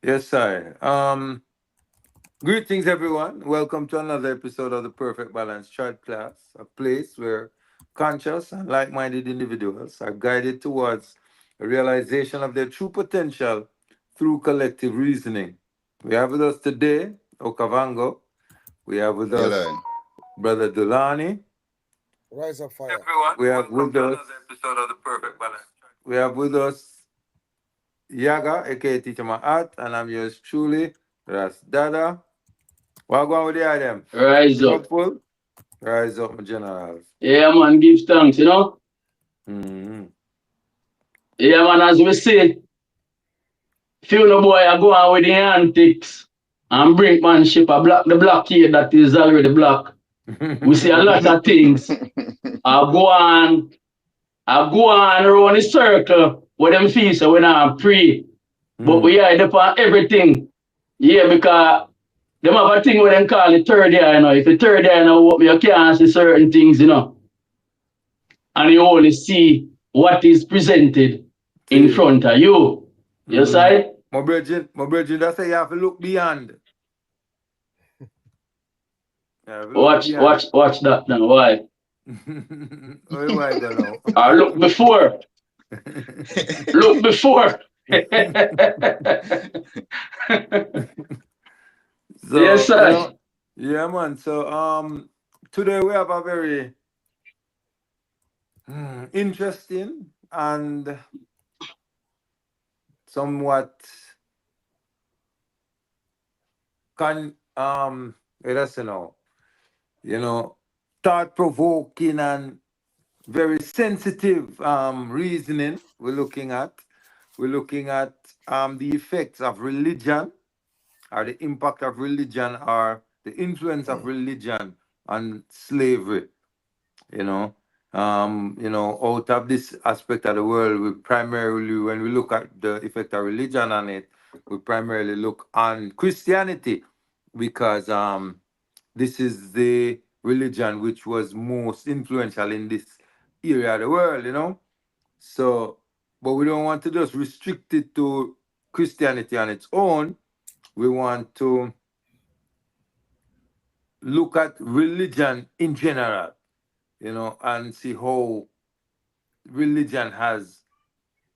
Yes, sir. Greetings, everyone. Welcome to another episode of the Perfect Balance Chart Class, a place where conscious and like minded individuals are guided towards a realization of their true potential through collective reasoning. We have with us today Okavango. We have with Yeah, us like, Brother Dulani. Rise of fire. Everyone, we have with us episode of the Perfect Balance. We have with us Yaga, aka Teacher Maat, and I'm yours truly, Ras Dada. What going with the them? Rise up. Hopeful? Rise up, my generals. Yeah, man, give thanks. Mm-hmm. Yeah, man, as we say, few no boy are go on with the antics and brinkmanship, a block the blockade that is already blocked. We see a lot of things. I go on around the circle where them feel so when I pray. But we are upon everything. Yeah, because them have a thing where them call it third eye. If the third eye open, you can't see certain things. And you only see what is presented in See. front of you. You Mm-hmm. see? My brethren, that's say you have to look beyond. You have to look Watch, beyond. watch, watch that now. Why? Oh, why don't know? Or look before. Look before. Yes, So, sir. yeah, man. So, today we have a very interesting and somewhat con let us you know, thought provoking and very sensitive reasoning we're looking at the effects of religion or the impact of religion or the influence of religion on slavery, you know. Out of this aspect of the world, we primarily, when we look at the effect of religion on it, we primarily look on Christianity because this is the religion which was most influential in this area of the world. So, but we don't want to just restrict it to Christianity on its own. We want to look at religion in general, and see how religion has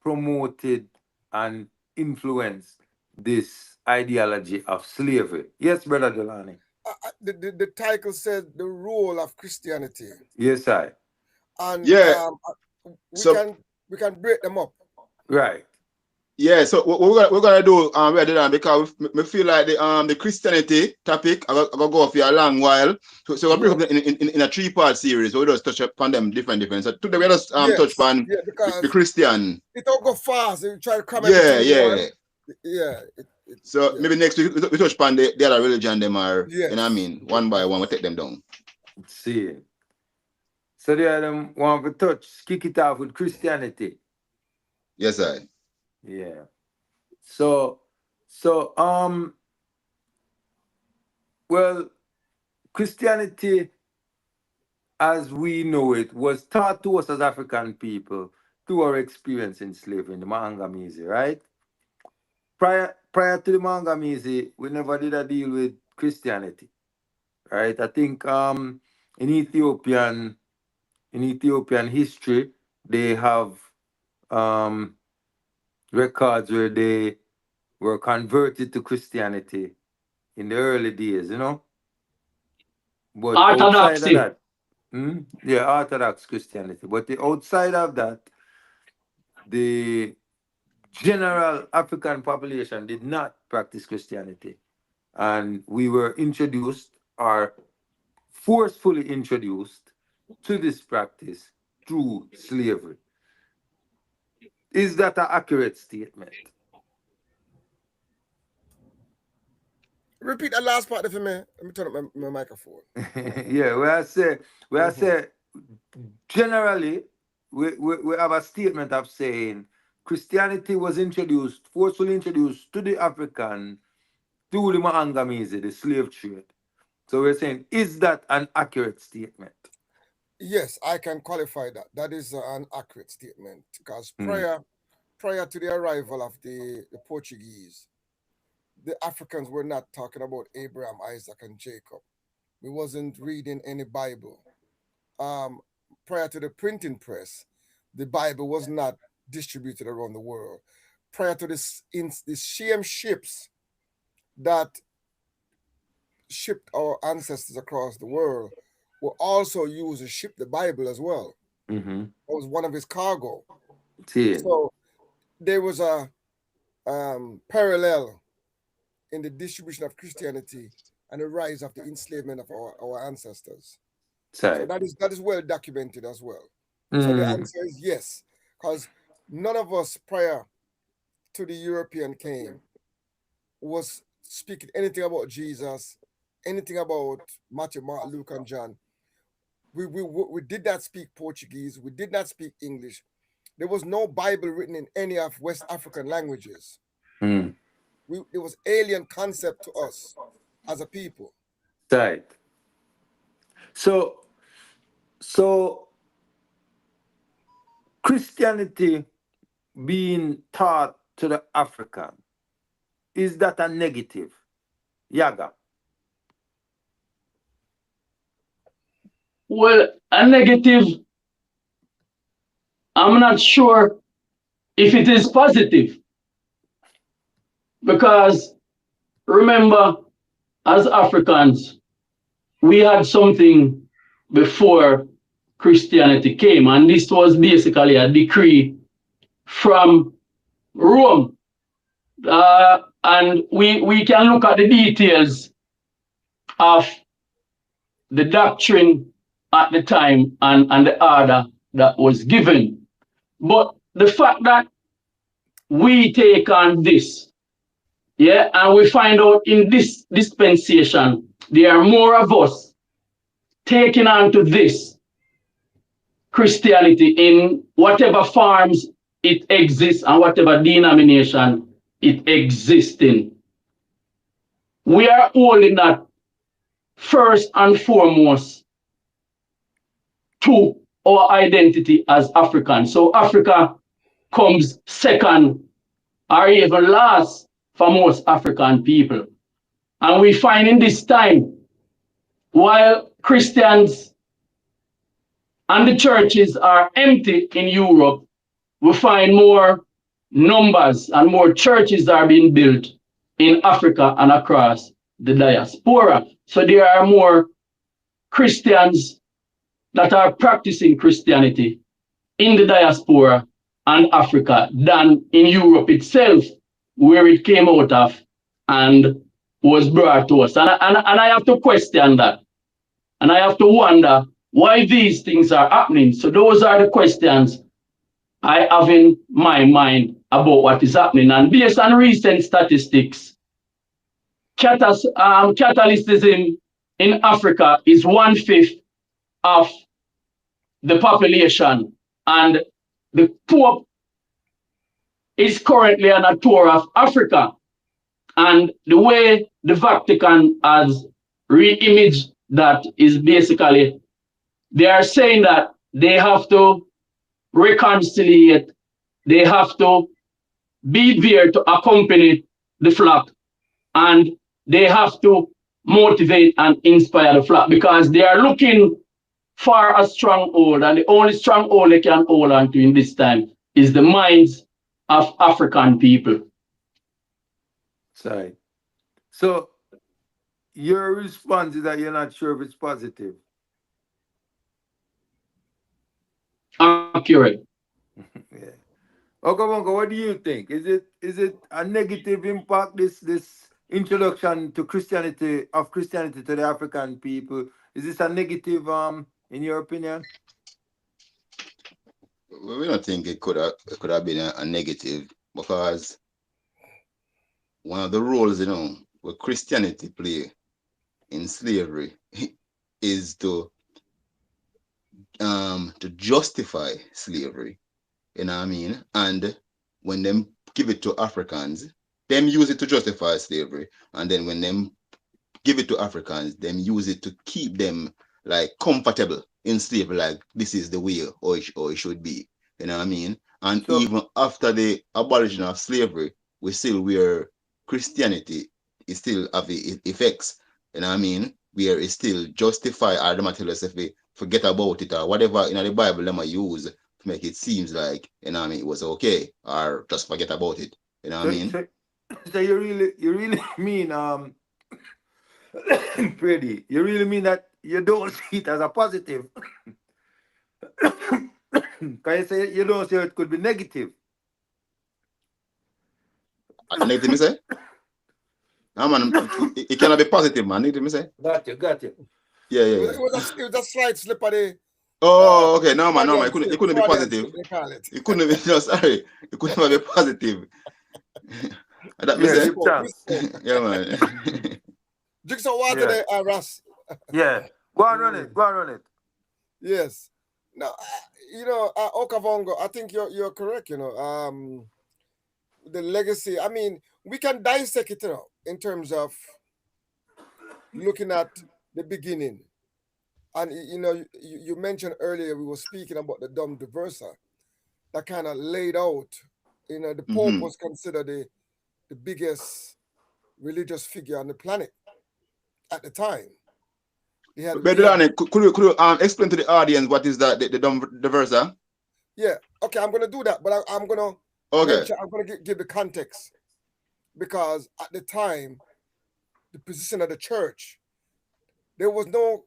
promoted and influenced this ideology of slavery. Yes, Brother Delani. The title said the role of Christianity, Yes, I. and yeah. we So can we can break them up. Right. yeah, so what we're gonna do rather than because we feel like the Christianity topic I gonna go for a long while. So we'll break up in a three-part series. So we just touch upon them different. So today we just touch Yes, upon yeah, the because Christian. it don't go fast. You try to cram Yeah, everything in yeah. one. Yeah, So yeah, maybe next week we touch upon the other religion them are, you know what I yes, mean? One by one, we yes. take them down. See. So they them want to touch, kick it off with Christianity. Yes, I. Yeah. So so well, Christianity as we know it was taught to us as African people through our experience in slavery in the Mahangamizi, right? Prior to the Mahangamizi, we never did a deal with Christianity, right? I think in Ethiopian history they have um records where they were converted to Christianity in the early days. But outside of Orthodoxy. that, yeah, Orthodox Christianity. But outside of that, the general African population did not practice Christianity. And we were introduced or forcefully introduced to this practice through slavery. Is that an accurate statement? Repeat that last part for me. Let me turn up my microphone. Yeah, where I say generally we have a statement of saying Christianity was introduced, forcefully introduced to the African through the Mahangamizi, the slave trade. So we're saying, is that an accurate statement? Yes, I can qualify that. That is an accurate statement because Mm. prior to the arrival of the Portuguese, the Africans were not talking about Abraham, Isaac, and Jacob. We wasn't reading any Bible. Um, Prior to the printing press, the Bible was not distributed around the world. Prior to this, in the same ships that shipped our ancestors across the world were also used to ship the Bible as well. Mm-hmm. That was one of his cargo. See it. So there was a parallel in the distribution of Christianity and the rise of the enslavement of our ancestors. So Side. that is well documented as well. So the Mm. answer is yes, because none of us prior to the European came was speaking anything about Jesus, anything about Matthew, Mark, Luke, and John. We did not speak Portuguese. We did not speak English. There was no Bible written in any of West African languages. Mm. It was alien concept to us as a people. Side. So, so Christianity being taught to the African, is that a negative? Yaga. Well, a negative, I'm not sure if it is positive because remember, as Africans, we had something before Christianity came, and this was basically a decree from Rome. And we can look at the details of the doctrine at the time and the order that was given. But the fact that we take on this, yeah, and we find out in this dispensation, there are more of us taking on to this Christianity in whatever forms it exists and whatever denomination it exists in. We are holding that first and foremost to our identity as African. So Africa comes second or even last for most African people. And we find in this time, while Christians and the churches are empty in Europe, we find more numbers and more churches are being built in Africa and across the diaspora. So there are more Christians that are practicing Christianity in the diaspora and Africa than in Europe itself, where it came out of and was brought to us. And I have to question that. And I have to wonder why these things are happening. So those are the questions I have in my mind about what is happening. And based on recent statistics, Catholicism in Africa is 1/5 of the population. And the Pope is currently on a tour of Africa. And the way the Vatican has re-imaged that is basically, they are saying that they have to reconcile, they have to be there to accompany the flock, and they have to motivate and inspire the flock because they are looking for a stronghold, and the only stronghold they can hold on to in this time is the minds of African people. Sorry. So your response is that you're not sure if it's positive. Accurate. Yeah. Okamonga, what do you think? Is it a negative impact, this introduction to Christianity to the African people? Is this a negative in your opinion? We don't think it could have been a negative because one of the roles, where Christianity play in slavery is to justify slavery. You know what I mean? And when them give it to Africans, them use it to justify slavery. And then when them give it to Africans, them use it to keep them like comfortable in slavery, like this is the way or it should be. You know what I mean? And So even after the abolition of slavery, we still wear Christianity it still have the effects. You know what I mean? Where it still justify or them tell us if we forget about it or whatever in the Bible them use to make it seems like, you know what I mean, it was okay or just forget about it. You know what I mean? So you really mean Pretty, you really mean that you don't see it as a positive? Can you say you don't see it could be negative? Negative me say? No man, it cannot be positive, man. Negative me say? Got you. Yeah. It was a slight slip of the Oh, okay. No man. It couldn't be Freudian positive. slip, they call it. It couldn't be no, sorry. It couldn't be positive. That me Yeah, say? deep down. Yeah, man. Drink some water there, Ras. Yeah. Go on, run it. Yes. Now, Okavongo, I think you're correct. The legacy. I mean, we can dissect it, in terms of looking at the beginning. And you mentioned earlier we were speaking about the Dom Diversa that kind of laid out. The Pope was considered the biggest religious figure on the planet at the time. Could you explain to the audience what is that the Dom Diversa? Yeah. Okay, I'm gonna do that, but I'm gonna give the context, because at the time, the position of the church, there was no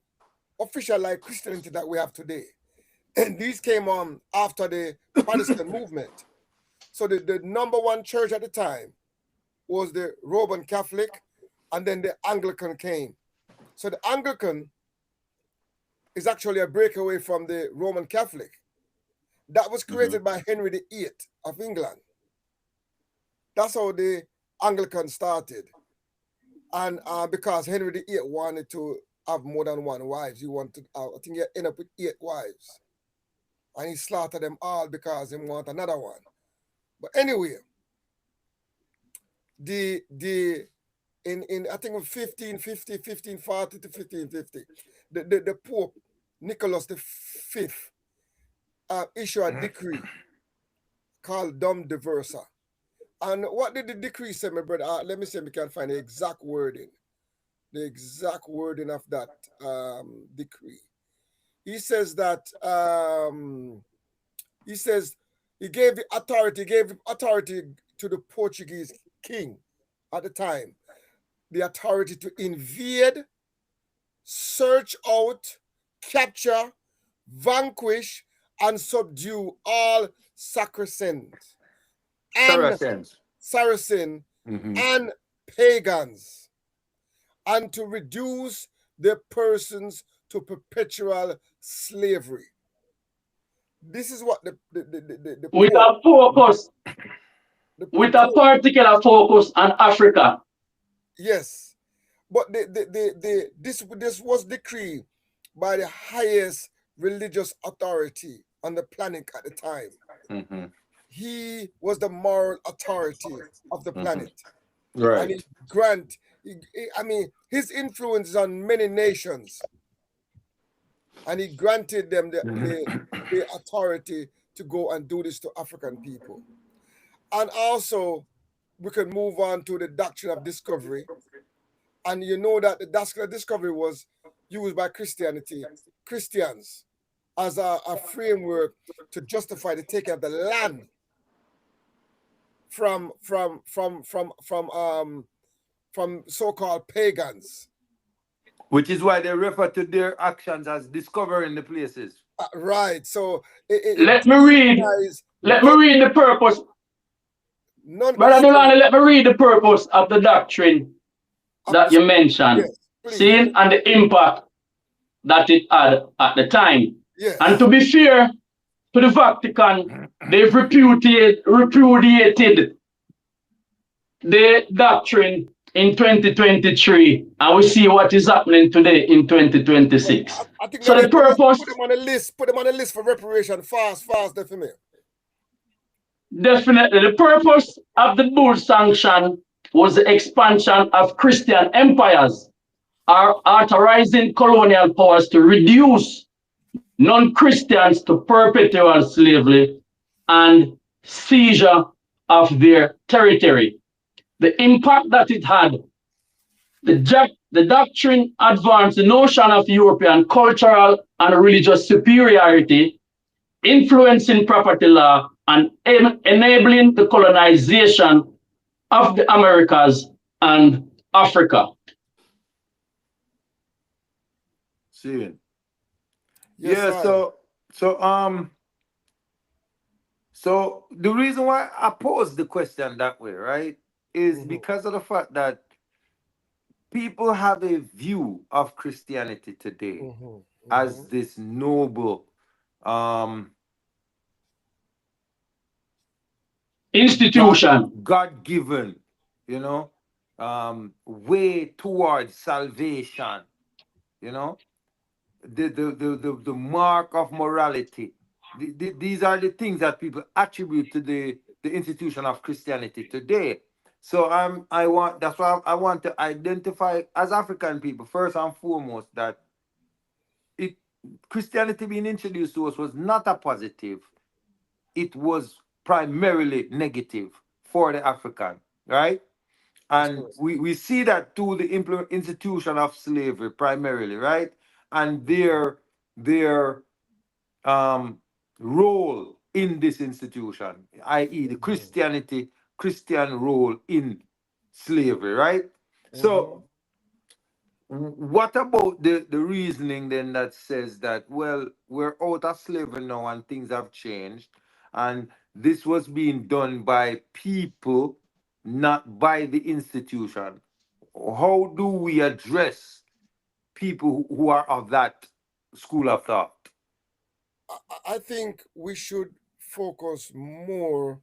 official like Christianity that we have today. And these came on after the Protestant movement. So the number one church at the time was the Roman Catholic, and then the Anglican came. So the Anglican is actually a breakaway from the Roman Catholic. That was created by Henry VIII of England. That's how the Anglican started. And because Henry VIII wanted to have more than one wife, he wanted, I think he ended up with 8 wives. And he slaughtered them all because he wanted another one. But anyway, in I think 1540 to 1550, the Pope Nicholas V issued a decree called Dom Diversa. And what did the decree say, my brother? Let me see if we can find the exact wording. The exact wording of that decree. He says that he gave authority to the Portuguese king at the time, the authority to invade, search out, capture, vanquish, and subdue all Saracen and pagans, and to reduce their persons to perpetual slavery. This is what the with a focus, with a particular focus on Africa. Yes, but this was decreed by the highest religious authority on the planet at the time. He was the moral authority of the planet. Right. And his influence is on many nations. And he granted them the authority to go and do this to African people. And also, we can move on to the doctrine of discovery. And you know that the doctrine of discovery was used by Christians, as a framework to justify the taking of the land from so-called pagans. Which is why they refer to their actions as discovering the places. Right. So let me read the purpose. Brother Delano, let me read the purpose of the doctrine that you mentioned. Yes, seeing and the impact that it had at the time. Yes. And to be fair to the Vatican, they've repudiated the doctrine in 2023, and we see what is happening today in 2026. I think so the purpose, put them on the list for reparation fast, definitely. Definitely, the purpose of the Bull sanction was the expansion of Christian empires, are authorizing colonial powers to reduce non-Christians to perpetual slavery and seizure of their territory. The impact that it had The doctrine advanced the notion of European cultural and religious superiority, influencing property law and enabling the colonization of the Americas and Africa. See. Yes, Yeah, I. so the reason why I posed the question that way, right, is Mm-hmm. because of the fact that people have a view of Christianity today Mm-hmm. Mm-hmm. as this noble, um, God Institution. God given, you know, way towards salvation, you know, the mark of morality. These are the things that people attribute to the institution of Christianity today. So I want that's why I want to identify as African people first and foremost that it Christianity being introduced to us was not a positive. It was primarily negative for the African, right? That's And correct. we see that through the institution of slavery primarily, right? And their um, role in this institution, i.e., the Mm-hmm. Christian role in slavery, right? Mm-hmm. So, what about the reasoning then that says that, well, we're out of slavery now and things have changed, and this was being done by people, not by the institution? How do we address people who are of that school of thought? I think we should focus more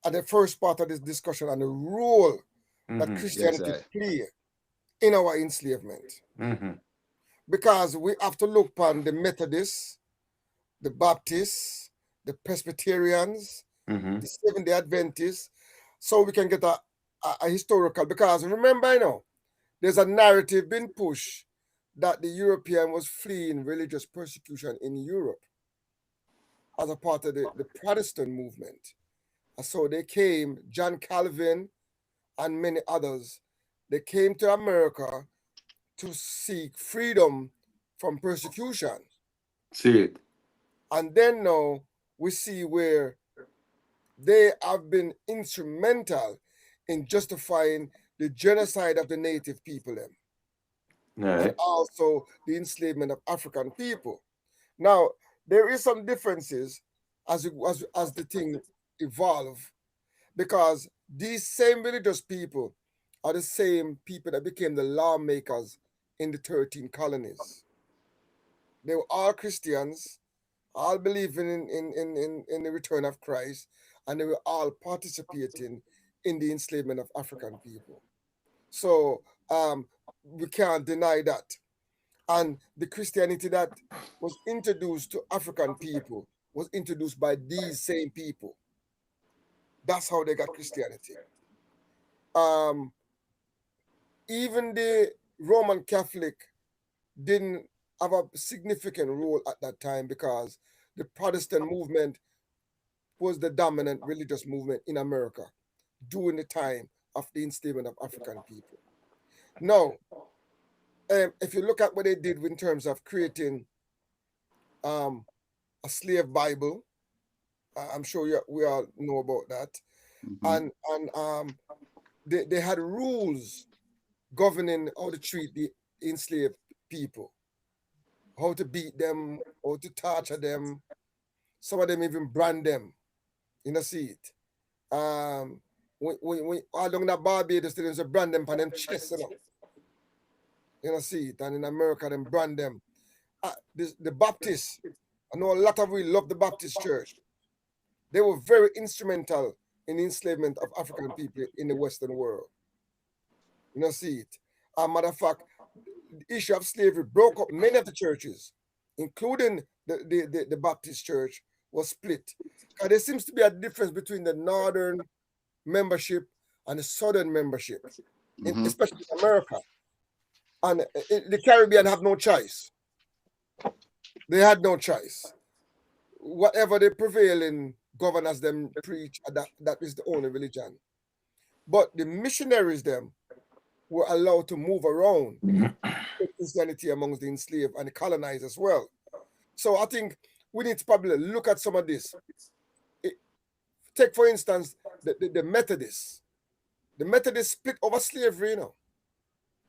at the first part of this discussion on the role that Mm-hmm. Yes, Christianity I. play in our enslavement. Mm-hmm. Because we have to look upon the Methodists, the Baptists, the Presbyterians, Mm-hmm. the Seventh-day Adventists, so we can get a historical. Because remember, there's a narrative being pushed that the European was fleeing religious persecution in Europe as a part of the Protestant movement. And so they came, John Calvin and many others, they came to America to seek freedom from persecution. See it. And then now we see where they have been instrumental in justifying the genocide of the native people them, All and right. also the enslavement of African people. Now, there is some differences as the thing evolve, because these same religious people are the same people that became the lawmakers in the 13 colonies. They were all Christians, all believing in the return of Christ, and they were all participating in the enslavement of African people. So we can't deny that. And the Christianity that was introduced to African people was introduced by these same people. That's how they got Christianity. Um, Even the Roman Catholic didn't have a significant role at that time, because the Protestant movement was the dominant religious movement in America during the time of the enslavement of African people. Now, if you look at what they did in terms of creating um, a slave Bible, I'm sure we all know about that, Mm-hmm. and they had rules governing how to treat the enslaved people, how to beat them, how to torture them. Some of them even brand them. See it. When all down that Barbados, they just brand them on them chest, see it. And in America, them brand them. The Baptists, I know a lot of we love the Baptist church. They were very instrumental in the enslavement of African people in the Western world. See it. As a matter of fact, the issue of slavery broke up many of the churches, including the Baptist church, was split. Because there seems to be a difference between the northern membership and the southern membership, Mm-hmm. especially in America. And the Caribbean have no choice. They had no choice. Whatever the prevailing governors them preach, that is the only religion. But the missionaries them, were allowed to move around Christianity amongst the enslaved and the colonized as well. So I think we need to probably look at some of this. Take, for instance, the Methodists. The Methodists split over slavery,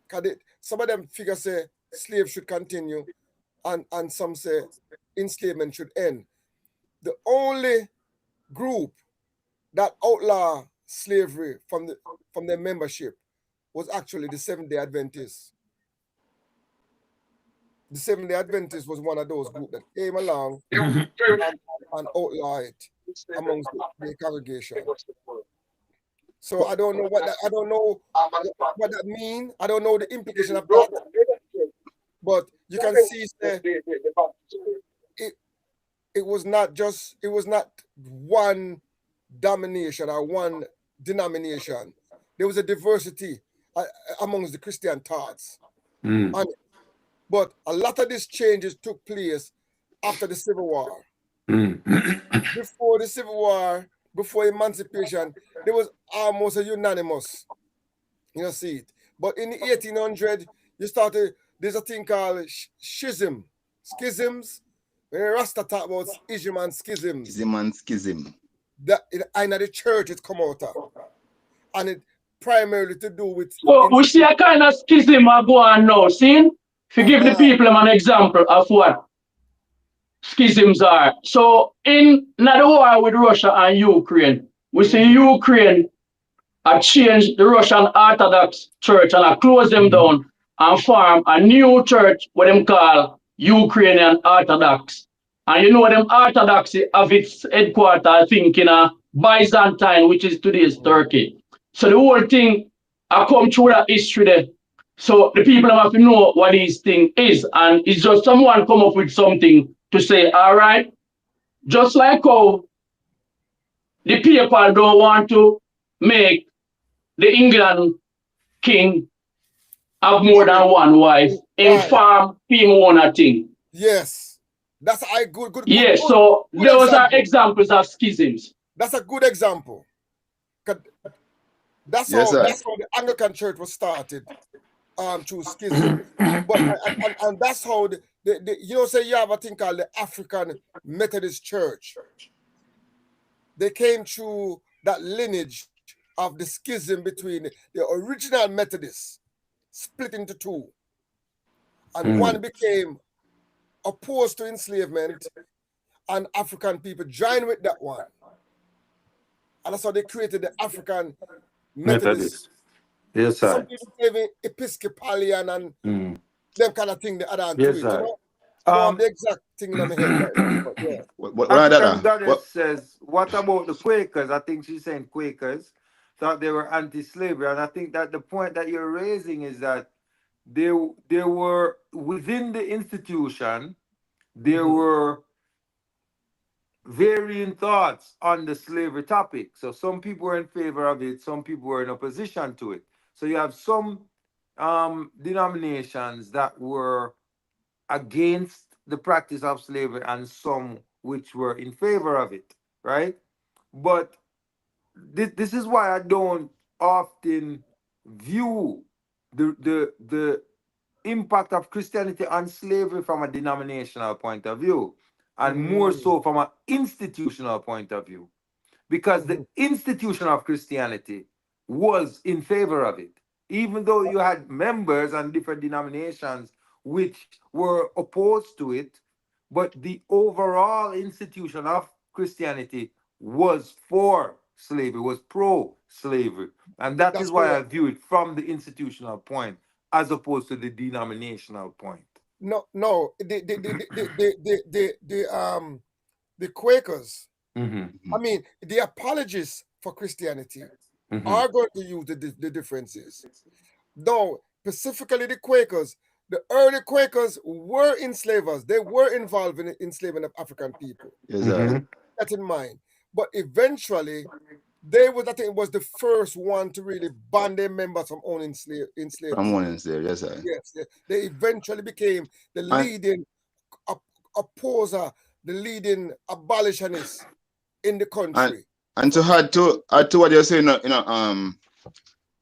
Because some of them figure say slaves should continue, and some say enslavement should end. The only group that outlaw slavery from their membership was actually the Seventh-day Adventists. The Seventh-day Adventists was one of those groups that came along and outlaw it amongst the congregation. So I don't know what that means. I don't know the implication of that. But you can see it was not one domination or one denomination. There was a diversity amongst the Christian thoughts. But a lot of these changes took place after the Civil War. Before the Civil War, before emancipation, there was almost a unanimous, see it. But in the 1800s, there's a thing called schisms. When Rasta talk about schism and schisms. Schism. That in the church it come out of. And it primarily to do with... So we see a kind of schism go on now, see? If you give the people an example of what schisms are. So in the war with Russia and Ukraine, we see Ukraine changed the Russian Orthodox Church and closed them down and form a new church what them call Ukrainian Orthodox. And them Orthodoxy have its headquarters, I think, in Byzantine, which is today's Turkey. So the whole thing I come through that history there. So the people have to know what this thing is. And it's just someone come up with something to say, all right, just like how the people don't want to make the England king have more than one wife, inform him on a thing. Yes. That's a good. Yes, good, so good those example. are examples of schisms. That's a good example. That's how the Anglican Church was started through schism. But and that's how say you have a thing called the African Methodist Church. They came through that lineage of the schism between the original Methodists, split into two. And one became opposed to enslavement, and African people joined with that one. And that's how they created the African Methodist. Yes, sir. Some people say Episcopalian and them kind of thing they add on to it. Sir. I don't have the exact thing in my head right now, but yeah. African Goddess says, what about the Quakers? I think she's saying Quakers thought they were anti-slavery. And I think that the point that you're raising is that they were within the institution, there were varying thoughts on the slavery topic. So some people were in favor of it, some people were in opposition to it. So you have some denominations that were against the practice of slavery and some which were in favor of it, right? But this is why I don't often view the impact of Christianity on slavery from a denominational point of view, and more so from an institutional point of view, because the institution of Christianity was in favor of it, even though you had members and different denominations which were opposed to it, but the overall institution of Christianity was for slavery, was pro-slavery, and that's why correct. I view it from the institutional point as opposed to the denominational point. No, the Quakers, I mean, the apologists for Christianity are going to use the differences. No, specifically the Quakers, the early Quakers were enslavers. They were involved in the enslavement of African people. Yes, That in mind. But eventually, I think, was the first one to really ban their members from owning enslaved. From owning enslaved, yes, sir. Yes, they eventually became the leading opposer, the leading abolitionist in the country. And to add to what you're saying,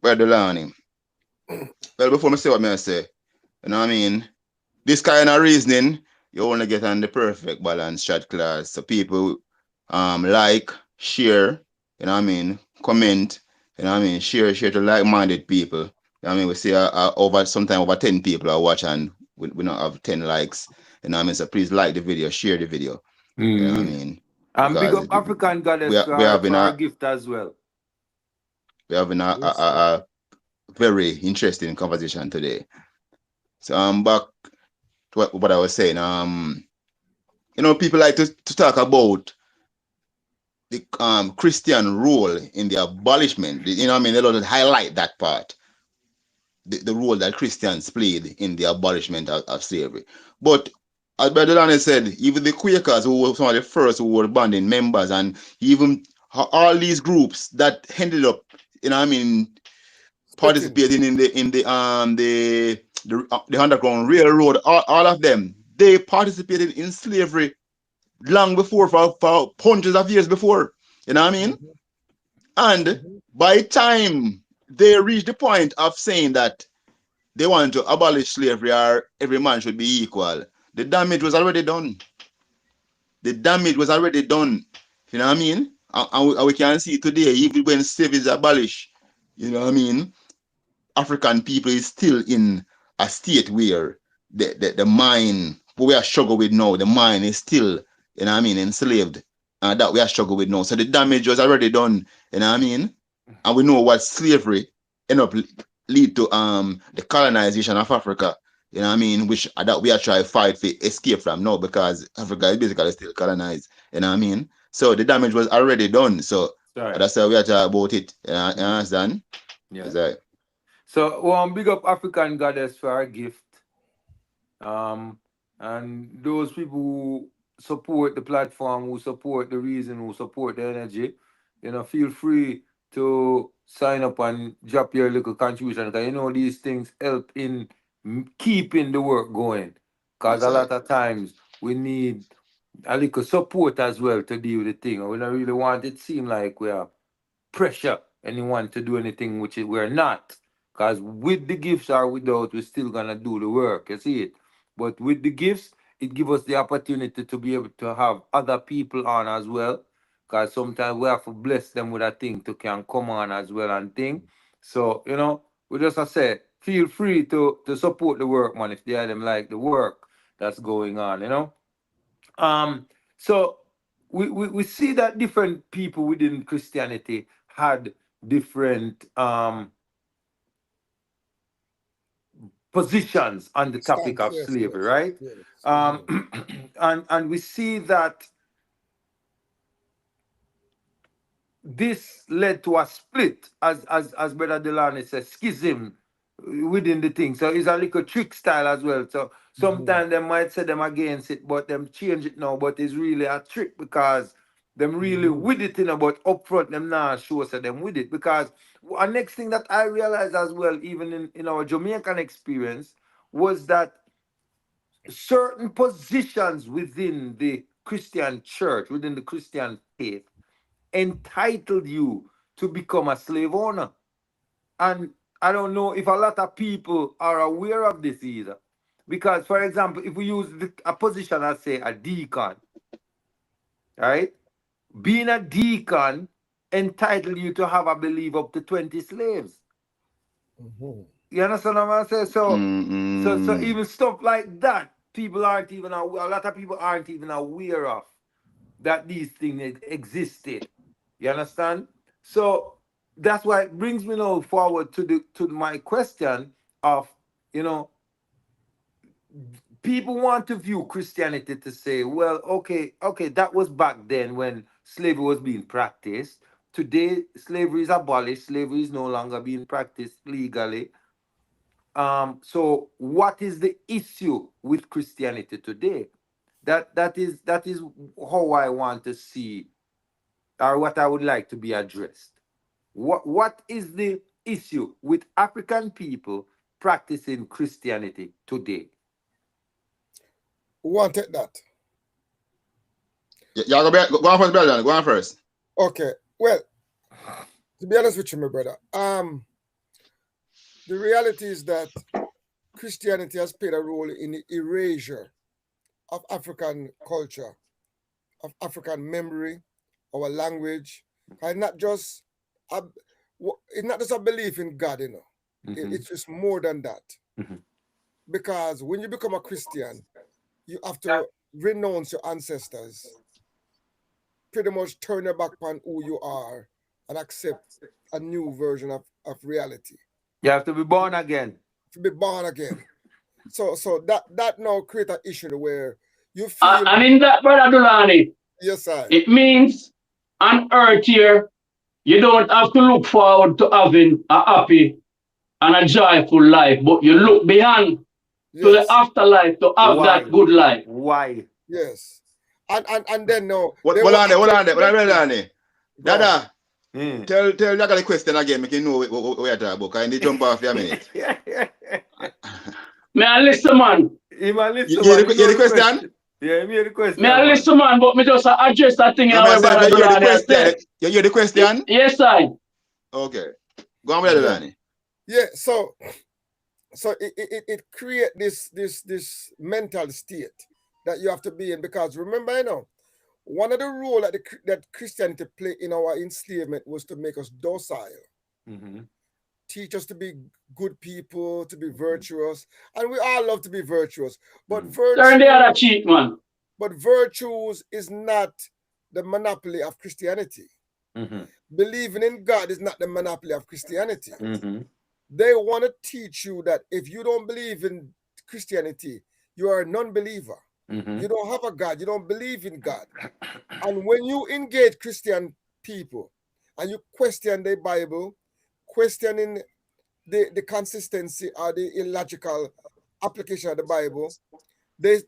Brother Lonnie, Well, before I say what I say, you know what I mean? This kind of reasoning, you only get on the perfect balance chat class. So people like, share, you know what I mean, comment, you know what I mean, share to like-minded people. You know what I mean, we see sometimes over 10 people are watching and we don't have 10 likes. You know what I mean? So please like the video, share the video. You know what I mean? And big Because up African we goddess are we having for our a gift as well. we having Yes, a very interesting conversation today. So back to what I was saying. You know, people like to talk about the Christian role in the abolishment. You know what I mean? They don't highlight that part, the role that Christians played in the abolishment of slavery. But as Brother Donald said, even the Quakers, who were some of the first who were banding members, and even all these groups that ended up, you know what I mean, splitting. participating in the Underground Railroad, all of them, they participated in slavery long before, for hundreds of years before. You know what I mean? Mm-hmm. And Mm-hmm. by the time they reach the point of saying that they want to abolish slavery or every man should be equal, the damage was already done. The damage was already done. You know what I mean? And we can see today, even when slavery is abolished, you know what I mean? African people is still in a state where the mind, what we are struggling with now, the mind is still, you know what I mean, enslaved. And that we are struggling with now. So the damage was already done, you know what I mean? And we know what slavery end up lead to the colonization of Africa, you know what I mean, which that we are trying to fight for escape from now because Africa is basically still colonized, you know what I mean? So the damage was already done. So Sorry. that's why we are talking about it. You understand? Yeah. Is that So one big up African goddess for our gift. Um, and those people who support the platform, who support the reason, who support the energy, feel free to sign up and drop your little contribution because these things help in keeping the work going. Because a lot exactly? of times we need a little support as well to deal with the thing. We don't really want it seem like we are pressure anyone to do anything which we're not. Because with the gifts or without, we're still gonna do the work. You see it. But with the gifts, it gives us the opportunity to be able to have other people on as well. Because sometimes we have to bless them with a thing to can come on as well and thing. So, we just I say, feel free to support the work, man, if they are them like the work that's going on. Um, so we see that different people within Christianity had different positions on the topic Stance. of Yes, slavery, yes, right? yes. Um, Mm-hmm. and we see that this led to a split, as Brother Delane says, schism within the thing. So it's a little trick style as well. So Mm-hmm. sometimes they might say them against it, but them change it now. But it's really a trick because them really Mm-hmm. with it, but upfront them now show us them with it. Because a next thing that I realized as well, even in our Jamaican experience, was that certain positions within the Christian church, within the Christian faith, entitled you to become a slave owner. And I don't know if a lot of people are aware of this either. Because, for example, if we use a position as, say, a deacon, right? Being a deacon entitled you to have, I believe, up to 20 slaves. Mm-hmm. You understand what I'm saying? So Mm-mm. even stuff like that, people aren't even aware, a lot of people aren't even aware of that these things existed. You understand? So that's why it brings me now forward to my question of, you know, people want to view Christianity to say, well, okay, that was back then when slavery was being practiced. Today, slavery is abolished. Slavery is no longer being practiced legally. So what is the issue with Christianity today? That is how I want to see, or what I would like to be addressed. What is the issue with African people practicing Christianity today? Who wanted that? Y'all go on first, brother. Go on first. Okay. Well, to be honest with you, my brother, The reality is that Christianity has played a role in the erasure of African culture, of African memory, our language, and not just it's not just a belief in God, you know. It's just more than that. Because when you become a Christian, you have to renounce your ancestors, pretty much turn your back on who you are and accept a new version of reality. You have to be born again. To be born again. So that now create an issue where you feel And in that, Brother Dulani, yes, I. it means on earth here, you don't have to look forward to having a happy and a joyful life, but you look beyond to the afterlife to have Why? that good life. Why? Yes. And then no. Hold on there. Dada, tell Jaga the question again, make you know what we are talking about. Can you jump off for a minute? May I listen, man? You the question? Yeah, me hear the question. May I listen, man, but me just address that thing No, our Brother Dulani said. You hear the question? Yes, I. Okay. Go on, Brother Dulani. Yeah, so it create this mental state that you have to be in, because remember, you know, one of the role that Christianity played in our enslavement was to make us docile, teach us to be good people, to be virtuous, and we all love to be virtuous. But Turn the other cheek, man. But virtues is not the monopoly of Christianity. Believing in God is not the monopoly of Christianity. They want to teach you that if you don't believe in Christianity, you are a non-believer. You don't have a God. You don't believe in God. And when you engage Christian people and you question the Bible, questioning the consistency or the illogical application of the Bible, they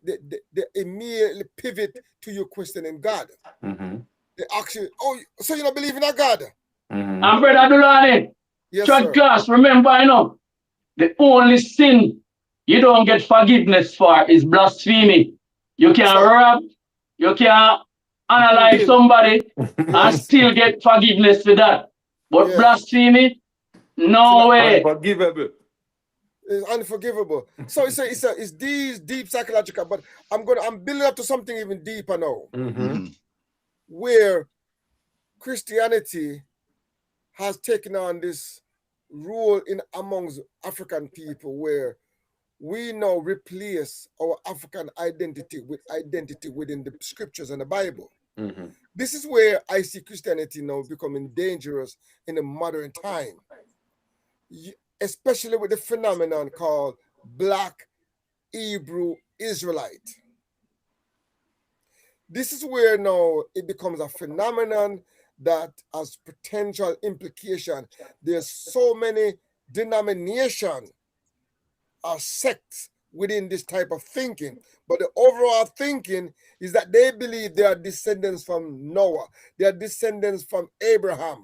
immediately pivot to you questioning God. They ask you, oh, so you don't believe in a God? And Brother Dulani, yes, third class, remember, you know, the only sin you don't get forgiveness for is blasphemy. You can rob, you can analyze somebody and still get forgiveness for that. But blasphemy, no way. Unforgivable. It's unforgivable. So it's these deep psychological, but I'm building up to something even deeper now. Where Christianity has taken on this role in amongst African people, where we now replace our African identity with identity within the scriptures and the Bible. This is where I see Christianity now becoming dangerous in the modern time, especially with the phenomenon called Black Hebrew Israelite. This is where now it becomes a phenomenon that has potential implication. There's so many denominations or sects within this type of thinking, but the overall thinking is that they believe they are descendants from Noah, they are descendants from Abraham,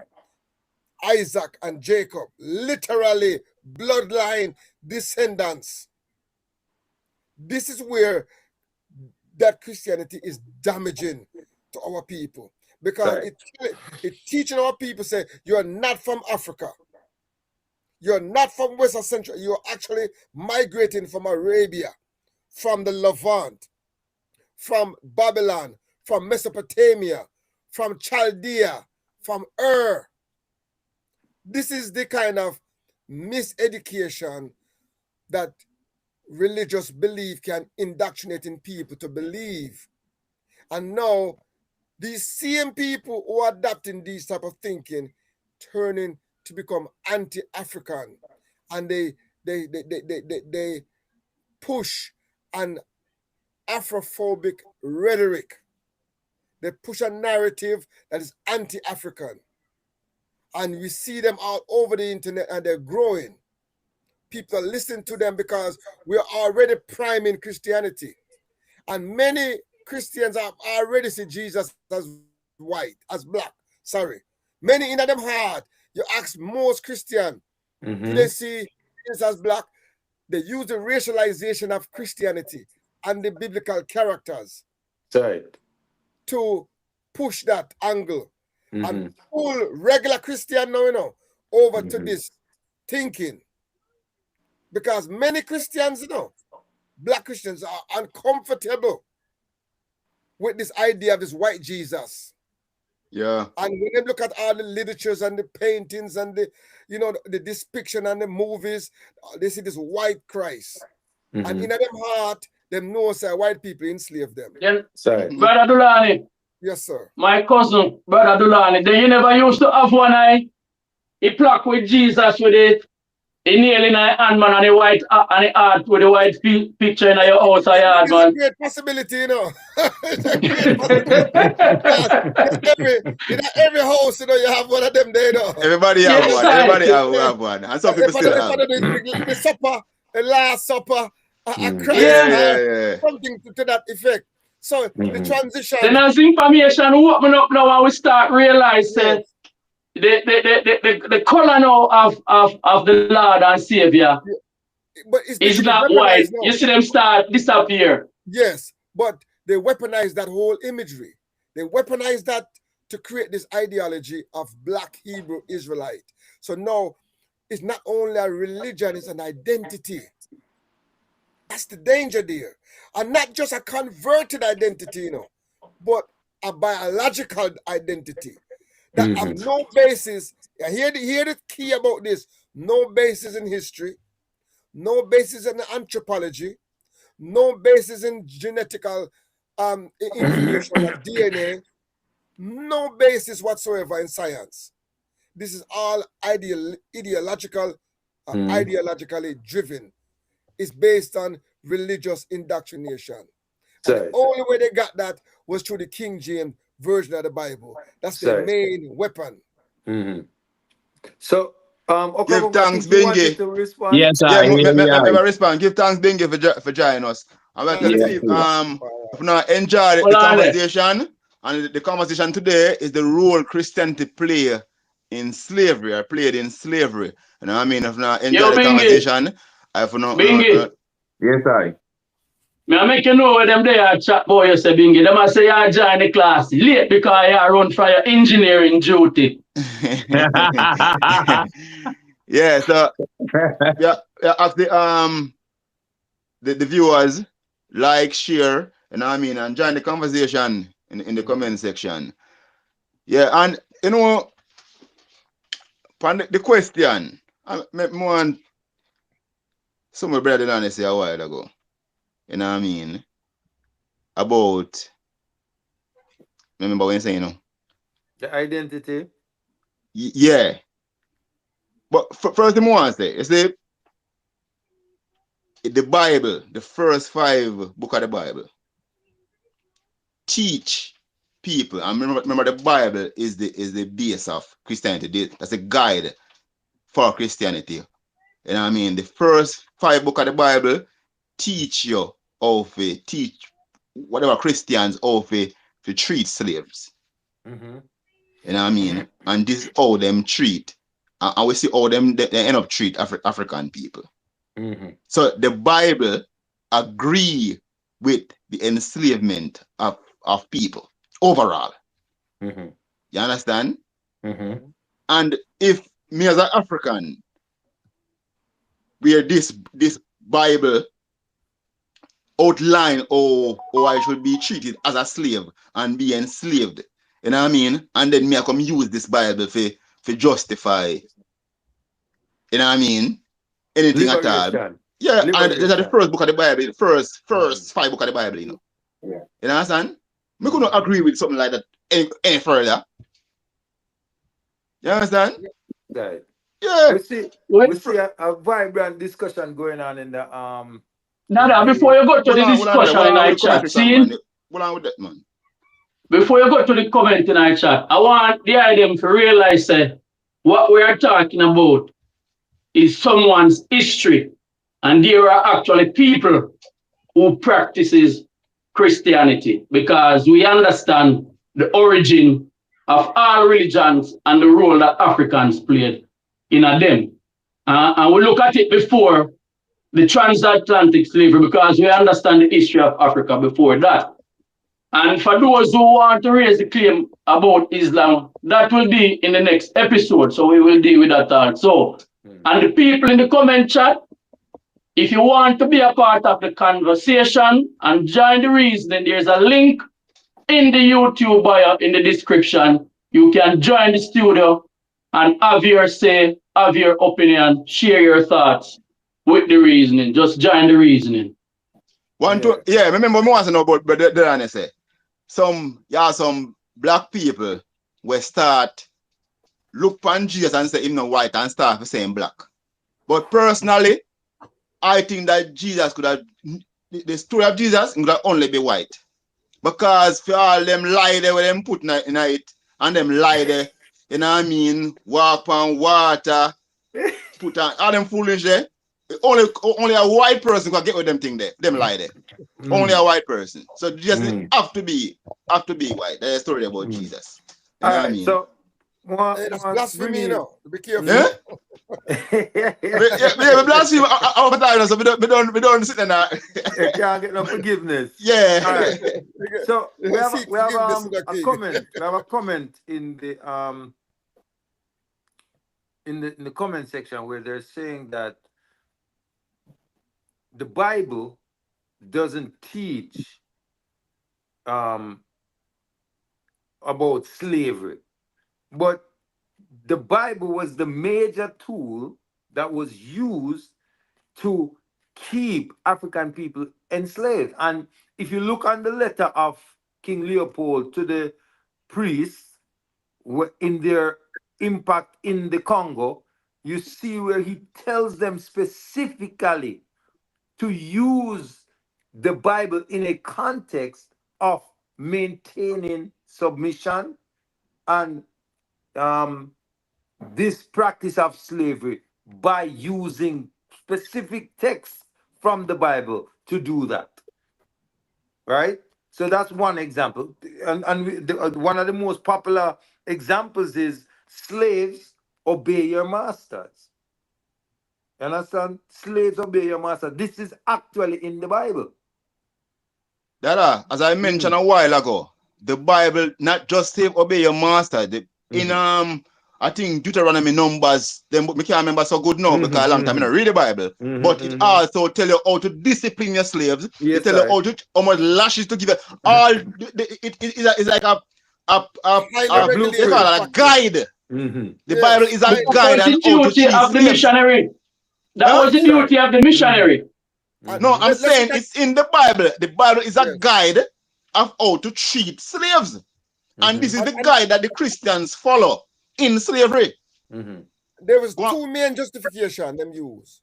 Isaac, and Jacob, literally bloodline descendants. This is where that Christianity is damaging to our people, because it's teaching our people, say, you're not from Africa. You're not from Western Central. You're actually migrating from Arabia, from the Levant, from Babylon, from Mesopotamia, from Chaldea, from Ur. This is the kind of miseducation that religious belief can indoctrinate in people to believe. And now, these same people who are adopting these type of thinking turning to become anti-African, and they push an Afrophobic rhetoric. They push a narrative that is anti-African, and we see them all over the internet, and they're growing. People are listening to them because we're already priming Christianity, and many Christians have already seen Jesus as white, as black. Many in them heart. You ask most Christian, do they see Jesus as black? They use the racialization of Christianity and the biblical characters to push that angle and pull regular Christian now, over to this thinking. Because many Christians, black Christians are uncomfortable with this idea of this white Jesus. Yeah. And when they look at all the literatures and the paintings and the depiction and the movies, they see this white Christ. And in them heart, them know say white people enslave them. Then, Sorry. Brother Dulani, Yes, sir. my cousin, Brother Dulani, then you never used to have one eye. He plucked with Jesus with it. He nail in a hand, man, and the white and the heart with the white picture in your house, yard, It's a man. great possibility, It's a great possibility. In every house, you have one of them there, Everybody have one. Everybody have one. And some people still have. The supper, the last supper, a Christ Yeah. something to that effect. So the transition. Then as information open up now and we start realizing the color now of the Lord and Savior But is not white. You see them start disappear. Yes, but they weaponize that whole imagery. They weaponize that to create this ideology of Black Hebrew Israelite. So now it's not only a religion, it's an identity. That's the danger there. And not just a converted identity, but a biological identity that have no basis. Hear the key about this. No basis in history, no basis in anthropology, no basis in genetical information like DNA, no basis whatsoever in science. This is all ideologically driven. It's based on religious indoctrination. And the only way they got that was through the King James version of the Bible. That's the main weapon. So, give thanks, Bingy. Yes, I respond. Give thanks, Bingy, for joining us. And let's see if now enjoy the conversation. And the conversation today is the role Christianity played in slavery. You know what I mean? If now enjoy the conversation, Bingy. Yes, I. I make you know where them there chat boy you say Bingy. Them I say you join the class late because you run for your engineering duty. Yeah, so ask the viewers like, share, you know what I mean, and join the conversation in the comment section. Yeah, and the question, I want some brother than say a while ago. You know what I mean? About, remember when you say, the identity. Yeah. But first thing I want to say, is the Bible, the first 5 books of the Bible, teach people, and remember the Bible is the base of Christianity. That's a guide for Christianity. You know what I mean? The first 5 books of the Bible teach you how to teach whatever Christians how to treat slaves. You know what I mean? And this is how them treat. And we see how they end up treat African people. So the Bible agree with the enslavement of people overall. You understand? And if me as an African, where this Bible outline how I should be treated as a slave and be enslaved, you know what I mean? And then me I come use this Bible for justify, you know what I mean? Anything at all. Yeah, and these are the first book of the Bible, the first 5 books of the Bible, Yeah. You understand? Me couldn't agree with something like that any further. You understand? Right. Yeah. We see a vibrant discussion going on in the Now, before you go to the discussion in our chat, see? What on with that, man? Before you go to the comment in our chat, I want the item to realize that what we are talking about is someone's history. And there are actually people who practices Christianity because we understand the origin of all religions and the role that Africans played in them. And we look at it before the transatlantic slavery because we understand the history of Africa before that. And for those who want to raise the claim about Islam, that will be in the next episode. So we will deal with that also. And the people in the comment chat, If you want to be a part of the conversation and join the reasoning, there's a link in the YouTube bio in the description. You can join the studio and have your say, have your opinion, share your thoughts with the reasoning. Just join the reasoning. Remember me want to know about the say. Some black people will start look upon Jesus and say him no white and start saying black. But personally, I think that Jesus could have the story of Jesus could have only be white. Because for all them lie there with them put in it and them lie there, you know what I mean, walk on water, put on all them foolish there. Only a white person can get with them thing there. Them lie there. Only a white person. So Jesus have to be white. There's a story about Jesus. You know what I mean? So that's blasphemy, you know. Be careful. Yeah, we blaspheme all the time, so we don't sit in that. You can't get no forgiveness. Yeah. All right. So we have a comment. We have a comment in the in the comment section where they're saying that the Bible doesn't teach about slavery, but the Bible was the major tool that was used to keep African people enslaved. And if you look on the letter of King Leopold to the priests in their impact in the Congo, you see where he tells them specifically to use the Bible in a context of maintaining submission and this practice of slavery by using specific texts from the Bible to do that. Right? So that's one example. And one of the most popular examples is slaves obey your masters. You understand? Slaves obey your master. This is actually in the Bible. Dada, as I mentioned a while ago, the Bible not just say obey your master. In I think Deuteronomy Numbers, them we can't remember so good now because a long time I don't read the Bible. But it also tell you how to discipline your slaves. Yes, it tell you how much lashes to give you. All it's like a guide. The Bible is a guide on how to treat of the slaves. missionary. That was the duty of the missionary. No, I'm saying it's in the Bible. The Bible is a guide of how to treat slaves. And this is the guide that the Christians follow in slavery. There was two main justification them use.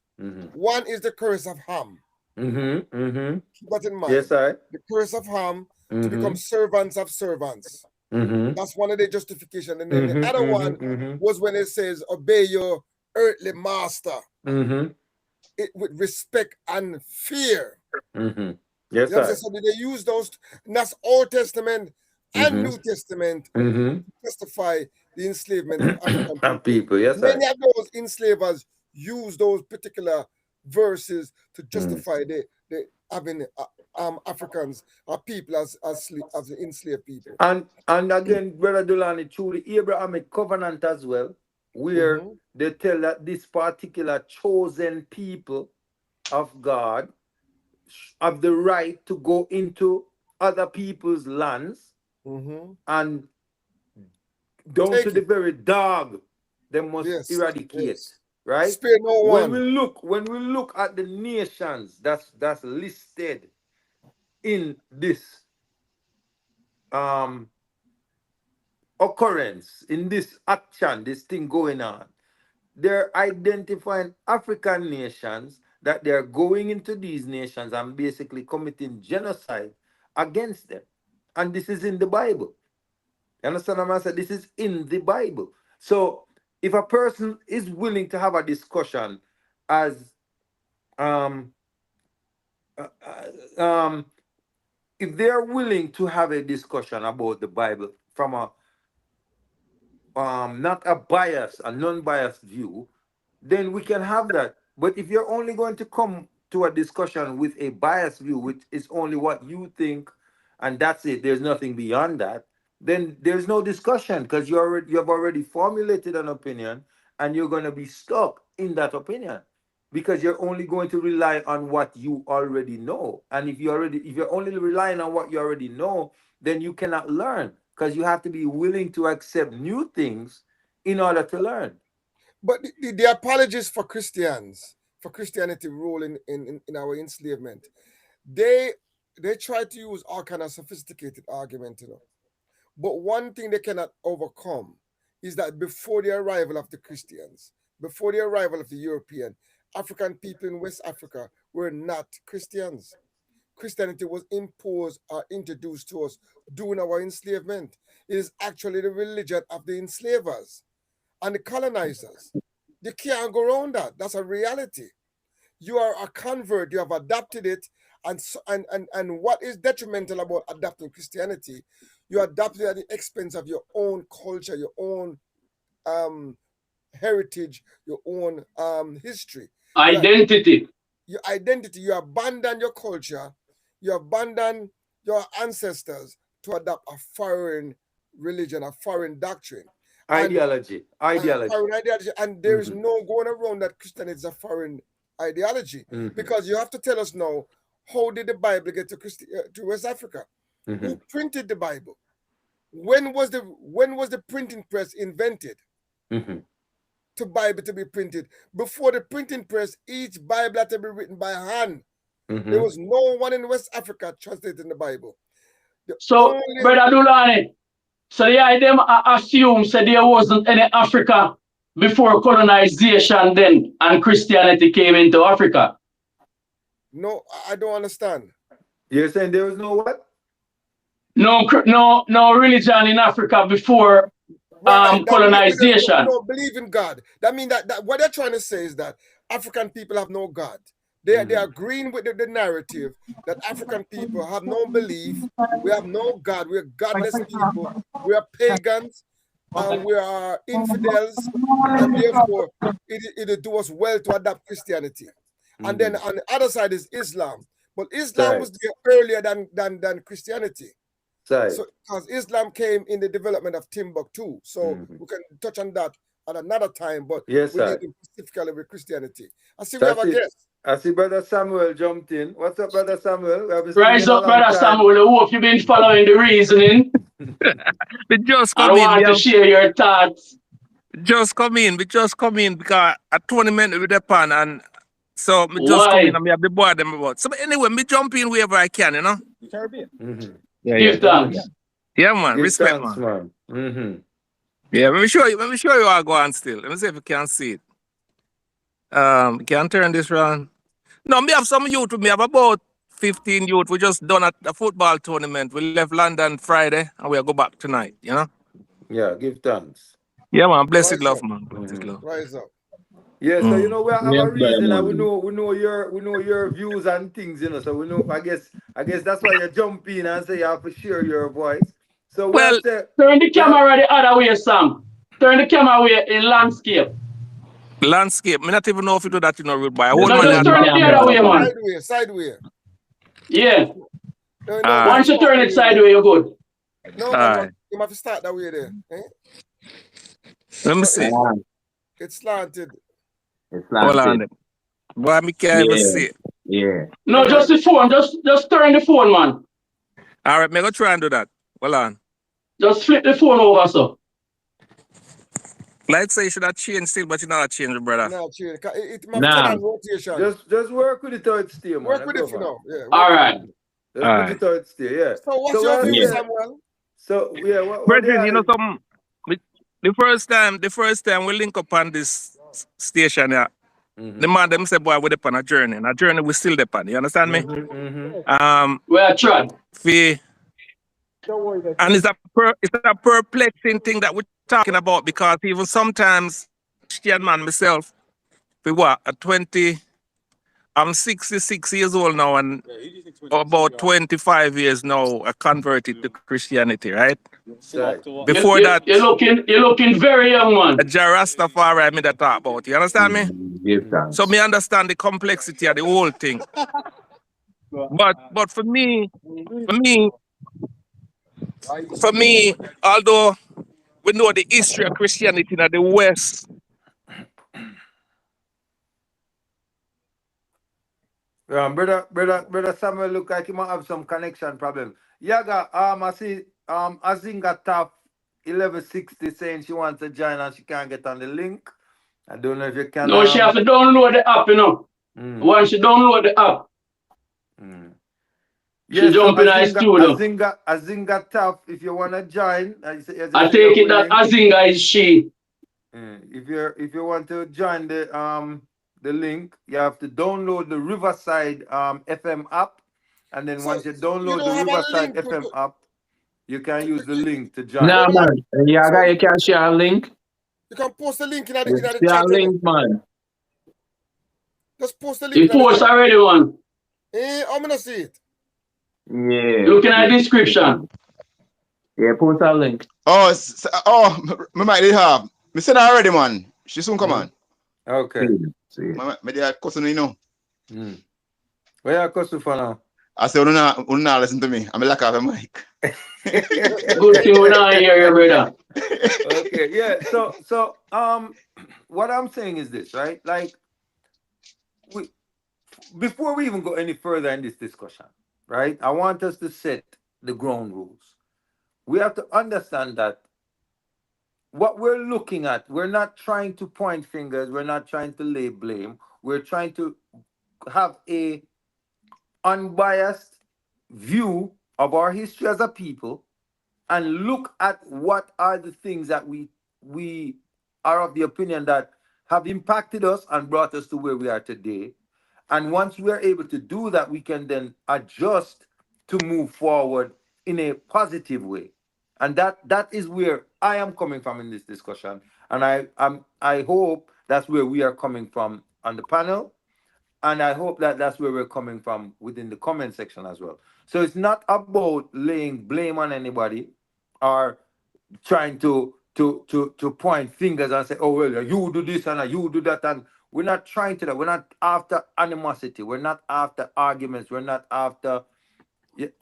One is the curse of Ham. Keep that in mind. Yes, sir. The curse of Ham to become servants of servants. That's one of the justification. And then the other one was when it says obey your earthly master with respect and fear. Yes, sir. So they use those, and that's Old Testament and New Testament to justify the enslavement of African people. Yes, many of those enslavers use those particular verses to justify the having Africans or people as enslaved people. And again, Brother Dulani, through the Abrahamic covenant as well, where they tell that this particular chosen people of God have the right to go into other people's lands and down to the very dog they must eradicate. Right? Spare no one. When we look at the nations that's listed in this occurrence, in this action, this thing going on, they're identifying African nations that they're going into these nations and basically committing genocide against them. And this is in the Bible. You understand what I'm saying? This is in the Bible. So if a person is willing to have a discussion as if they're willing to have a discussion about the Bible from a not a bias, a non-biased view, then we can have that. But if you're only going to come to a discussion with a biased view, which is only what you think, and that's it, there's nothing beyond that, then there's no discussion because you have already formulated an opinion and you're going to be stuck in that opinion. because you're only going to rely on what you already know. And if you're only relying on what you already know, then you cannot learn, because you have to be willing to accept new things in order to learn. But the apologists for Christians, for Christianity role in our enslavement, they try to use all kind of sophisticated argument, you know. But one thing they cannot overcome is that before the arrival of the Christians, before the arrival of the European, African people in West Africa were not Christians. Christianity was imposed or introduced to us during our enslavement. It is actually the religion of the enslavers and the colonizers. You can't go around that. That's a reality. You are a convert, you have adopted it, and what is detrimental about adopting Christianity, you adopt it at the expense of your own culture, your own um, heritage, your own history. Identity. Your identity, you abandon your culture, you abandon your ancestors to adopt a foreign religion, a foreign doctrine. And Ideology. foreign ideology, and there is Mhm. no going around that Christianity is a foreign ideology, Mhm. because you have to tell us now, how did the Bible get to West Africa? Who Mhm. printed the Bible? When was the printing press invented Mhm. to Bible to be printed? Before the printing press, each Bible had to be written by hand. There Mhm. was no one in West Africa translating the Bible. The So, only Brother Dulani, so yeah, them assume said there wasn't any Africa before colonization then and Christianity came into Africa. no, I don't understand. You're saying there was no what? No religion in Africa before Right. That means we colonization. don't believe in God. That means that what they're trying to say is that African people have no God. They are Mhm. agreeing with the narrative that African people have no belief. We have no God. We're godless people. We are pagans, and we are infidels, and therefore it do us well to adopt Christianity. And then Mhm. on the other side is Islam. But Islam Side. was there earlier than Christianity. Side. So, because Islam came in the development of Timbuktu, so Mhm. we can touch on that at another time. But Yes, we're side. dealing specifically with Christianity. I see we have That's a it. guest. I see Brother Samuel jumped in. What's up, Brother Samuel? We haven't seen you Rise in a up, long Brother time. Samuel. I hope you've been following the reasoning We just and come in. want to share your thoughts. Just come in. We just come in because a tournament with the pan and so me just come in Why? and me have the boy them about. So but anyway, me jump in wherever I can, you know. Mhm. Yeah. Give thanks. Yeah, man. Give Respect, thanks, man. man. Mhm. Yeah, let me show you how I go on still. Let me see if you can see it. Can turn this round. No, me have some youth with me. I have about 15 youth. We just done a football tournament. We left London Friday and we'll go back tonight, you know? Yeah, give thanks. Yeah, man. Blessed Rise love, up, man. Blessed Mhm. love. rise up. Yeah, so you know we have Yeah, a brother reason, and man. we know your views and things, you know. So we know. I guess that's why you jump in and say you have to share your voice. So we have Well, said Turn the we have. camera the other way, Sam. Turn the camera way in landscape. landscape. Me not even know if you do that, you know, rude boy. A whole No, man just at turn talk it to the me, other man. way, man. Sideway. Yeah. No, man, Alright. Once you start turn that it way there. sideways, you're good. No, man, Alright. you have to start that way there. Eh? Let me So see. it's slanted. It's Hold on planted. then. Boy, me can't even Yeah, see it. yeah. Yeah, No, just man. the phone. Just turn the phone, man. Alright, me go try and do that. Hold on. Just flip the phone over, so. Like say you should have changed still, but you not change, brother. No, chill. It might turn Nah. on rotation. Just work with it how it stay, man. Work I with go it for man. now. Yeah, All work with it. right. Mhm. Just put Alright. it how it stay, yeah. So what's So your what I view, Yeah. said, Samuel? so yeah, what they Brethren, you are know something? The first time we link up on this station, yeah, the mm-hmm. man them say boy we dey on a journey. And a journey we still dey on. You understand me? Mm-hmm. Mm-hmm. We are trying. We and it's a perplexing thing that we're talking about because even sometimes Christian man myself, we what at 20, I'm 66 years old now and about 25 years now I converted to Christianity, right? Side. Before that, You're looking very young, a man. Jarastafari me that talk about. You understand me? Give Mm-hmm. So thanks. me understand the complexity of the whole thing. But for me, although we know the history of Christianity in the West, Brother Samuel look like he might have some connection problem. Yaga, I see Azinga Tap 1160 saying she wants to join and she can't get on the link. I don't know if you can No, she have to download the app, Once she download the app, she yes, so jump in our studio. Azinga Tap, if you wanna join, as you I say you're take it that willing. Azinga is she. If you want to join the link, you have to download the Riverside FM app, and then So once you you download the don't have a Riverside link FM app, you can use the you, link to join. Nah, brother. man. Yaga, you can share a link. You can post the link in You the share a chat, link, man. Just post the link You in the post chat. already one. I'm gonna see it. Yeah. Look in our description. Yeah, post a link. Me might did have. Me said already, man. She soon come on. Okay. See. Me did cousin, you know. Where are you for now? I said, you not listen to me. I'm like have a mic. Good thing we not hear you, brother. Okay, yeah. So what I'm saying is this, right? Like we before we even go any further in this discussion, right? I want us to set the ground rules. We have to understand that what we're looking at, we're not trying to point fingers, we're not trying to lay blame. We're trying to have a unbiased view of our history as a people and look at what are the things that we are of the opinion that have impacted us and brought us to where we are today. And once we are able to do that, we can then adjust to move forward in a positive way. And that is where I am coming from in this discussion. And I hope that's where we are coming from on the panel. And I hope that that's where we're coming from within the comment section as well. So it's not about laying blame on anybody or trying to point fingers and say, oh well, you do this and you do that, and we're not trying to that. We're not after animosity. We're not after arguments. We're not after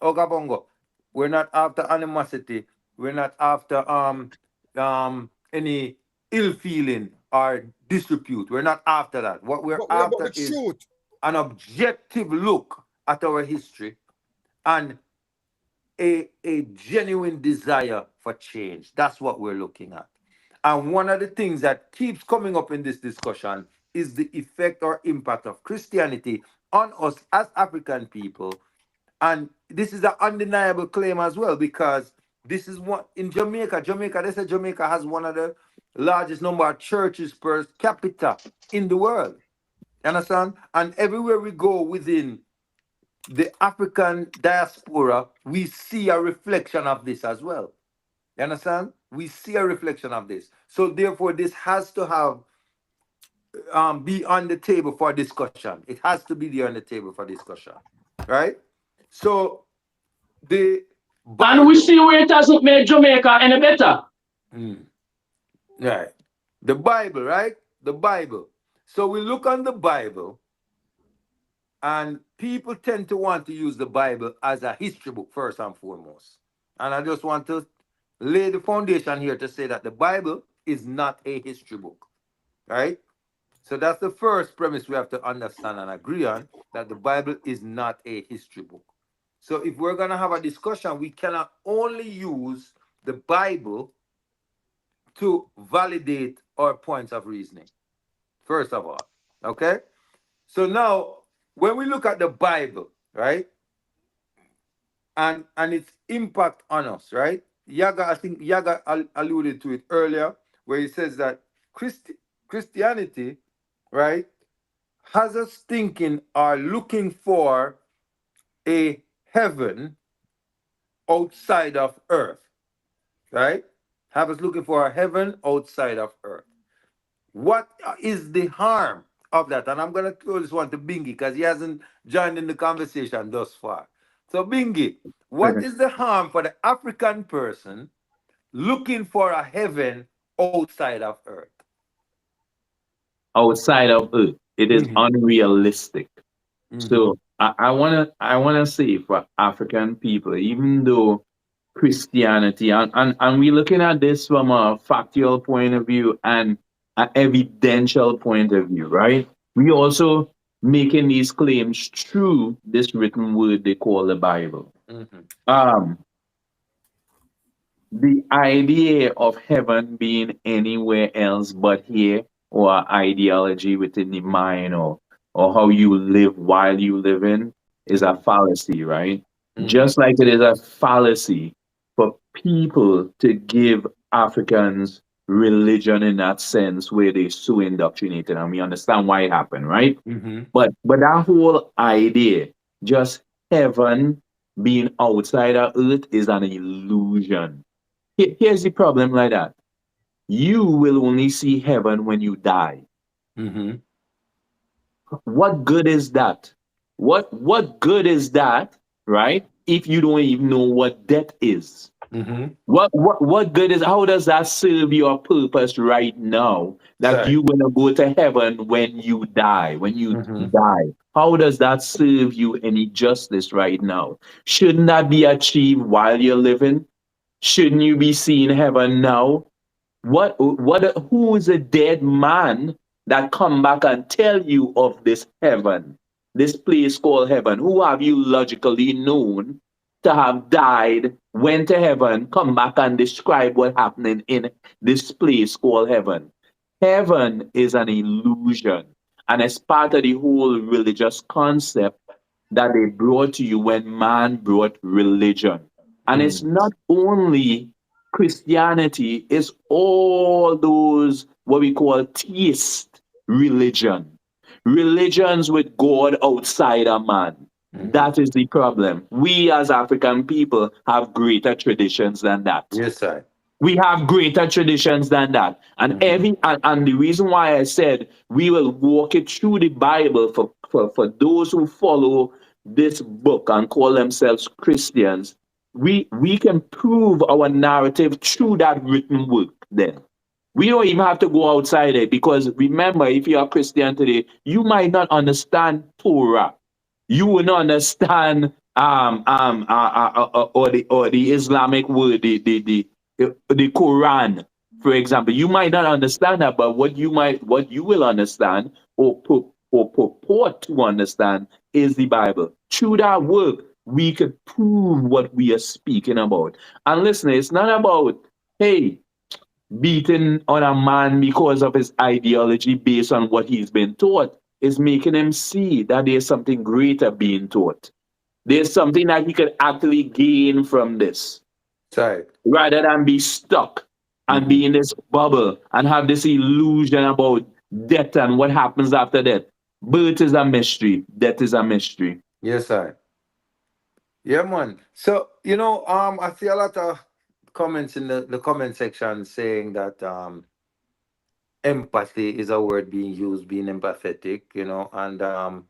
Ogabongo. We're not after animosity. We're not after any ill feeling or disrepute. We're not after that. What we're But we're about after the is truth. an objective look at our history and a genuine desire for change. That's what we're looking at. And one of the things that keeps coming up in this discussion is the effect or impact of Christianity on us as African people. And this is an undeniable claim as well, because this is what in Jamaica, they say Jamaica has one of the largest number of churches per capita in the world. You understand? And everywhere we go within the African diaspora, we see a reflection of this as well. You understand? We see a reflection of this. So therefore, this has to have be on the table for discussion. It has to be there on the table for discussion, right? So the And we Bible, see where it hasn't made Jamaica any better. right? The Bible, right? The Bible. So we look on the Bible, and people tend to want to use the Bible as a history book first and foremost. And I just want to lay the foundation here to say that the Bible is not a history book, right? So that's the first premise we have to understand and agree on, that the Bible is not a history book. So if we're going to have a discussion, we cannot only use the Bible to validate our points of reasoning, first of all. Okay? So now, when we look at the Bible, right, and its impact on us, right? I think Yaga alluded to it earlier, where he says that Christianity, right, has us thinking or looking for a heaven outside of earth, right? Have us looking for a heaven outside of earth. What is the harm of that? And I'm going to throw this one to Bingy because he hasn't joined in the conversation thus far. So, Bingy, what is the harm for the African person looking for a heaven outside of earth? Outside of Earth, it is unrealistic. So I wanna say for African people, even though Christianity and we're looking at this from a factual point of view and an evidential point of view, right? We also making these claims through this written word they call the Bible. Um, the idea of heaven being anywhere else but here, or ideology within the mind, or how you live while you live in, is a fallacy, right? Just like it is a fallacy for people to give Africans religion in that sense where they're so indoctrinated, and we understand why it happened, right? But that whole idea, just heaven being outside of earth, is an illusion. Here's the problem like that. You will only see heaven when you die. What good is that? What good is that, right? If you don't even know what death is. What good is, how does that serve your purpose right now that Sorry. you're gonna go to heaven when you die, when you die? How does that serve you any justice right now? Shouldn't that be achieved while you're living? Shouldn't you be seeing heaven now? Who is a dead man that come back and tell you of this heaven, this place called heaven? Who have you logically known to have died, went to heaven, come back and describe what happening in this place called heaven? Heaven is an illusion, and it's part of the whole religious concept that they brought to you when man brought religion. And it's not only Christianity, it's all those what we call theist religion. Religions with God outside a man. That is the problem. We as African people have greater traditions than that. Yes, sir. We have greater traditions than that. And and the reason why I said we will walk it through the Bible for those who follow this book and call themselves Christians, we can prove our narrative through that written work then. We don't even have to go outside it, because remember, if you're a Christian today, you might not understand Torah. You will not understand or the Islamic word, the Quran, for example. You might not understand that, but what you will understand, or purport to understand, is the Bible. Through that work, we could prove what we are speaking about. And listen, it's not about, hey, beating on a man because of his ideology based on what he's been taught. Is making him see that there's something greater being taught. There's something that he could actually gain from this, Sorry. rather than be stuck and be in this bubble and have this illusion about death and what happens after death. Birth is a mystery, death is a mystery. Yes, sir. Yeah, man. So, I see a lot of comments in the comment section saying that empathy is a word being used, being empathetic, and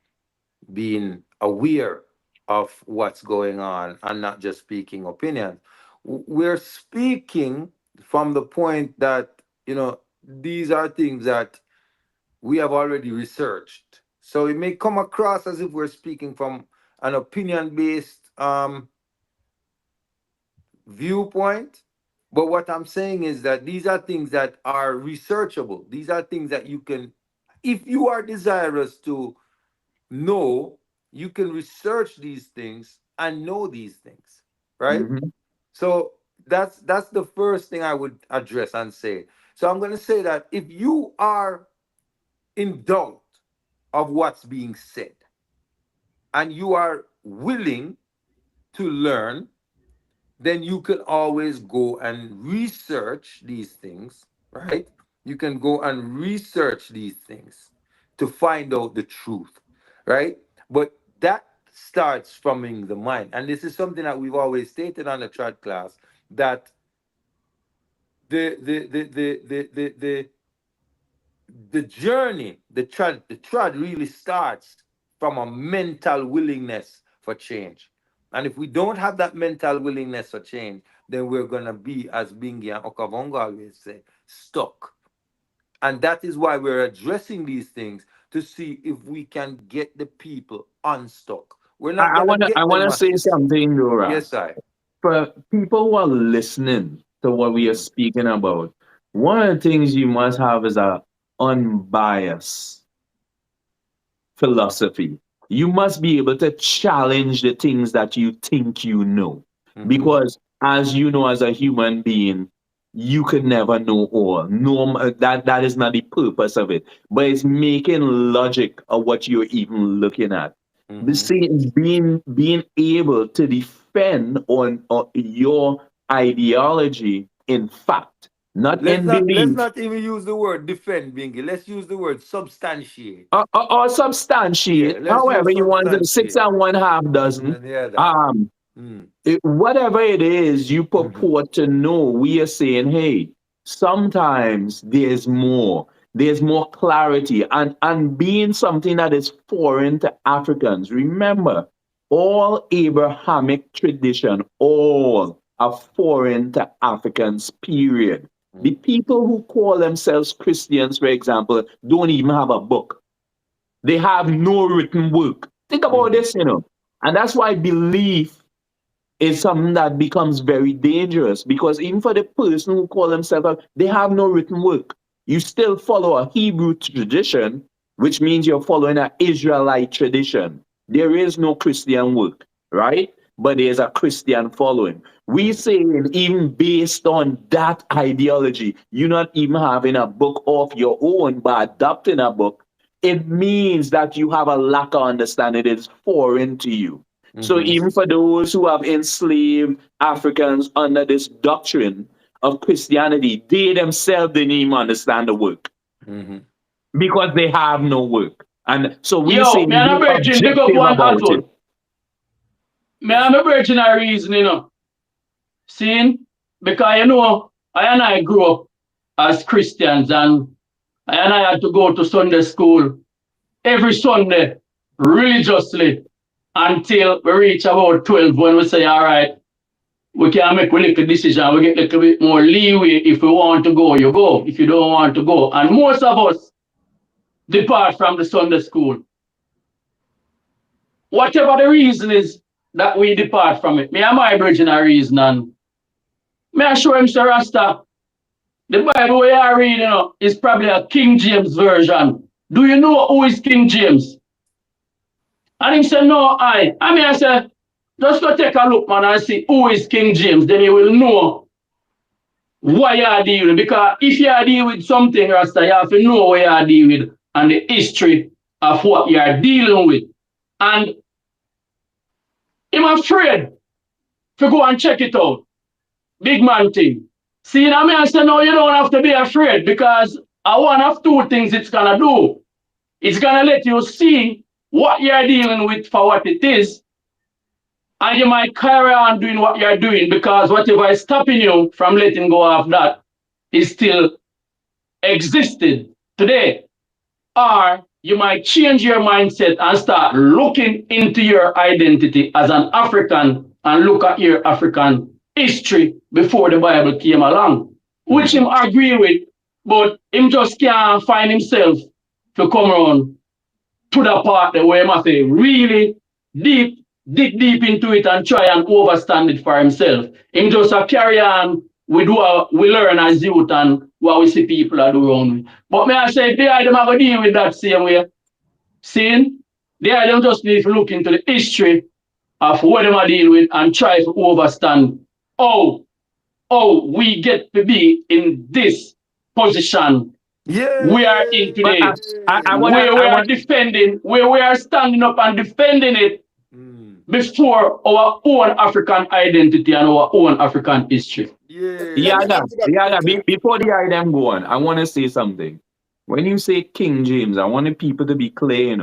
being aware of what's going on and not just speaking opinions. We're speaking from the point that, these are things that we have already researched. So it may come across as if we're speaking from an opinion based viewpoint. But what I'm saying is that these are things that are researchable. These are things that you can, if you are desirous to know, you can research these things and know these things, right? So that's the first thing I would address and say. So I'm going to say that if you are in doubt of what's being said and you are willing to learn, then you can always go and research these things, right? You can go and research these things to find out the truth, right? But that starts from in the mind. And this is something that we've always stated on the trad class, that the journey, the trad really starts from a mental willingness for change. And if we don't have that mental willingness for change, then we're gonna be, as Bingi and Okavongo always say, stuck. And that is why we're addressing these things, to see if we can get the people unstuck. We're not I gonna wanna get I the wanna say masses. something, Laura. Yes, I. For people who are listening to what we are speaking about, one of the things you must have is a unbiased philosophy. You must be able to challenge the things that you think you know. Because as you know, as a human being, you can never know all. No, that is not the purpose of it. But it's making logic of what you're even looking at. Being able to defend on your ideology in fact, not in Let's belief, not even use the word defend, Bingy. Let's use the word substantiate. or substantiate, Yeah, let's use however you want to, six substantiate. and one half dozen. And yeah, that. Um, Mm. whatever it is you purport to know, we are saying, hey, sometimes there's more clarity, and being something that is foreign to Africans. Remember, all Abrahamic tradition, all are foreign to Africans, period. The people who call themselves Christians, for example, don't even have a book. They have no written work. Think about this, and that's why belief is something that becomes very dangerous, because even for the person who call themselves, they have no written work. You still follow a Hebrew tradition, which means you're following an Israelite tradition. There is no Christian work, right? But there's a Christian following. We say, even based on that ideology, you're not even having a book of your own, but adopting a book, it means that you have a lack of understanding. It's foreign to you. So even for those who have enslaved Africans under this doctrine of Christianity, they themselves didn't even understand the work because they have no work. And so we say Yo, me and a be virgin, big up objective one hot about it. one. Me and a virgin a reason, Seeing? Because I and I grew up as Christians, and I had to go to Sunday school every Sunday religiously until we reach about 12, when we say, all right, we can make a little decision. We get a little bit more leeway. If we want to go, you go. If you don't want to go. And most of us depart from the Sunday school. Whatever the reason is that we depart from it. Me and my virgin a reason, and me I show him, Sir Rasta, the Bible we are reading, is probably a King James version. Do you know who is King James? And he said, no, I said, just go take a look, man, and see who is King James. Then you will know what you are dealing with. Because if you are dealing with something, Rasta, you have to know what you are dealing with and the history of what you are dealing with. And I'm afraid to go and check it out. Big man thing. See, now I say, no, you don't have to be afraid, because one of two things it's going to do. It's going to let you see what you're dealing with for what it is, and you might carry on doing what you're doing, because whatever is stopping you from letting go of that is still existed today. Or you might change your mindset and start looking into your identity as an African and look at your African history before the Bible came along, which him agree with, but him just can't find himself to come around to the part where he must really dig deep into it and try and overstand it for himself. Him just carry on with what we learn as youth and what we see people are doing. But may I say, they are them have to deal with that same way. Seeing? They are them just need to look into the history of what they are dealing with and try to understand how we get to be in this position we are in today. Where we are defending, where we are standing up and defending it before our own African identity and our own African history. Before the item go on, I want to say something. When you say King James, I want the people to be clear,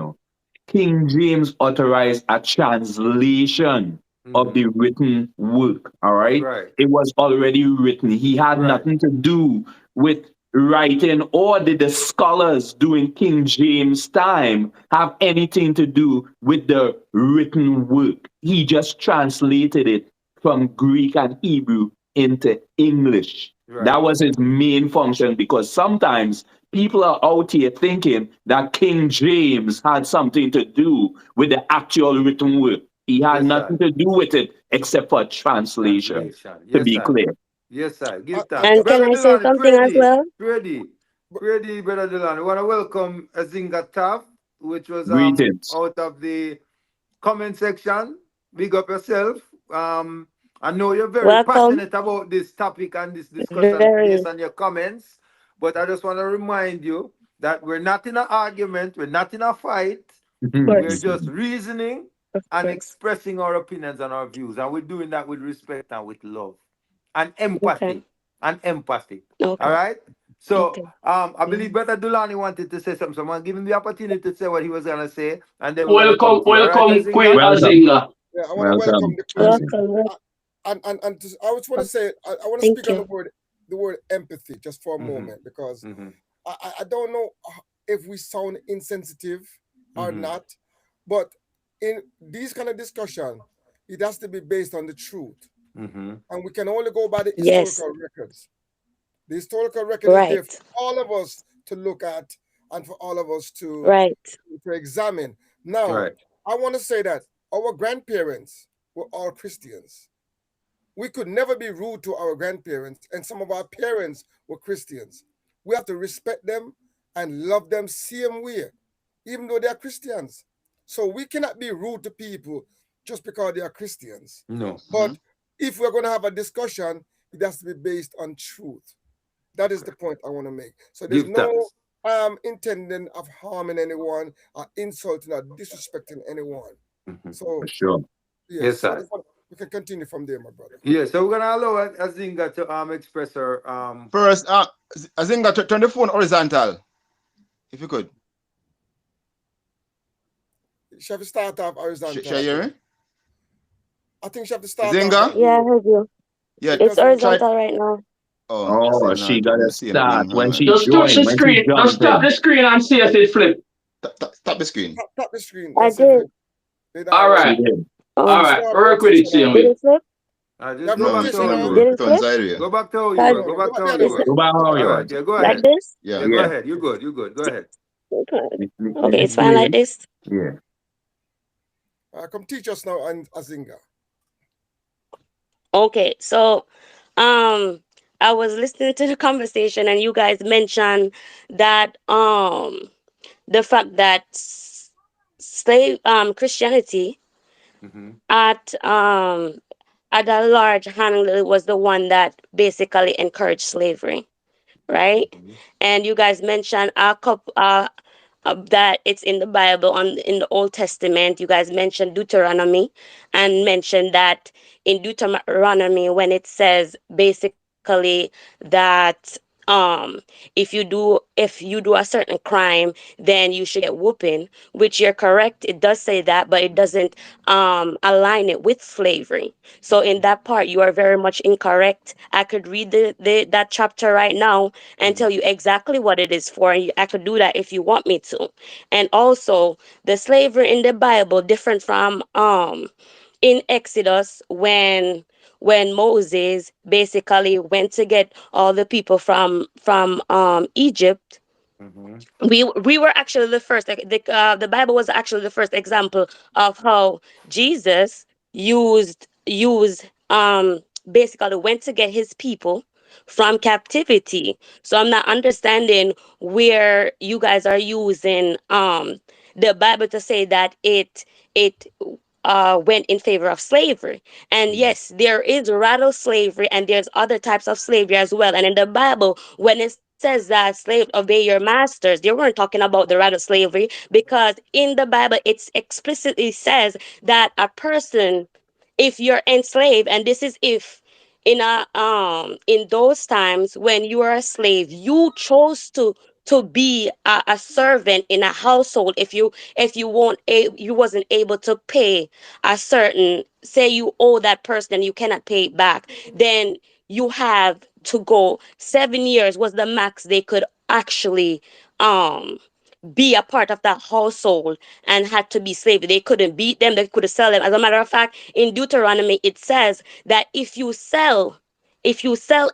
King James authorized a translation of the written work, all right? It was already written. He had nothing to do with writing, or did the scholars during King James' time have anything to do with the written work. He just translated it from Greek and Hebrew into English. That was his main function, because sometimes people are out here thinking that King James had something to do with the actual written work. He had nothing to do with it except for translation. To be clear. Yes, sir. Give thanks. And can I say something as well? Ready, Brother Dylan. We want to welcome Azinga Tav which was Greetings. out of the comment section. Big up yourself. I know you're very Welcome. passionate about this topic and this discussion Very. based on your comments, but I just want to remind you that we're not in an argument, we're not in a fight, Of we're course. just reasoning Of and course. expressing our opinions and our views, and we're doing that with respect and with love and Okay. empathy and empathy. All Okay. right. So Okay. I Yeah. believe Brother Dulani wanted to say something. So I'm gonna give him the opportunity to say what he was gonna say, and then we're gonna come Welcome, to you. All right, welcome, Queen Azinga? Welcome. Azinga. Yeah, I want to welcome Welcome. the queen. Aziz. Welcome. I just want to say I want to Thank speak on you. the word empathy just for a Mm-hmm. moment, because Mm-hmm. I don't know if we sound insensitive or Mm-hmm. not, but in these kind of discussion, it has to be based on the truth, Mm-hmm. and we can only go by the Yes. historical records. The historical record is there for Right. all of us to look at and for all of us Right. to examine. Now, Right. I want to say that our grandparents were all Christians. We could never be rude to our grandparents, and some of our parents were Christians. We have to respect them and love them same way, even though they are Christians. So we cannot be rude to people just because they are Christians. No. But if we're going to have a discussion, it has to be based on truth. That is the point I want to make. So there's Give no thanks. intending of harming anyone or insulting or disrespecting anyone. Mm-hmm. For So sure. yes, Yes, so I sir. just want we can continue from there, my brother. Yeah. So we're gonna allow Azinga to express her First, Azinga, turn the phone horizontal, if you could. She have to start off horizontal, Shall I you hear think. me? I think she have to start off Azinga? that Yeah, I way. heard you. Yeah, It It's doesn't. try. horizontal right now. Oh, Oh, still she not. got I'm to seeing nothing. start Hold when on. she Just touch joined, the when she screen. Just jumped tap in. the screen and see if it flip. Tap the screen. Tap the screen. I That's it. did. Did All She right, already. did. all So Um, right. start Work with it, rotation same on. did way. it flip? You just have go No, back to it's how rotation you still on. were. Did it it on flip? Zaire. Go back to how you Cause were. No, Go no. Go back to back the how other you it's way. were. Go back Go how back you All the are. other right, way. yeah, go Go back like ahead. the other way. this. Yeah, go Yeah. Yeah. ahead. You good. You good. Go ahead. Okay. It, it, Okay, it it's fine like clear. this. Yeah. Come teach us now, and Azinga. Okay, so um I was listening to the conversation and you guys mentioned that the fact that slave Christianity Mm-hmm. at at a large hand was the one that basically encouraged slavery, right? Mm-hmm. And you guys mentioned a couple that it's in the Bible on in the Old Testament. You guys mentioned Deuteronomy and mentioned that in Deuteronomy when it says basically that if you do a certain crime, then you should get whooping, which you're correct. It does say that, but it doesn't align it with slavery. So in that part, you are very much incorrect. I could read the that chapter right now and Mm-hmm. tell you exactly what it is for. And I could do that if you want me to. And also, the slavery in the Bible different from in Exodus when Moses basically went to get all the people from Egypt. Mm-hmm. We were actually the first, like, the Bible was actually the first example of how Jesus used basically went to get his people from captivity. So I'm not understanding where you guys are using the Bible to say that it went in favor of slavery. And yes, there is rattle slavery and there's other types of slavery as well. And in the Bible, when it says that slaves obey your masters, they weren't talking about the rattle slavery, because in the Bible it explicitly says that a person, if you're enslaved, and this is if in those times when you are a slave, you chose to be a servant in a household. If you you wasn't able to pay a certain, say you owe that person and you cannot pay it back, then you have to go 7 years was the max they could actually um be a part of that household and had to be slaves. They couldn't beat them, they couldn't sell them. As a matter of fact, in Deuteronomy it says that if you sell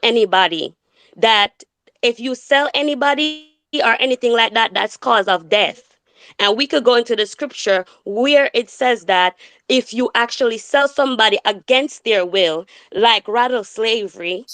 anybody, that if you sell anybody or anything like that, that's cause of death. And we could go into the scripture where it says that if you actually sell somebody against their will, like rattle slavery,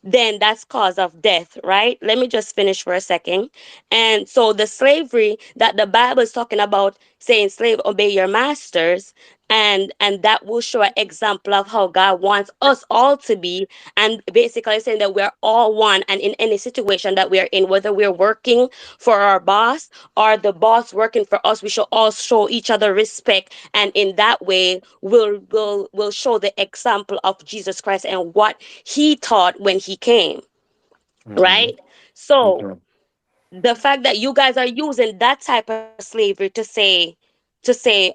then that's cause of death, right? Let me just finish for a second. And so the slavery that the Bible is talking about, saying slave obey your masters, and that will show an example of how God wants us all to be, and basically saying that we're all one, and in any situation that we're in, whether we're working for our boss or the boss working for us, we should all show each other respect, and in that way we'll show the example of Jesus Christ and what he taught when he came, right? So Okay. the fact that you guys are using that type of slavery to say,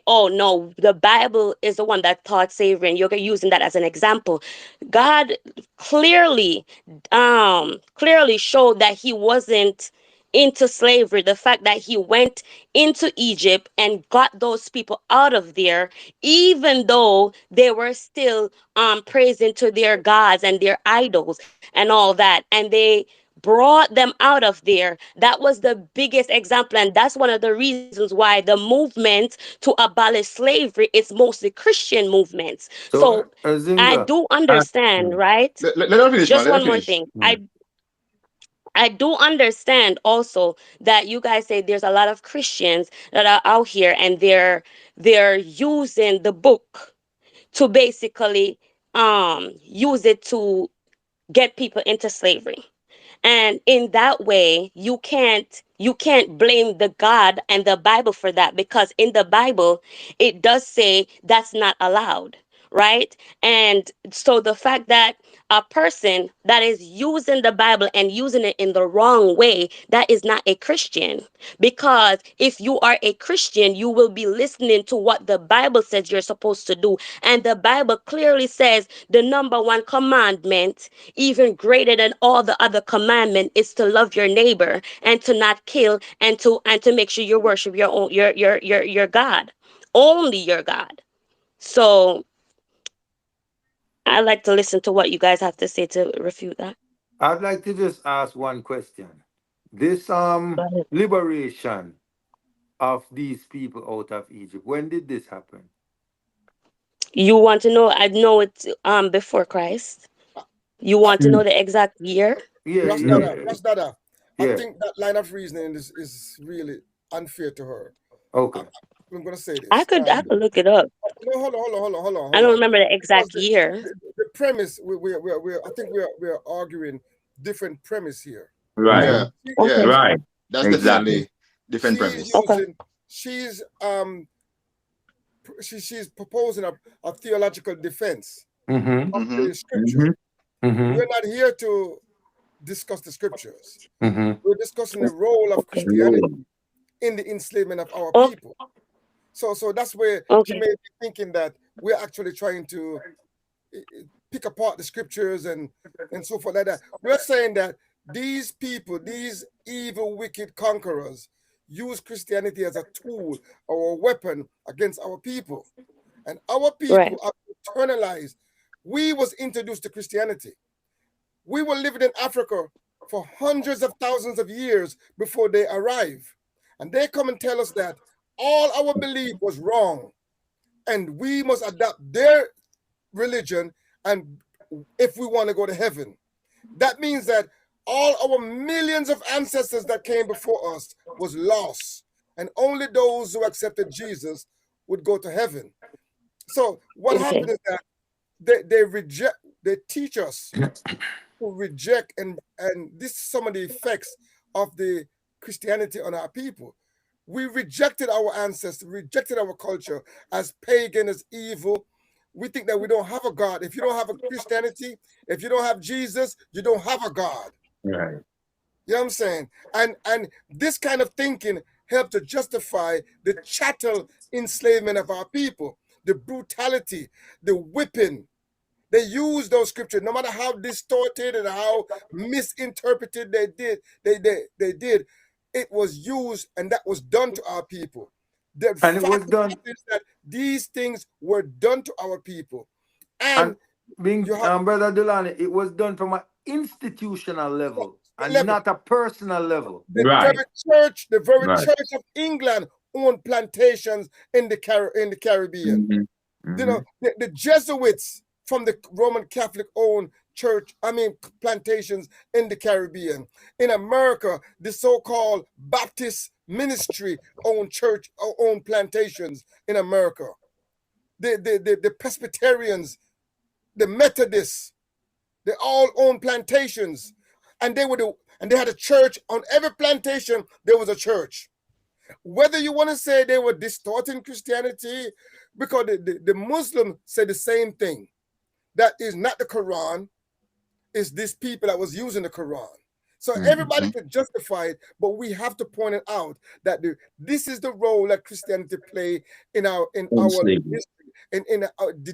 oh no, the Bible is the one that taught slavery, and you're using that as an example. God clearly clearly showed that he wasn't into slavery. The fact that he went into Egypt and got those people out of there, even though they were still praising to their gods and their idols and all that, and they brought them out of there. That was the biggest example, and that's one of the reasons why the movement to abolish slavery is mostly Christian movements. So, So I Zinga. do Uh, understand, right? Let her finish, man. Just Let her one more finish. thing. I do understand also that you guys say there's a lot of Christians that are out here, and they're using the book to basically use it to get people into slavery. And in that way, you can't blame the God and the Bible for that, because in the Bible it does say that's not allowed, right? And so the fact that a person that is using the Bible and using it in the wrong way, that is not a Christian. Because if you are a Christian, you will be listening to what the Bible says you're supposed to do. And the Bible clearly says the number one commandment, even greater than all the other commandment, is to love your neighbor and to not kill, and to make sure you worship your own your God, only your God. So I like to listen to what you guys have to say to refute that. I'd like to just ask one question. This Go ahead. liberation of these people out of Egypt, when did this happen? You want to know? I know it's before Christ. You want to know mm, the exact year? Yeah, mm, Rasdada, yeah, Rasdada, I yeah. think that line of reasoning is really unfair to her. I, Okay. I'm going to say I this. could I could look it up. No, I hold don't on. remember the Because exact year. the premise, I think we're arguing different premise here. right, Right? Yeah, yeah. Okay. right, That's exactly. definitely different She's premise. Okay. using, she's she's proposing a theological defense Mm-hmm. of Mm-hmm. the scripture. Mm-hmm. Mm-hmm. We're not here to discuss the scriptures. Mm-hmm. We're discussing the role of Okay. Christianity in the enslavement of our Oh, people. So that's where she okay. may be thinking that we're actually trying to pick apart the scriptures and so forth like that. We're saying that these people, these evil, wicked conquerors, use Christianity as a tool or a weapon against our people, and our Right. people are internalized. We was introduced to Christianity. We were living in Africa for hundreds of thousands of years before they arrive, and they come and tell us that all our belief was wrong, and we must adopt their religion, and if we want to go to heaven. That means that all our millions of ancestors that came before us was lost, and only those who accepted Jesus would go to heaven. So what Okay. happened is that they teach us to reject, and this is some of the effects of the Christianity on our people. We rejected our ancestors, rejected our culture as pagan, as evil. We think that we don't have a God. If you don't have a Christianity, if you don't have Jesus, you don't have a God. Right. You know what I'm saying? And this kind of thinking helped to justify the chattel enslavement of our people, the brutality, the whipping. They used those scriptures, no matter how distorted and how misinterpreted they did, it was used, and that was done to our people. The And it fact was done. is that these things were done to our people. And And being you have Brother Delani, it was done from an institutional level and level. not a personal level. Right. The very Right. church of England owned plantations in the Caribbean. Mm-hmm. You Mm-hmm. know, the Jesuits from the Roman Catholic owned plantations in the Caribbean. In America, the so-called Baptist ministry owned owned plantations in America. The Presbyterians, the Methodists, they all owned plantations, and they had a church on every plantation. There was a church. Whether you want to say they were distorting Christianity, because the Muslim said the same thing. That is not the Quran. It's these people that was using the Quran. So everybody could justify it, but we have to point it out that this is the role that Christianity play in our history, in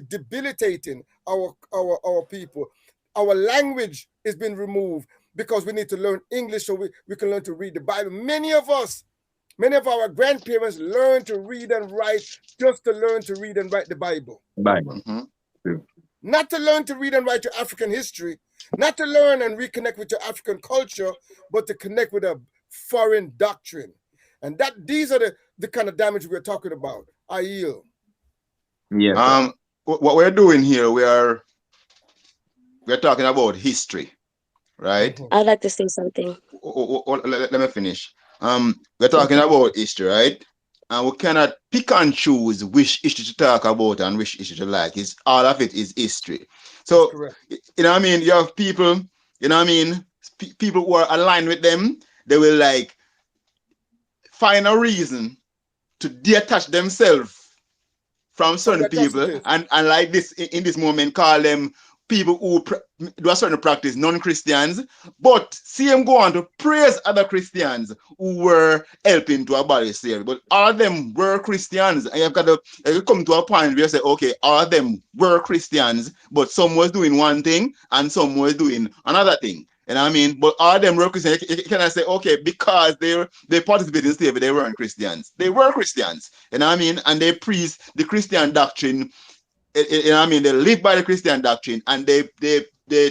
debilitating our people. Our language is being removed because we need to learn English so we can learn to read the Bible. Many of our grandparents learned to read and write just to learn to read and write the Bible. Not to learn to read and write your African history, not to learn and reconnect with your African culture, but to connect with a foreign doctrine. And these are the kind of damage we're talking about. I yield. Yes. What we're doing here, we're talking about history, right? I'd like to say something. Let me finish. We're talking about history, right? And we cannot pick and choose which issue to talk about and which issue to like. It's all of it is history. So, you know what I mean? You have people, you know what I mean? People who are aligned with them, they will like find a reason to detach themselves from certain people and like this in this moment call them people who do a certain practice, non-Christians, but see them go on to praise other Christians who were helping to abolish slavery. But all of them were Christians. And you've got to come to a point where you say, okay, all of them were Christians, but some was doing one thing and some was doing another thing. You know what I mean? But all of them were Christians. Can I say, okay, because they participated in slavery, they weren't Christians. They were Christians. You know what I mean? And they preached the Christian doctrine. You know what I mean? They live by the Christian doctrine and they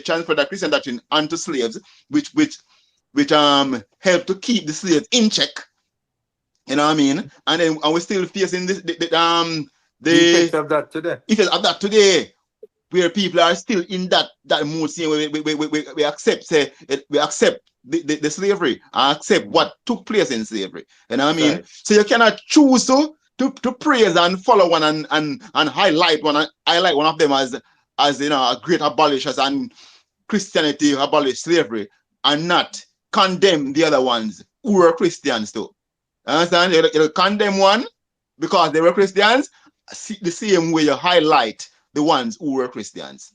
transfer the Christian doctrine onto slaves, which help to keep the slaves in check. You know what I mean? And we're still facing the effects of that today. Effects of that today, where people are still in that mood, saying we accept the slavery and accept what took place in slavery. You know what I mean? Right. So you cannot choose to praise and follow one and highlight one of them as you know a great abolishers and Christianity abolished slavery and not condemn the other ones who were Christians too. Understand? You condemn one because they were Christians, the same way you highlight the ones who were Christians.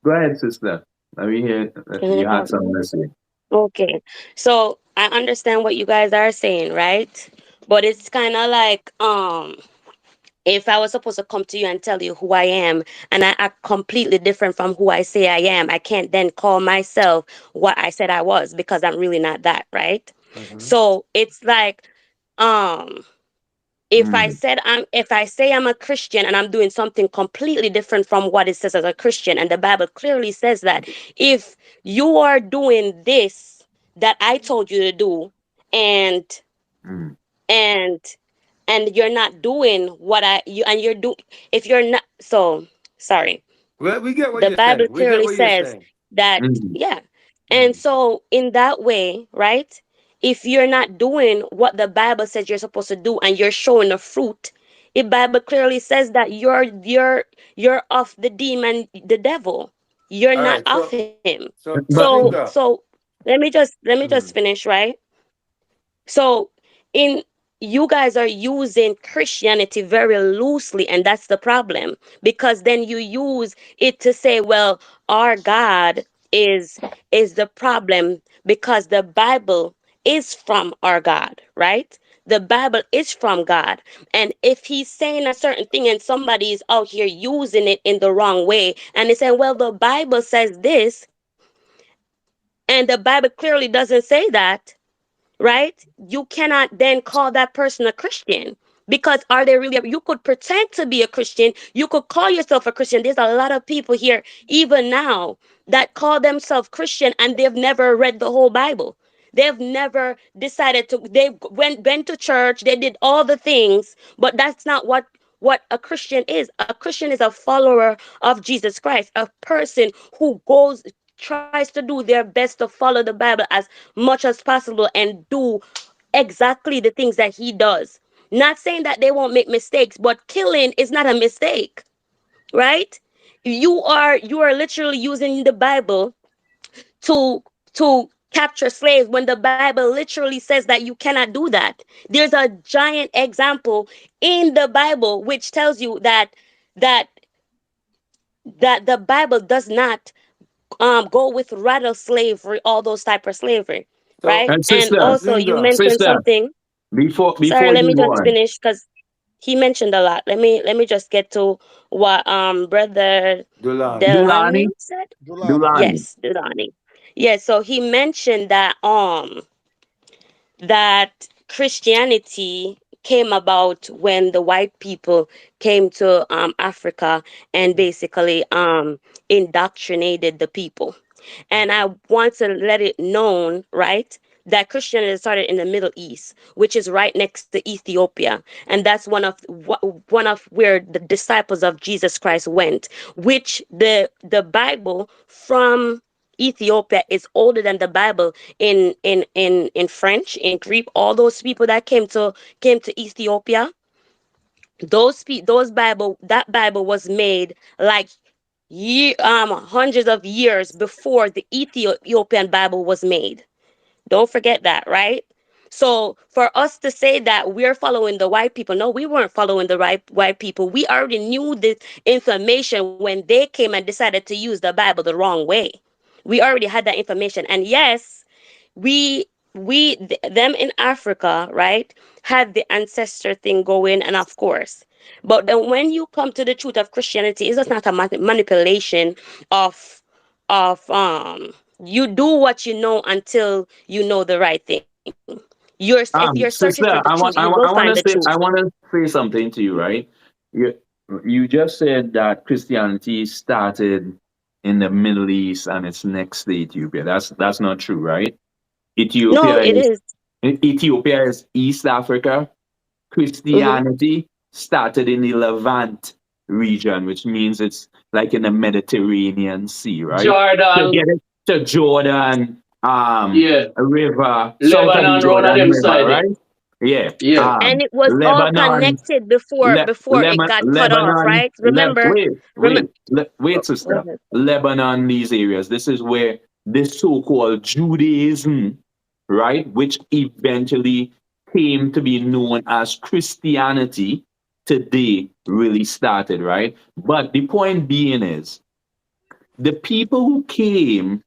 Go ahead, sister. Let me hear you had something to say. Okay. So I understand what you guys are saying, right? But it's kind of like if I was supposed to come to you and tell you who I am and I act completely different from who I say I am, I can't then call myself what I said I was because I'm really not that, right? So it's like if I say I'm a Christian and I'm doing something completely different from what it says as a Christian, and the Bible clearly says that if you are doing this that I told you to do, and and you're not doing what you're doing, if you're not, so sorry. Well, we get what The you're Bible saying. We get clearly what you're says saying. that, yeah. And so in that way, right? If you're not doing what the Bible says you're supposed to do and you're showing the fruit, the Bible clearly says that you're of the demon, the devil. You're All not right, of him. but So let me just finish, right? So in you guys are using Christianity very loosely, and that's the problem. Because then you use it to say, well, our God is the problem because the Bible is from our God, right? The Bible is from God. And if he's saying a certain thing and somebody is out here using it in the wrong way, and they say, well, the Bible says this, and the Bible clearly doesn't say that, right? You cannot then call that person a Christian because are they really? You could pretend to be a Christian. You could call yourself a Christian. There's a lot of people here, even now, that call themselves Christian and they've never read the whole Bible. They've never decided to. They went to church. They did all the things, but that's not what a Christian is. A Christian is a follower of Jesus Christ, a person who tries to do their best to follow the Bible as much as possible and do exactly the things that he does. Not saying that they won't make mistakes, but killing is not a mistake, right? You are literally using the Bible to capture slaves when the Bible literally says that you cannot do that. There's a giant example in the Bible which tells you that that the Bible does not go with rattle slavery, all those type of slavery, So, right? And And sister, also you Ninja, mentioned sister, something. Sorry, before let you me go just on, finish because he mentioned a lot. Let me just get to what brother Delani. Dulani, Delani said. Dulani. Dulani. Yes, Delani. Yes, so he mentioned that Christianity came about when the white people came to Africa and basically indoctrinated the people. And I want to let it known, right, that Christianity started in the Middle East, which is right next to Ethiopia, and that's one of where the disciples of Jesus Christ went. Which the Bible from Ethiopia is older than the Bible in French, in Greek. All those people that came to Ethiopia, those Bible that Bible was made like hundreds of years before the Ethiopian Bible was made. Don't forget that, right? So for us to say that we're following the white people, no, we weren't following the right white people. We already knew this information when they came and decided to use the Bible the wrong way. We already had that information. And yes, we them in Africa, right, had the ancestor thing going, and of course. But then when you come to the truth of Christianity, it's just not a manipulation of you do what you know until you know the right thing. If you're searching for the truth, Sister, you will find the truth. I want to say something to you, right? You you just said that Christianity started in the Middle East and it's next to Ethiopia. That's not true, right? No, Ethiopia it is is. Ethiopia is East Africa. Mm-hmm. Christianity started in the Levant region, which means it's like in the Mediterranean Sea, right? To Jordan, get it to Jordan, yeah, a river, south of the Lebanon, one of Jordan them River, side there. right? Yeah. Yeah. And it was all Lebanon, connected before it got cut off, Lebanon, right? Remember, wait, go, wait, go sister. ahead. Lebanon, these areas. This is where this so-called Judaism, right, which eventually came to be known as Christianity today, really started, right? But the point being is, the people who came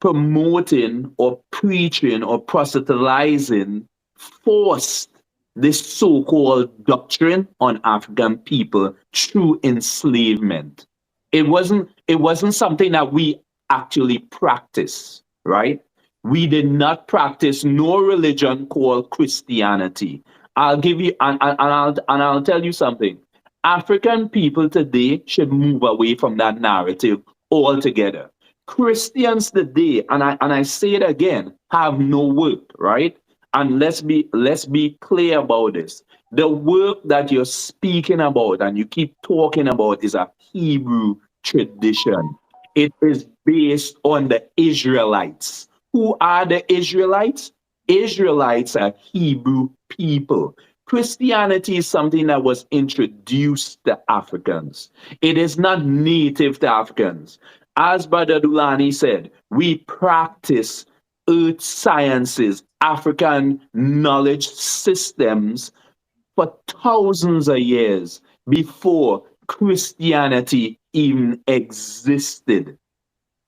promoting or preaching or proselytizing forced this so-called doctrine on African people through enslavement. It wasn't something that we actually practice, right? We did not practice no religion called Christianity. I'll give you and I'll tell you something. African people today should move away from that narrative altogether. Christians today, and I say it again, have no work, right? And let's be clear about this. The work that you're speaking about and you keep talking about is a Hebrew tradition. It is based on the Israelites. Who are the Israelites? Israelites are Hebrew people. Christianity is something that was introduced to Africans. It is not native to Africans. As Brother Dulani said, we practice earth sciences, African knowledge systems for thousands of years before Christianity even existed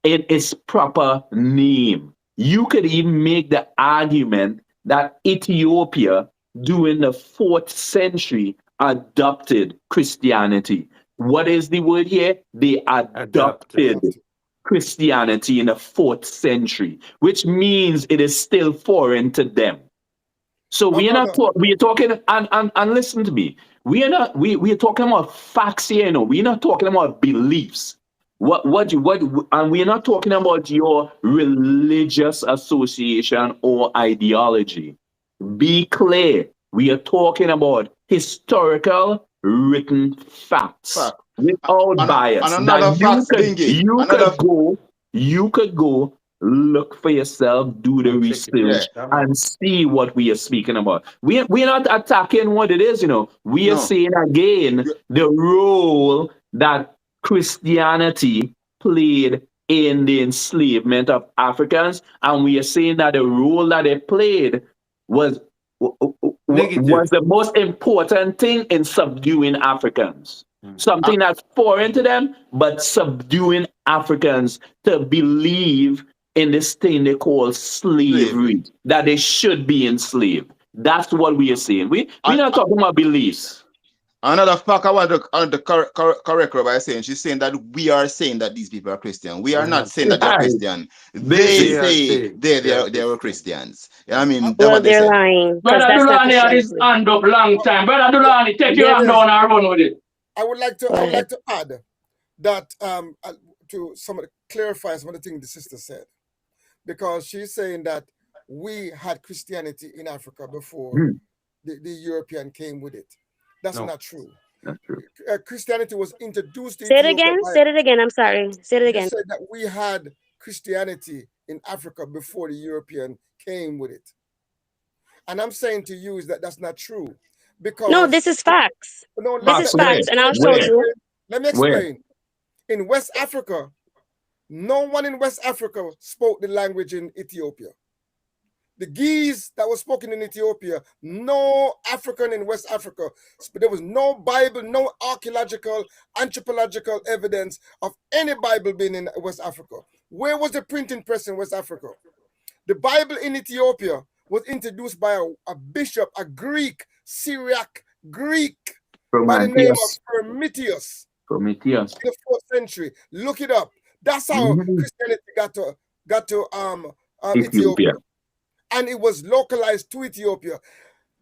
in its proper name. You could even make the argument that Ethiopia during the 4th century adopted Christianity. What is the word here? They Adapted. adopted Christianity in the 4th century, which means it is still foreign to them. So My we are not brother, we are talking and listen to me. We are talking about facts here, we're not talking about beliefs. What and we're not talking about your religious association or ideology. Be clear. We are talking about historical written facts Fact. without And bias. another That facts, Bingy. you could go look for yourself, do the And check it. Yeah. research, Come on. and see what we are speaking about. We're not attacking what it is, We are No. saying again the role that Christianity played in the enslavement of Africans, and we are saying that the role that it played was Negative. was the most important thing in subduing Africans. Something that's foreign to them, but subduing Africans to believe in this thing they call slavery, that they should be enslaved. That's what we are saying. We're not talking about beliefs. Another fact I want to correct her by saying she's saying that we are saying that these people are Christian. We are We're not not saying that saying they're that. Christian. They They They are say saying they they are they were Christian. Christians. Yeah, I mean that's Well, what they they're said. lying because Brother that's not Dulani had his Christianity. hand up long time. Brother Dulani, take your hand This, down and run with it. I would like go ahead. to add that to some of the, clarify some of the things the sister said, because she's saying that we had Christianity in Africa before the European came with it. That's No. not true. That's true. Christianity was introduced to Say it Ethiopia again. by, Say it again. I'm sorry. Say it you again. said that we had Christianity in Africa before the European came with it. And I'm saying to you is that that's not true. Because No, this is facts. no, This Facts is where? facts, and I'll show Where? you. Let me Where? explain. In West Africa, no one in West Africa spoke the language in Ethiopia. The Geese that was spoken in Ethiopia, no African in West Africa. There was no Bible, no archaeological, anthropological evidence of any Bible being in West Africa. Where was the printing press in West Africa? The Bible in Ethiopia was introduced by a bishop, a Greek, Syriac Greek, by the name of Prometheus. Prometheus. In the 4th century. Look it up. That's how Christianity got to Ethiopia. And it was localized to Ethiopia.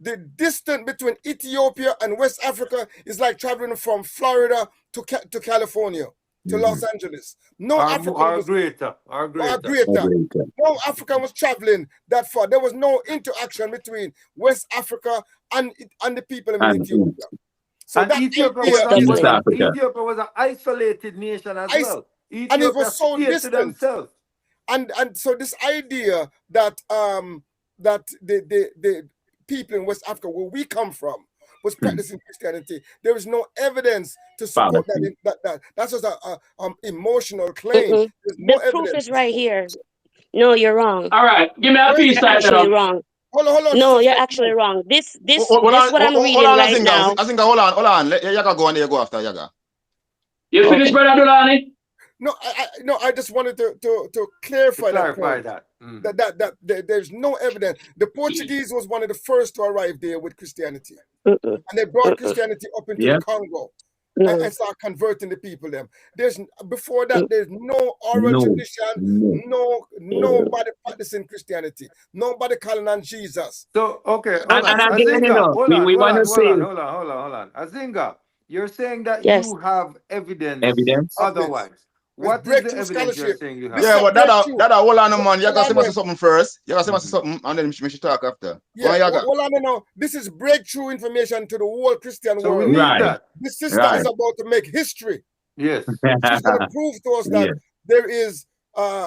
The distance between Ethiopia and West Africa is like traveling from Florida to California, to Los Angeles. No African was greater. No African was traveling that far. There was no interaction between West Africa and the people in Ethiopia. So and that Ethiopia was an isolated nation as well. Ethiopia and it was so stayed distant. to themselves. And so this idea that that the people in West Africa, where we come from, was practicing Christianity, there is no evidence to support that. That's just a emotional claim. There's no The proof evidence is right here. No, you're wrong. All right, give me a piece. You're actually wrong. Hold on. No, you're actually wrong. This what I'm reading right now. I think hold on. Let Yaga go and you go after Yaga. You finished, Brother Dulani? No, I just wanted to clarify that point. That there's no evidence. The Portuguese was one of the first to arrive there with Christianity, and they brought Christianity up into the Congo and start converting the people. Before that, there's no oral tradition, nobody practicing Christianity, nobody calling on Jesus. So okay, hold on. Azinga, you're saying that you have evidence otherwise. What is the evidence you're saying you have? Yeah, but that hold on, man. You gotta say something first. You gotta say something, and then we should talk after. Yeah, hold on, no. This is breakthrough information to the whole Christian world. So we need that. This sister is about to make history. Yes. She's going to prove to us that there is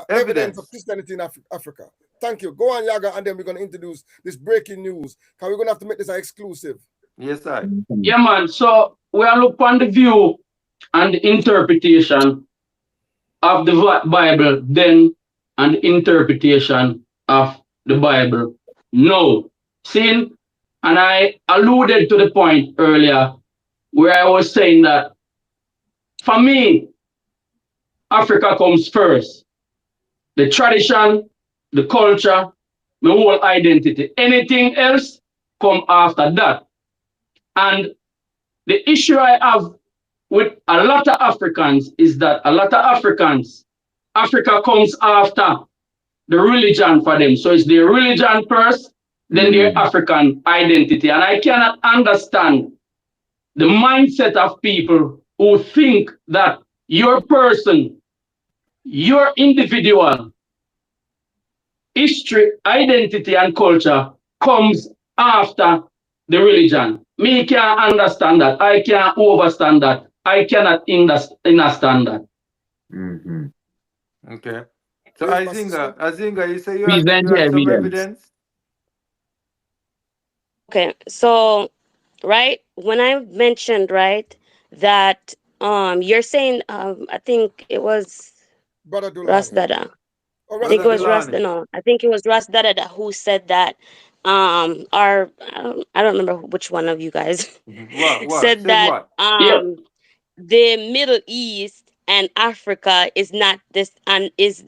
evidence of Christianity in Africa. Thank you. Go on, Yaga, and then we're going to introduce this breaking news. Because we're going to have to make this an exclusive. Yes, sir. Yeah, man. So we are looking on the view and the interpretation of the Bible then, and the interpretation of the Bible now. Seeing, and I alluded to the point earlier where I was saying that for me, Africa comes first. The tradition, the culture, the whole identity. Anything else come after that. And the issue I have with a lot of Africans is that a lot of Africa comes after the religion for them. So it's their religion first, then their African identity. And I cannot understand the mindset of people who think that your person, your individual history, identity, and culture comes after the religion. Me can't understand that. I can't understand that. I cannot understand that. Mm-hmm. Okay. So Where's my sister? Azinga, you say Present you your have some evidence. evidence? Okay, so right when I mentioned right that you're saying I think it was Brother Ras Dulani. Dada. Oh, I Ras think Brother it was Dada. Ras Delani. no, I think it was Ras Dada who said that our I don't remember which one of you guys What? said Said that what? Yeah. the Middle East and Africa is not this and is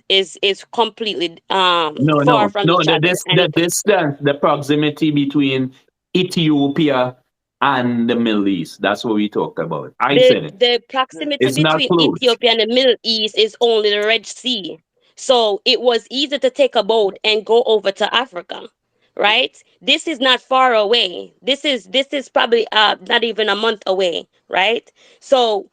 completely No, far no, from no. each other and The it distance, the proximity between Ethiopia and the Middle East. That's what we talked about. I said it. the Yeah. proximity It's not between close. Ethiopia and the Middle East is only the Red Sea. So it was easy to take a boat and go over to Africa, right? This is not far away. This is probably not even a month away, right? So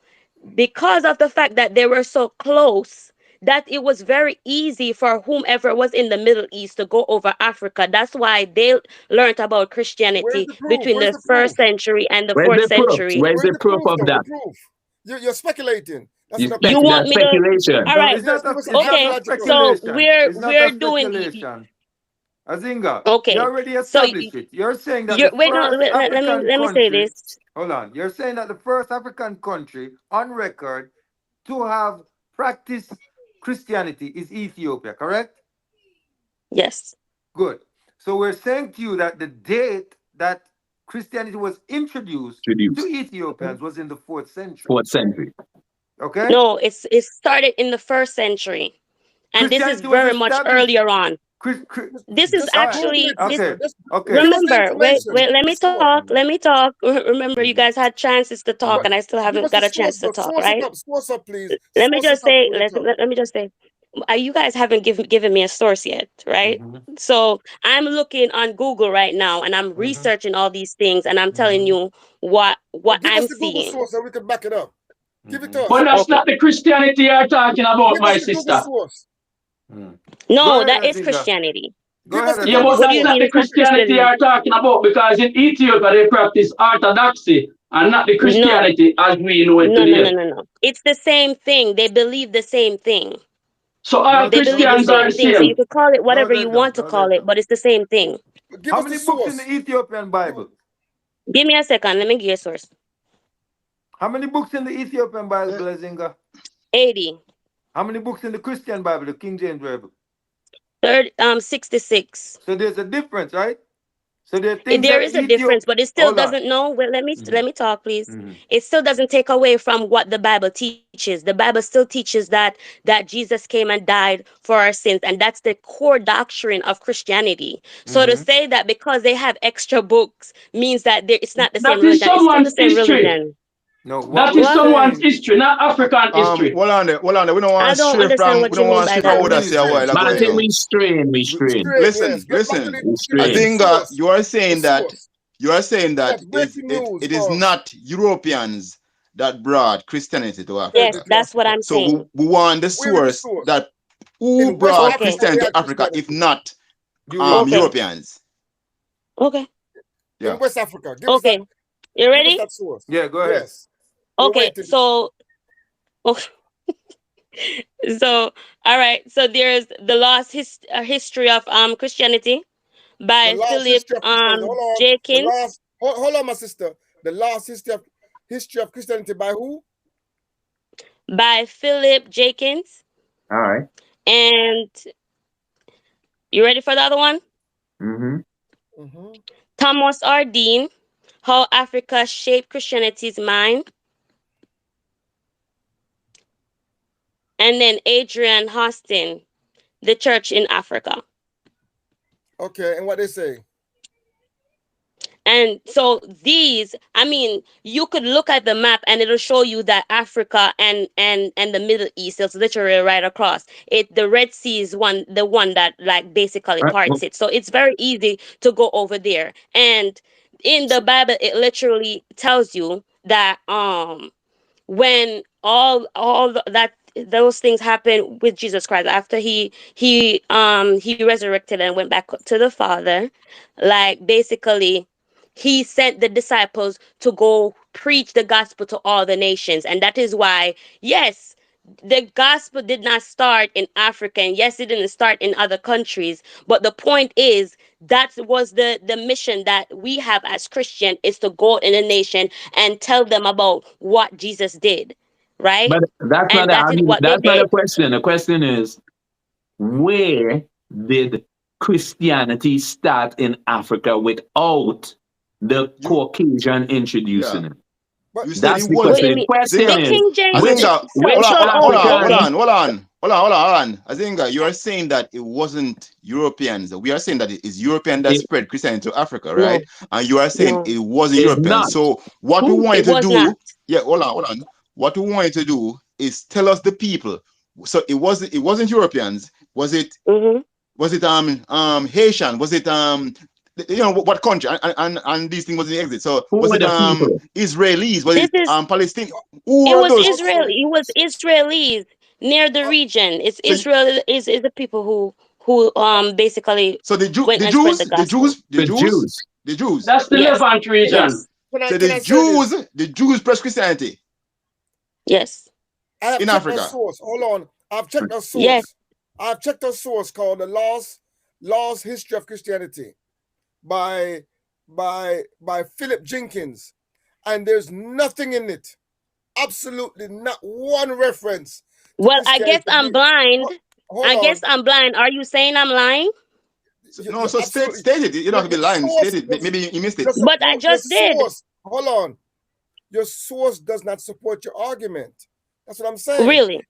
because of the fact that they were so close that it was very easy for whomever was in the Middle East to go over Africa. That's why they learned about Where's Christianity the proof? between Where's the the proof? first century and the Where's fourth the proof? century. Where's Where's the the proof proof of though? The that? proof. You're speculating. That's You not a You proof. want that's me to? speculation. All No, right. Yes, it's it's not Okay. a logical. So speculation. we're It's not we're a doing. speculation. Azinga, you Okay. already So established it. You're saying that you're the wait. No. first Let me African let me say country, this. hold on, you're saying that the first African country on record to have practiced Christianity is Ethiopia, correct? Yes. Good. So we're saying to you that the date that Christianity was introduced to Introduced. Ethiopians was in the fourth century. Fourth century. Okay? No. It started in the first century, and this is Christianity was very much established. earlier on. Chris, Chris, This is Just all right. Google actually it, this. sister. Okay. Just Okay. give us the Remember, information. let Give me us source. talk. Let me talk. Remember, you Mhm. guys had chances to No, talk, but and I still give haven't us the got a source, chance to but talk. source it Right? up. Source up, please. Let me Source it just up. say. Pull it up. Let me just say. You guys haven't given me a source yet, right? Mhm. So I'm looking on Google right now, and I'm Mhm. researching all these things, and I'm telling Mhm. you what Give us I'm the Google seeing. source so we can back it up. Give it to Mhm. But us. that's Okay. not the Christianity you're talking about, Give us my the Google sister. source. Mhm. Go No, ahead, that is Azinga. Christianity. Go Give ahead, us the Yeah, Google but Azinga. What do that's you source. not mean the it's not Christianity Christianity? you're talking about because in Ethiopia they practice orthodoxy and not the No, Christianity as we know it today. no. It's the same thing. They believe the same thing. So all No, They no, believe the they Christians are same the don't. thing. So you same. could call it No, whatever they you don't. want to No, they call it, don't. but it's the same thing. Give How us the many books in source. the Ethiopian Give, Bible? Give me a second. Let me give you a source. How many books in the Ethiopian Bible, Azinga? 80. How many books in the Christian Bible, the King James Bible? 66. So there's a difference, right? So there are things There that is a Ethiopia. difference, but it still Hold on. doesn't know. Well, Mhm. let me talk, please. Mhm. It still doesn't take away from what the Bible teaches. The Bible still teaches that Jesus came and died for our sins, and that's the core doctrine of Christianity. So to Mhm. say that because they have extra books means that it's not the same That is religion, it's still the someone's same history. religion. No, what That we're is What? someone's saying. history, not African history. Hold on there. We don't I want to don't stray understand from. We what you don't mean want to by stray from that. straight, what I say a straight, while Man, ago. I You straight, think know. we strain, we strain. straight. Yes. Listen, Get back to listen. the. Give us the Azinga, source. you are The saying that source. That's is breaking news it is for us. not Europeans that brought Christianity to Yes, Africa. To that's what Africa. I'm So saying. we want the Where is the source source? that who In West brought Okay, Africa, we Christianity to had Africa, if Christianity. not Europeans. okay, Europeans. okay, Yeah. In West Africa, okay. You give us ready? that source. Yeah, go ahead. Yes, we're Okay, waiting. so so all right, so there's the history of Christianity The by last Philip history of Christianity. Hold on. The Jenkins. last. Hold on, my sister. The last history of Christianity by who? By Philip Jenkins. All right. And you ready for the other one? Mm-hmm. Mm-hmm. Thomas R. Dean, How Africa Shaped Christianity's Mind. And then Adrian Austin, The Church in Africa. Okay, and what they say? And so these, I mean, you could look at the map and it'll show you that Africa and the Middle East is literally right across. The Red Sea is the one that like basically Right. parts it. So it's very easy to go over there. And in the Bible, it literally tells you that when that those things happened with Jesus Christ after he resurrected and went back to the Father, like basically he sent the disciples to go preach the gospel to all the nations. And that is why, yes, the gospel did not start in Africa, and yes, it didn't start in other countries. But the point is, that was the mission that we have as Christian, is to go in a nation and tell them about what Jesus did, right? But that's not And the that is argument. what they That's not a did. question. The question is, where did Christianity start in Africa without the You Caucasian yeah. introducing it? But You said That's it the What do was you question. The mean? question The Zinga. is, King James, which Azinga, which hold on, hold on, hold on, hold African? on, hold on, hold on, hold on. Azinga, you are saying that it wasn't Europeans. We are saying that it is European that It spread Christianity to Africa, right? no, And you are saying no, it wasn't is European. not. So what we Who? want it you to was not. do, yeah, hold on. What we want you to do is tell us the people. So it wasn't Europeans. Hmm. Was it Haitian? Was it what country? And these things was in the exit. So Who was were it the people? Israelis? Was This it is Palestinian? Who it are was those? Israel. also, It was Israelis near the region. It's So Israel is the people who basically so went and spread the gospel. The Jews. the Jews. That's the Yes, Levant can I region. yes, So can the I say this? Jews press Christianity yes, I have in checked a Africa. source. Hold on. I've checked a yes. source. I've checked a source called the Lost History of Christianity by Philip Jenkins. And there's nothing in it. Absolutely not one reference to Well, I guess Christianity I'm being. blind. Hold I guess on. I'm blind. Are you saying I'm lying? So, You no, so absolutely. state it. You don't have to Your be lying. State source it. does, Maybe you missed your it. But I support your just did. source. Hold on. Your source does not support your argument. That's what I'm saying. Really.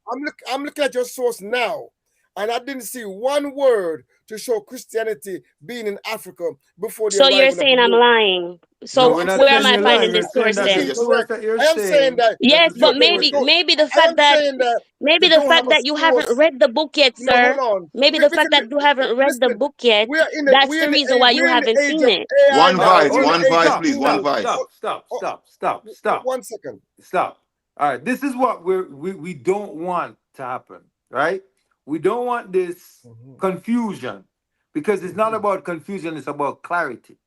I'm looking at your source now, and I didn't see one word to show Christianity being in Africa before the So you're arrival of the saying I'm Europe. lying. No, No, So we're I'm not saying where your am saying I you're source finding lying. this We're is saying source that the then? source incorrect. that you're I am saying saying that Yes, doesn't but your support maybe it. source. maybe the I fact am that saying that maybe you the don't fact have a that you haven't source. read the book yet, No, hold sir. on. Maybe the We fact can that you haven't read the listen. book yet, that's the reason why you We're in the haven't age seen of it. AI One All now. right, voice, We're hold in on. one the age of voice, Stop, please. One stop, Google. voice. stop, stop, Oh, stop, stop, stop, stop, one second. stop. All right, this is what we don't want to happen, right? We don't want this Mhm, confusion because it's not mhm. about confusion, it's about clarity,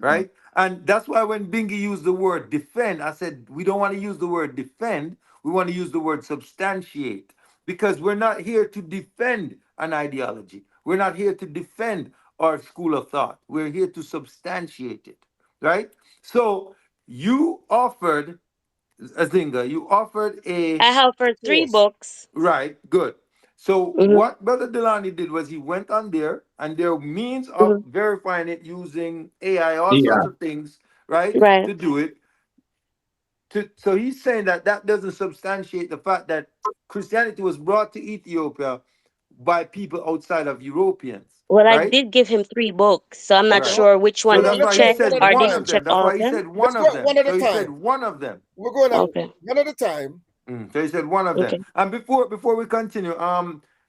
Mhm. right? And that's why when Bingy used the word defend, I said we don't want to use the word defend, we want to use the word substantiate because we're not here to defend an ideology. We're not here to defend our school of thought. We're here to substantiate it, right? So you offered, Azinga, you offered a I have for three Source. books. right, good. So Hmm. what Brother Delani did was he went on there and there are means of Hmm. verifying it using AI, all sorts Yeah. of things, right, Right. to do it. So he's saying that that doesn't substantiate the fact that Christianity was brought to Ethiopia by people outside of Europeans, Well, I right? did give him three books, so I'm not Right. sure which So one that's he why he Let's go said checked, one at a or did one he of time. check them. That's all why of he them? said one Let's of go them. one at a So he said time. one of them. We're going at Okay. one at a time. So he said one of them. Okay. And before we continue,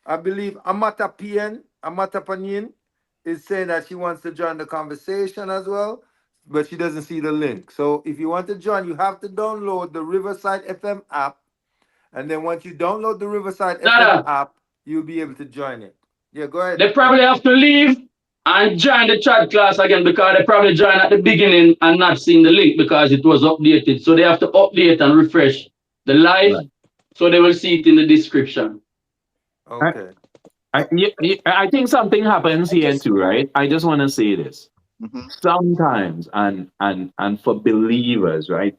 I believe Amata Panin is saying that she wants to join the conversation as well, but she doesn't see the link. So if you want to join, you have to download the Riverside FM app, and then once you download the Riverside FM Nada. app, you'll be able to join it. Yeah, go ahead. They probably have to leave and join the chat class again because they probably joined at the beginning and not seen the link because it was updated. So they have to update and refresh the live Right. so they will see it in the description. I, Okay. Uh, I think something happens I here just too, right? I just want to say this. Mhm. Sometimes, and for believers, right?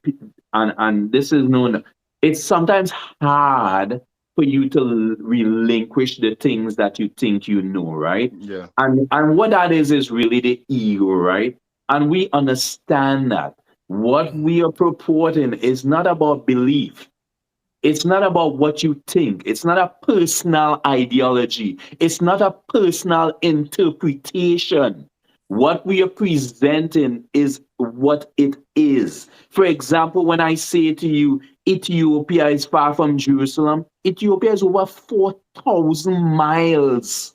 And this is known. It's sometimes hard for you to relinquish the things that you think you know, right? Yeah. And what that is really the ego, right? And we understand that what we are purporting is not about belief. It's not about what you think. It's not a personal ideology. It's not a personal interpretation. What we are presenting is what it is. For example, when I say to you, Ethiopia is far from Jerusalem, Ethiopia is over 4,000 miles.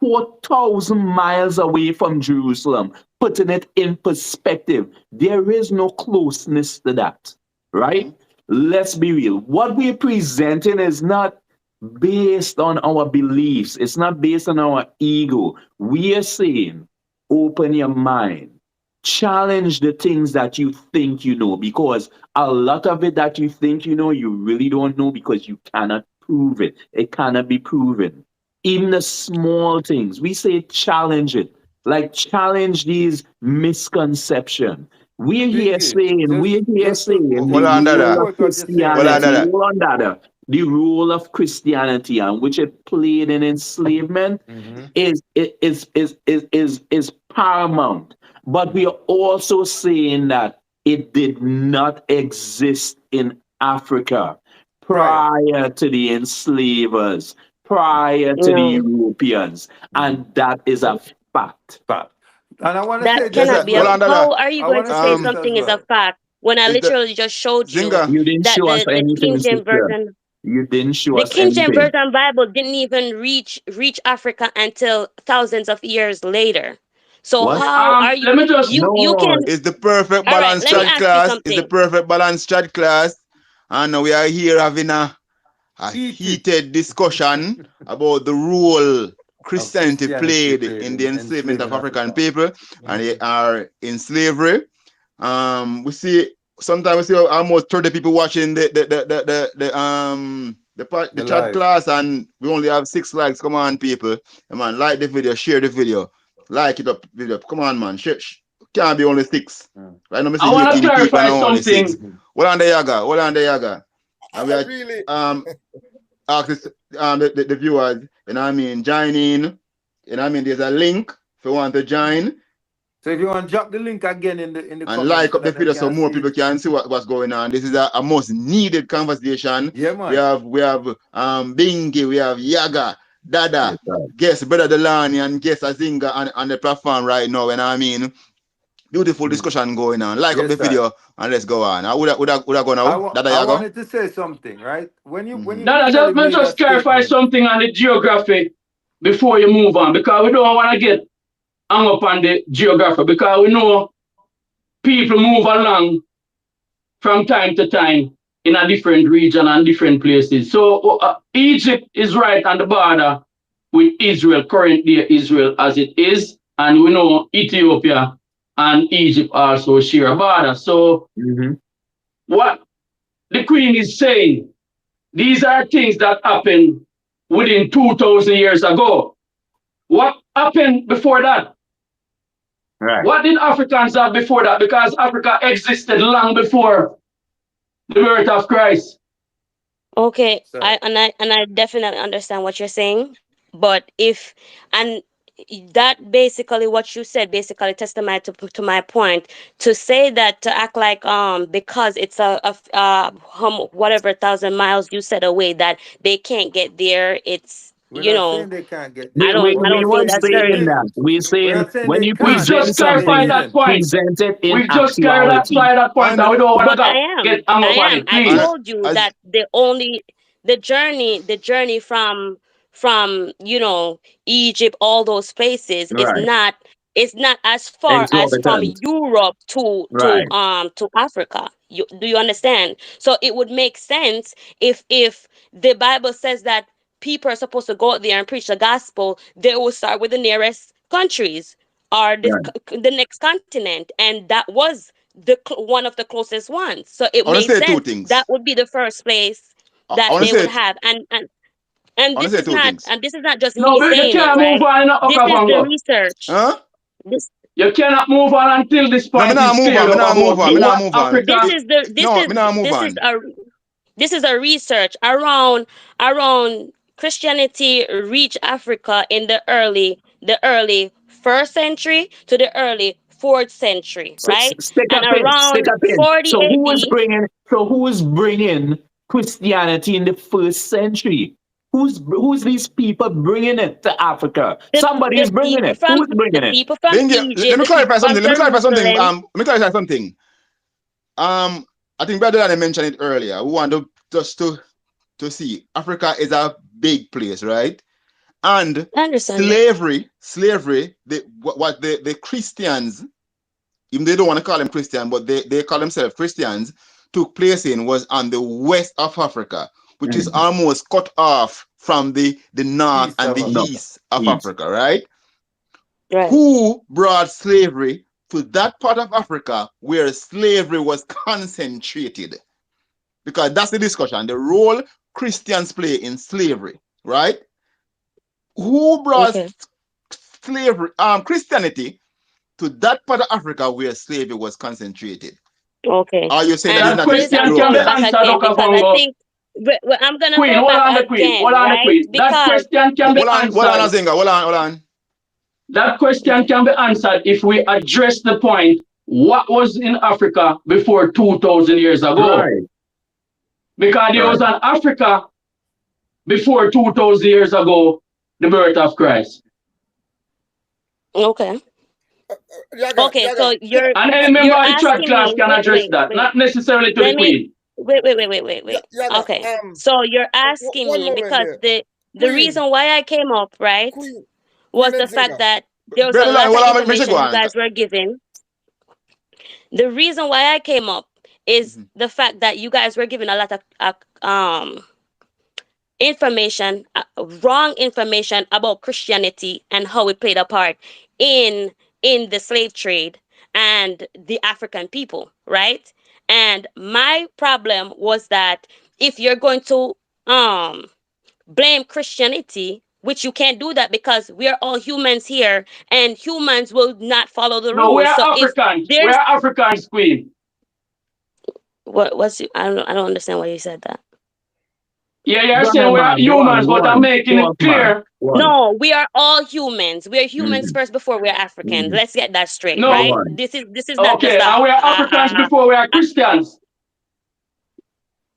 4,000 miles away from Jerusalem, putting it in perspective. There is no closeness to that, right? Mhm. Let's be real. What we're presenting is not based on our beliefs, it's not based on our ego. We are saying, open your mind. challenge the things that you think you know, because a lot of it that you think you know, you really don't know because you cannot prove it. It cannot be proven. Even the small things, we say challenge it, like challenge these misconceptions. Bingy, We're here just to saying Hold the on, just to role Dada. of support what you're saying, Hold on, right? Christianity, Dada. hold on, Dada. The role of Christianity and which it played in enslavement Mm-hmm. is paramount. But we are also saying that it did not exist in Africa Prior. prior to the enslavers, prior to the No, Europeans, Mm-hmm. and that is a fact. Fact. And I want to that say Yes, this cannot sir. as be a. Hold well. on, Dada. How are you I going want to to say say this as something is a well. fact when I Is the literally just showed you Zinga? You didn't that show us the anything, King James sister. version, You didn't show the us King James anything. version Bible didn't even reach Africa until thousands of years later. So What? how are you? Let me just You No, can. Is the perfect All right, balance let me chat ask you class? Is the something. perfect balance chat class? And we are here having a Eat it. heated discussion about the role Of Christianity Christianity played played in the in enslavement of enslaving African Africa. people, and they Mm-hmm. are in slavery. We see sometimes we see almost 30 people watching the The chat live. class, and we only have 6 likes. Come on, people. Come on, like the video, share the video, like it up, video. Come on, man. Can't be only 6. Mm. Right now, I I see want to 18 people and clarify only 6. something. Mm-hmm. Hold on the Yaga. Hold on the Yaga. And we are Really, ask this, the viewers, you know what I mean, join in. You know what I mean? There's a link if you want to join, So if you want to drop the link again in the and comments like so up the that them video so can more see people it. can see what's going on. This is a most needed conversation. Yeah, We man. have Bingy, we have Yaga, Dada, yes, sir. guest Brother Delani, and guest Azinga on the platform right now. You know what I mean? Beautiful Mm. discussion going on. Like up the Yes, sir. video and let's go on. I would go now. Dada I Yaga. wanted to say something, right? When you Mm-hmm. Now, just clearly let me made a just clarify statement. something on the geography before you move on, because we don't want to get hung up on the geography, because we know people move along from time to time in a different region and different places. So Egypt is right on the border with Israel, currently Israel as it is, and we know Ethiopia and Egypt also share a border. So Mhm. what the Queen is saying, these are things that happened within 2,000 years ago. What happened before that? Right. What did Africans have before that? Because Africa existed long before the birth of Christ. Okay, So I definitely understand what you're saying, but if and that basically what you said basically testament to my point, to say that, to act like because it's whatever 1,000 miles you said away, that they can't get there. It's, we're not saying they can't get I there. We, don't But I we don't think weren't that's saying very. listen, that. We're we're saying not saying when they you We can't. present just But clarified something, that listen, point. present it in We just actuality. clarified that point, and And we don't want But to get hung up on it, I and please. told you as that the journey from Egypt, all those places, is Right. not, it's not as far as from Exorbitant. Europe to Right. Africa. Do you understand? So it would make sense if the Bible says that people are supposed to go out there and preach the gospel, they will start with the nearest countries, or Right. the next continent, and that was one of the closest ones. So it I want to made say two sense that things. would be the first place I that want to they say would it. have. And I want to say two things. this is not just No, me but you saying it, can't move right? on in This is the Okavango. research. Huh? This You cannot move on until this No, me point not is move on. cleared Me up not move about on. Me this not what move on. this Africa. is the No, me not move on. this is a research around Christianity reached Africa in the early first century to the early fourth century, So right? stick And up in, stick around up in. 40 AD. So who is bringing Christianity in the first century? Who's these people bringing it to Africa? the Somebody the is bringing people it. from Who's bringing the it? people from Bingy, let Egypt, me the people clarify from something. Let me clarify something. Jerusalem. Let me clarify something. I think Brother Danny mentioned it earlier. We want to just to see Africa is a big place, right? And I understand that. slavery, what the Christians, even they don't want to call them Christian, but they call themselves Christians, took place in was on the west of Africa, which is Mm. almost cut off from the north east and of the No. Africa. east of East. Africa, right? Right. Who brought slavery to that part of Africa where slavery was concentrated. Because that's the discussion, the role Christians play in slavery, right? Who brought slavery, Christianity to that part of Africa where slavery was concentrated? Okay. Are you saying And that is not question I'm true can up be going there? back answered, again Dr. because I Bongo. think I'm gonna Queen, go hold back on the Queen. again, Hold on the right? Queen. That Because question can be Hold on, answered. Azinga, hold on. That question can be answered if we address the point what was in Africa before 2,000 years ago. Right. Because there was Right. an Africa before 2,000 years ago, the birth of Christ. okay. Okay, Yaga, so And any member you're of the chat asking class me. can address that, Wait. not necessarily to the Let me Queen. wait. Yaga, Okay. So you're asking one me moment because there. the Queen, reason why I came up, right, Queen was and the fact Zinga. that there was a Brother Line, lot of hold on, make sure go information you on. guys were giving. The reason why I came up is the fact that you guys were giving a lot of information, wrong information about Christianity and how it played a part in the slave trade and the African people, right? And my problem was that if you're going to blame Christianity, which you can't do that because we are all humans here and humans will not follow the No, we rules. are So if Africans. We there's are Africans, Queen. I don't understand why you said that. Yeah, you're Go saying ahead, we are man. Go on. humans, Go but I'm on. making it Talk, man. clear. Go on. No, we are all humans. We are humans Mhm. first before we're Africans. Mhm. Let's get that straight, Go No, right? on. This is not just okay, and we are Africans before we are Christians.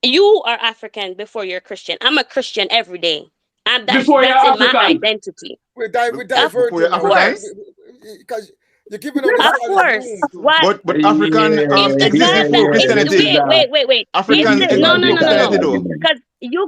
you are African before you're Christian. I'm a Christian every day. And Before you're that's in my African. identity. We're Of Before diverting you're now. African? course. Because you're giving out the Of false course. room to. Why But African is the exist God that before is This is Christianity. wait. Is this Africans the is a exist before bad Christianity no. though. argument. Because you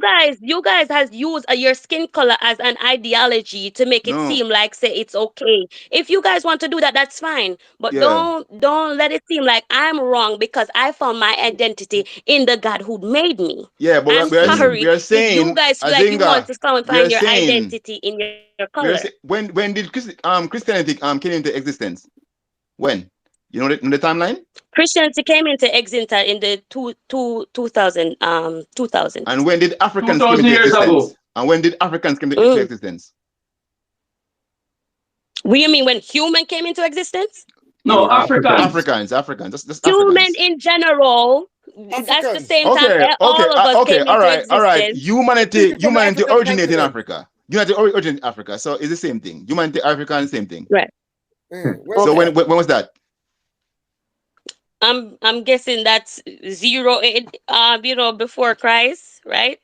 guys has used your skin color as an ideology to make it No. seem like say it's okay. If you guys want to do that, that's fine. But Yeah. don't let it seem like I'm wrong because I found my identity in the God who made me. Yeah, but I'm we sorry are if you saying, guys feel like you want Azinga, to come and we are find your saying, identity in your color. when did Christianity came into existence? When? You know the timeline? Christianity came into existence in the 2000. And when did Africans come 2,000 into years ago. existence? And when did Africans come into existence? What do you mean when human came into existence? No, Africans. Africans. Just Human Africans. in general. That's the Africans. same time all of us Okay, came into all right. existence. The people from the Humanity African originated in continent. Africa. Humanity originated in Africa, so it's the same thing. Humanity, African, same thing. Right. So Okay. when was that? I'm guessing that's zero before Christ, right?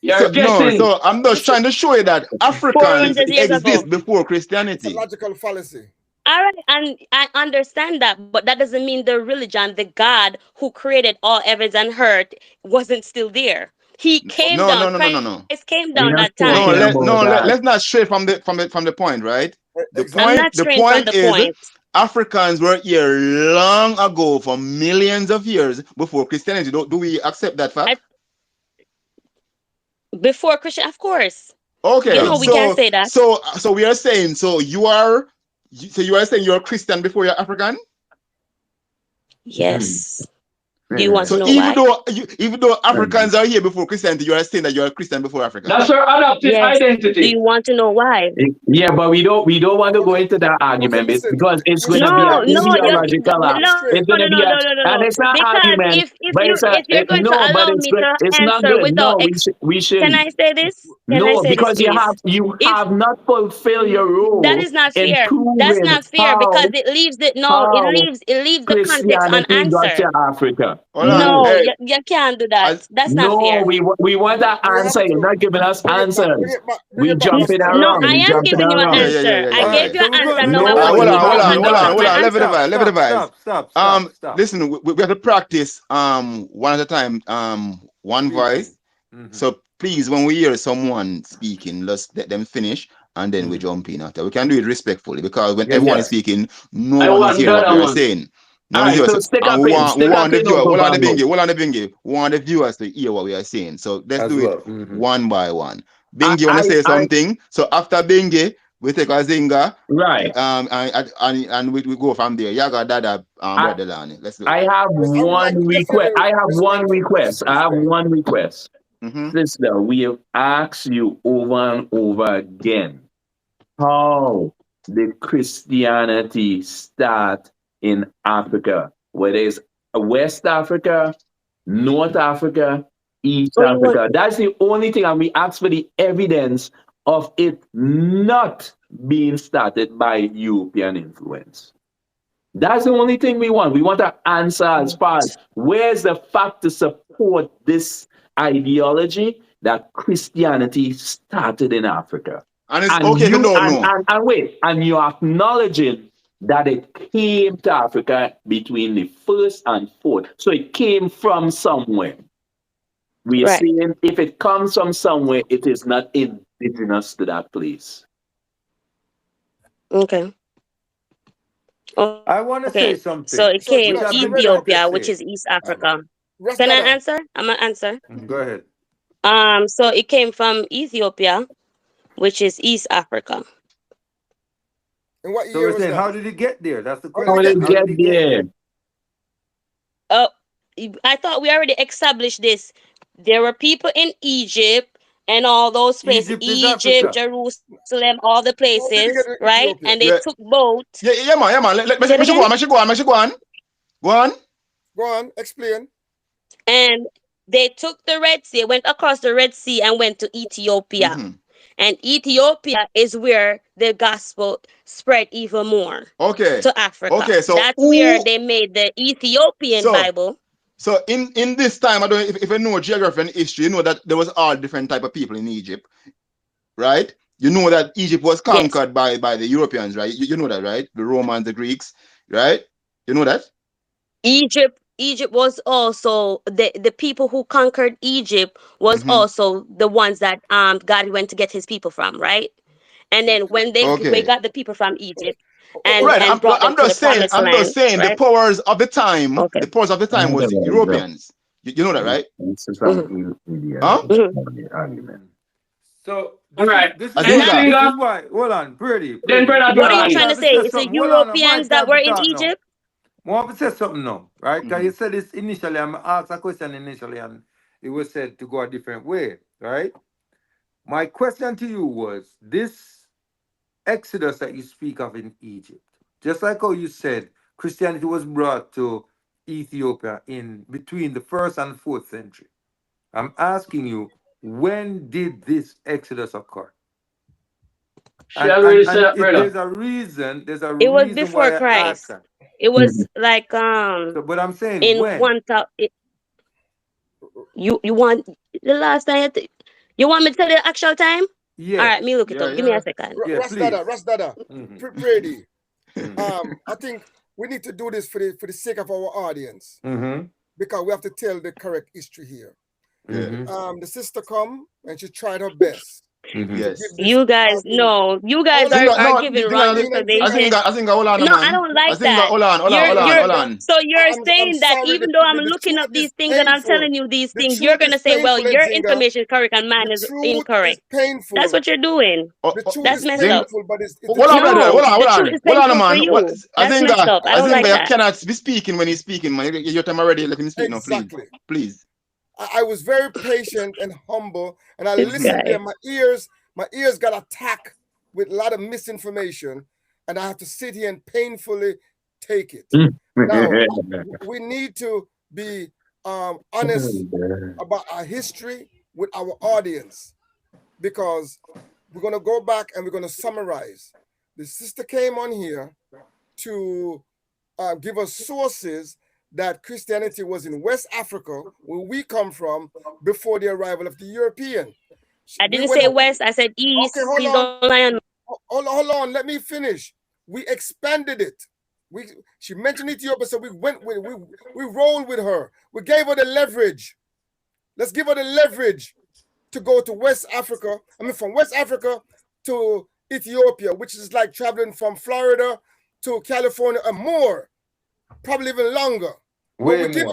You're No, guessing. so I'm just trying to show you that Africans 400 years ago. exist before It's a Christianity. logical fallacy. All right, and I understand that, but that doesn't mean the religion, the God who created all heavens and earth, wasn't still there. He came down. No. Christ came We're down not that time. talking about that. Let's not stray from the point, right? I'm Exactly. not The straying from point the is point. Africans were here long ago, for millions of years before Christianity. Do we accept that fact? Before Christian, of course. Okay, We can say that. so we are saying, you are saying you're a Christian before you're African? Yes. Do you want So to know even why? though Africans are here before Christianity, you are saying that you're a Christian before Africa. That's your adopted Yes. identity. Do you want to know why? Yeah, but we don't want to go into that argument listen. because it's going to Listen, be an let me ideological. straight. It's going to be and it's not Because argument, but it's if you're going to no, but allow me to it's not answer good. without No, we can shouldn't. I say this? Can I No, say this, because please? you If have not fulfilled your that role is not in fair. That's proving not fair because how it leaves the context Christianity got unanswered. to Africa. Hold on. No, Hey, you can't do that. That's not No, fair. we want that We have answer. You're to not giving us bring it back. answers. Bring We it back, jumping Mr. No, around. I We am jumping giving you an around. answer. I yeah. gave you an So we're answer. going. Now I No, want hold you you to on. haven't elaborate given on us. my Let me answer. devise. Stop. Listen, we have to practice one at a time, one voice. So please, when we hear someone speaking, let's let them finish and then we jump in after. We can do it respectfully because when everyone is speaking, no I one is want hearing what that we are one. saying. No All one is right, hearing. so stick And up we in. Stick want up the in, viewer, Uncle hold on the Bongo. bingy, we want the viewers to hear what we are saying. So let's As do it well. one by one. Bingy, want I, to say I, something? So after Bingy, We take a zinger. Right. And we go from there. Yaga Dada, Brother Delani. Let's go. I have one request. I have one request. Sister, we have asked you over and over again how did Christianity start in Africa, whether it's West Africa, North Africa, East Africa. That's the only thing, and we ask for the evidence of it not being started by European influence. That's the only thing we want. We want an answer as far as where's the fact to support this ideology that Christianity started in Africa. And it's okay to don't know. And wait, and you're acknowledging that it came to Africa between the 1st and 4th. So it came from somewhere. We are saying if it comes from somewhere, it is not indigenous to that place. Okay. I want to say something. So it came Ethiopia, which is East Africa. Can I answer? I'm gonna answer. Go ahead. So it came from Ethiopia, which is East Africa. And what So year we're was saying, that? how did it get there? That's the question. How did it get there? I thought we already established this. There were people in Egypt and all those places, Egypt, Jerusalem, all the places, right? And they took boats. Yeah, man. Let me go on. Go on, explain. And they took the Red Sea, went across the Red Sea and went to Ethiopia. Mm-hmm. And Ethiopia is where the gospel spread even more to Africa. Okay, so that's where they made the Ethiopian Bible. So in this time, I don't know if you know geography and history, you know that there was all different type of people in Egypt, right? You know that Egypt was conquered by the Europeans, right? You know that, right? The Romans, the Greeks, right? You know that? Egypt was also the people who conquered Egypt was also the ones that God went to get his people from, right? And then when we got the people from Egypt and brought them to the promised land, I'm just saying the powers of the time, the powers of the time was the Europeans. You know that, right? So this is why. Hold on, Brady. What are you trying to say? It's the Europeans that were in Egypt? I want to say something now, right? Because you said this initially, I asked a question initially, and it was said to go a different way, right? My question to you was, this Exodus that you speak of in Egypt, just like how you said Christianity was brought to Ethiopia in between the 1st and 4th century. I'm asking you, when did this Exodus occur? There's a reason. It was before Christ. It was like but I'm saying in when? 1,000. You want the last time? You want me to tell the actual time? Yeah. All right, me look it up. Give me a second. Rasdada, Brady. I think we need to do this for the sake of our audience, because we have to tell the correct history here. The sister come and she tried her best. Yes. You guys are giving wrong information. I think hold on. No, I don't like that. Hold on. So you're saying that even though I'm looking up these things and I'm telling you these things, you're gonna say, well, your information is correct and mine is incorrect. That's what you're doing. That's messed up. Hold on, man. I think that cannot be speaking when he's speaking, man. Your time already. Let him speak now, please. I was very patient and humble, and I listened there. My ears got attacked with a lot of misinformation, and I have to sit here and painfully take it. Now, we need to be honest about our history with our audience, because we're going to go back and we're going to summarize. The sister came on here to give us sources that Christianity was in West Africa, where we come from, before the arrival of the European. I didn't say West, I said East. Okay, hold on. Let me finish. We expanded it. She mentioned Ethiopia, so we rolled with her. We gave her the leverage. Let's give her the leverage to go to West Africa. I mean, from West Africa to Ethiopia, which is like traveling from Florida to California and more. Probably even longer. Way more.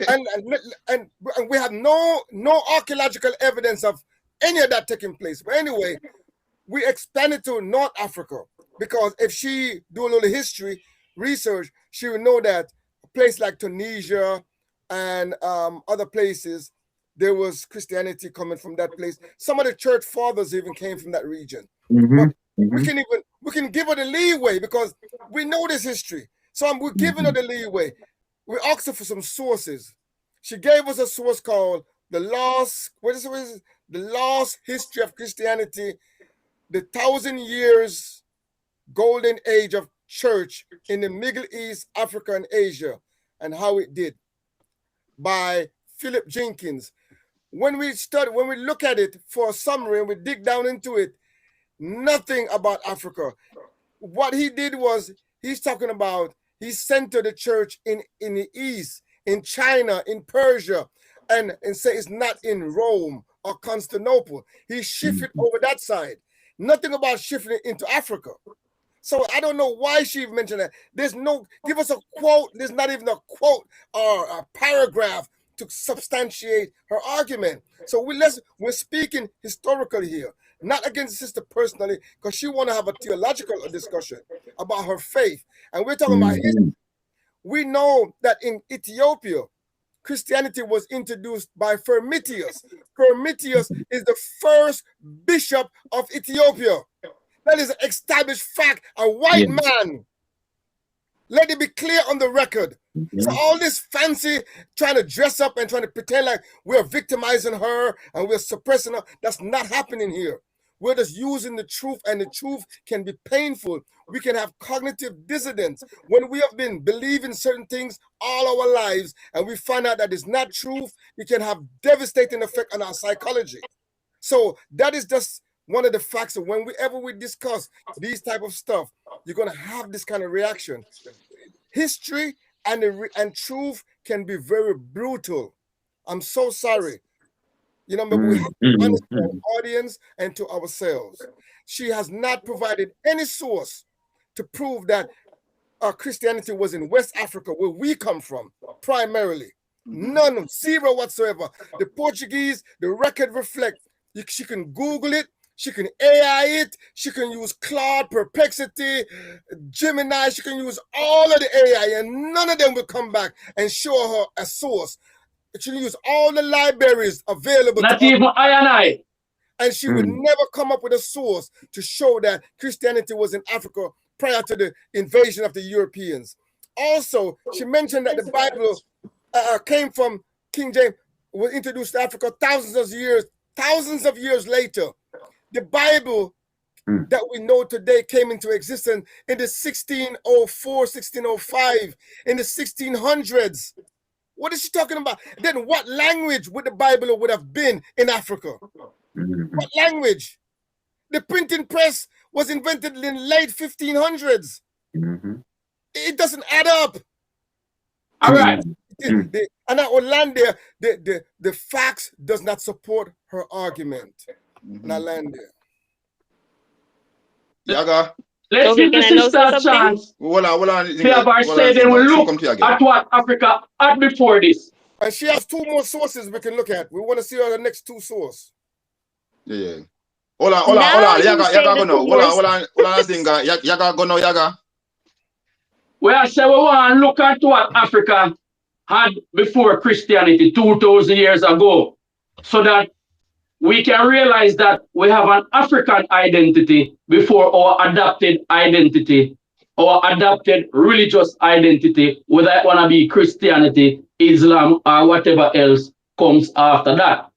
And we have no archaeological evidence of any of that taking place. But anyway, we expanded to North Africa because if she do a little history research, she would know that a place like Tunisia and other places, there was Christianity coming from that place. Some of the church fathers even came from that region. But we can give her the leeway because we know this history. So we're giving her the leeway. We asked her for some sources. She gave us a source called The Lost History of Christianity, the 1,000 Years Golden Age of Church in the Middle East, Africa, and Asia, and how it did, by Philip Jenkins. When we look at it for a summary and we dig down into it, nothing about Africa. What he did was he's talking about he centered the church in the East, in China, in Persia, and say it's not in Rome or Constantinople. He shifted over that side. Nothing about shifting it into Africa. So I don't know why she mentioned that. There's no, give us a quote. There's not even a quote or a paragraph to substantiate her argument. So we're speaking historically here, not against the sister personally, because she want to have a theological discussion about her faith. And we're talking about history. We know that in Ethiopia, Christianity was introduced by Firmitius. Firmitius is the first bishop of Ethiopia. That is an established fact, a white man. Let it be clear on the record. So all this fancy trying to dress up and trying to pretend like we're victimizing her and we're suppressing her, that's not happening here. We're just using the truth, and the truth can be painful. We can have cognitive dissonance when we have been believing certain things all our lives and we find out that it's not truth. It can have devastating effect on our psychology. So that is just one of the facts of whenever we discuss these type of stuff, you're going to have this kind of reaction. History and truth can be very brutal. I'm so sorry. You know, but we have to be honest to our audience and to ourselves. She has not provided any source to prove that Christianity was in West Africa, where we come from, primarily. None, zero whatsoever. The Portuguese, the record reflect. She can Google it. She can AI it. She can use Claude, Perplexity, Gemini. She can use all of the AI, and none of them will come back and show her a source. She can use all the libraries available. Not even I and I. And she would never come up with a source to show that Christianity was in Africa prior to the invasion of the Europeans. Also, she mentioned that the Bible came from King James, was introduced to Africa thousands of years later. The Bible that we know today came into existence in the 1604, 1605, in the 1600s. What is she talking about? Then what language would the Bible would have been in Africa? What language? The printing press was invented in late 1500s. It doesn't add up. All right. And I will land there. The facts does not support her argument. And I land there. Yaga. Let's give the sister a chance. Hold on. They have our say they will look at what Africa had before this. And she has two more sources we can look at. We want to see her next two sources. Yeah. Hold on. Yaga go now. Hold on. Yaga go now, Yaga. We are saying we want to look at what Africa had before Christianity 2,000 years ago, so that we can realize that we have an African identity before our adopted identity, our adopted religious identity, whether it want to be Christianity, Islam, or whatever else comes after that.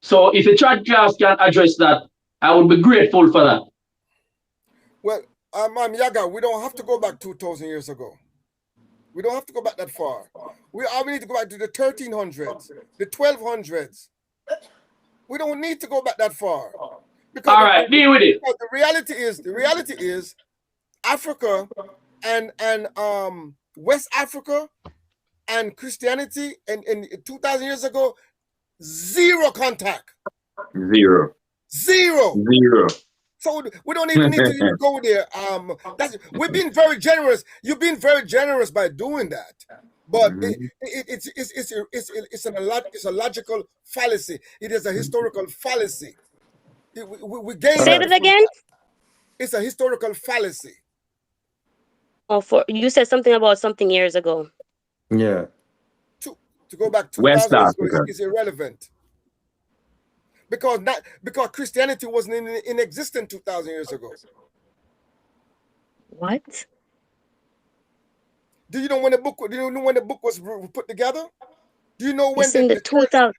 So if a chat class can address that, I would be grateful for that. Well, Yaga, we don't have to go back 2,000 years ago. We don't have to go back that far. We need to go back to the 1300s, the 1200s. We don't need to go back that far. Because all right, deal with it. The reality is Africa and West Africa and Christianity and 2,000 years ago, zero contact. Zero. So we don't even need to even go there. We've been very generous. You've been very generous by doing that. But it's a logical fallacy. It is a historical fallacy We gain Say that it from again. that. It's a historical fallacy. Oh, for you said something about something years ago. Yeah. To go back West 2,000 years ago Africa. is irrelevant. Because Christianity wasn't in existence 2,000 years ago. What? Do you know when the book was put together? Do you know when It's in the the church? 2000.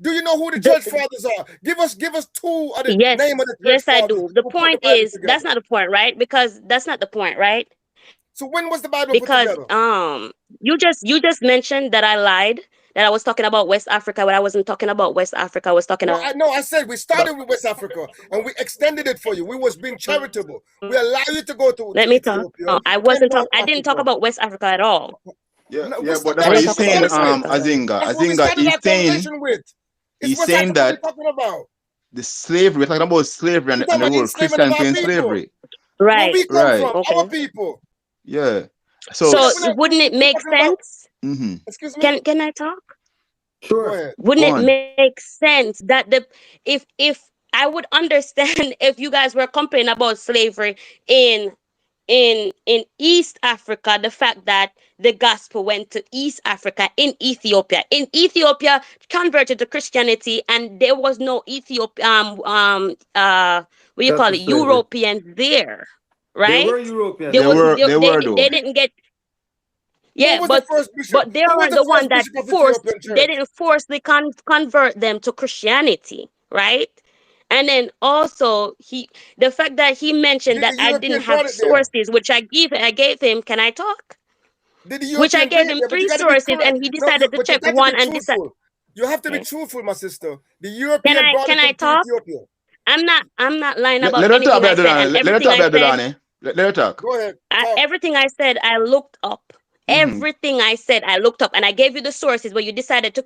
Do you know who the church fathers are? Give us two of the Yes, name of the church yes, I fathers do. The who put the point Bible is together. that's not the point, right? Because that's not the point, right? So when was the Bible put Because together? you just mentioned that I lied, that I was talking about West Africa, but I wasn't talking about West Africa. I was talking about I said we started with West Africa and we extended it for you. We was being charitable. We allow you to go to let me talk. Ethiopia. No, I wasn't talking. I didn't talk about West Africa at all. Yeah, No, yeah, but that's I what didn't he's talk about saying, West Africa at all. Azinga. That's what we Azinga, started he's our saying, conversation with. It's he's West saying Africa we're that talking about. the slavery, we're talking about slavery We're and talking the about role of enslavement of Christianity our in people. slavery. Where Right. we come Right. from, Okay. our people. Yeah. So So, wouldn't it make sense? Excuse me? Can I talk? Go Sure. ahead. Wouldn't go it on. make sense that if I would understand if you guys were complaining about slavery in East Africa, the fact that the gospel went to East Africa in Ethiopia converted to Christianity, and there was no what do you call That's the it, slavery. Europeans there, They right? were Europeans. There was They were though. they didn't get. Who Yeah, was the first bishop? but they Who was weren't the the one first that bishop of forced. Ethiopian They church? didn't forcibly convert them to Christianity, right? And then also the fact that he mentioned Did that the I didn't European have brought it there? sources, which I gave him. Can I talk? Did the Which I European gave bring it him there? But you three got to be sources, correct. and he No, decided to but you check got to be one and decide. truthful. You have to be Okay. truthful, my sister. The European brought it Can I to talk? Ethiopia. I'm not lying Let about her talk, anything I Brother said, and Delani. Let her everything talk, I Brother said. Delani. Let her talk. Go ahead. Talk. Everything I said, I looked up. Everything I said, I looked up, and I gave you the sources. But you decided to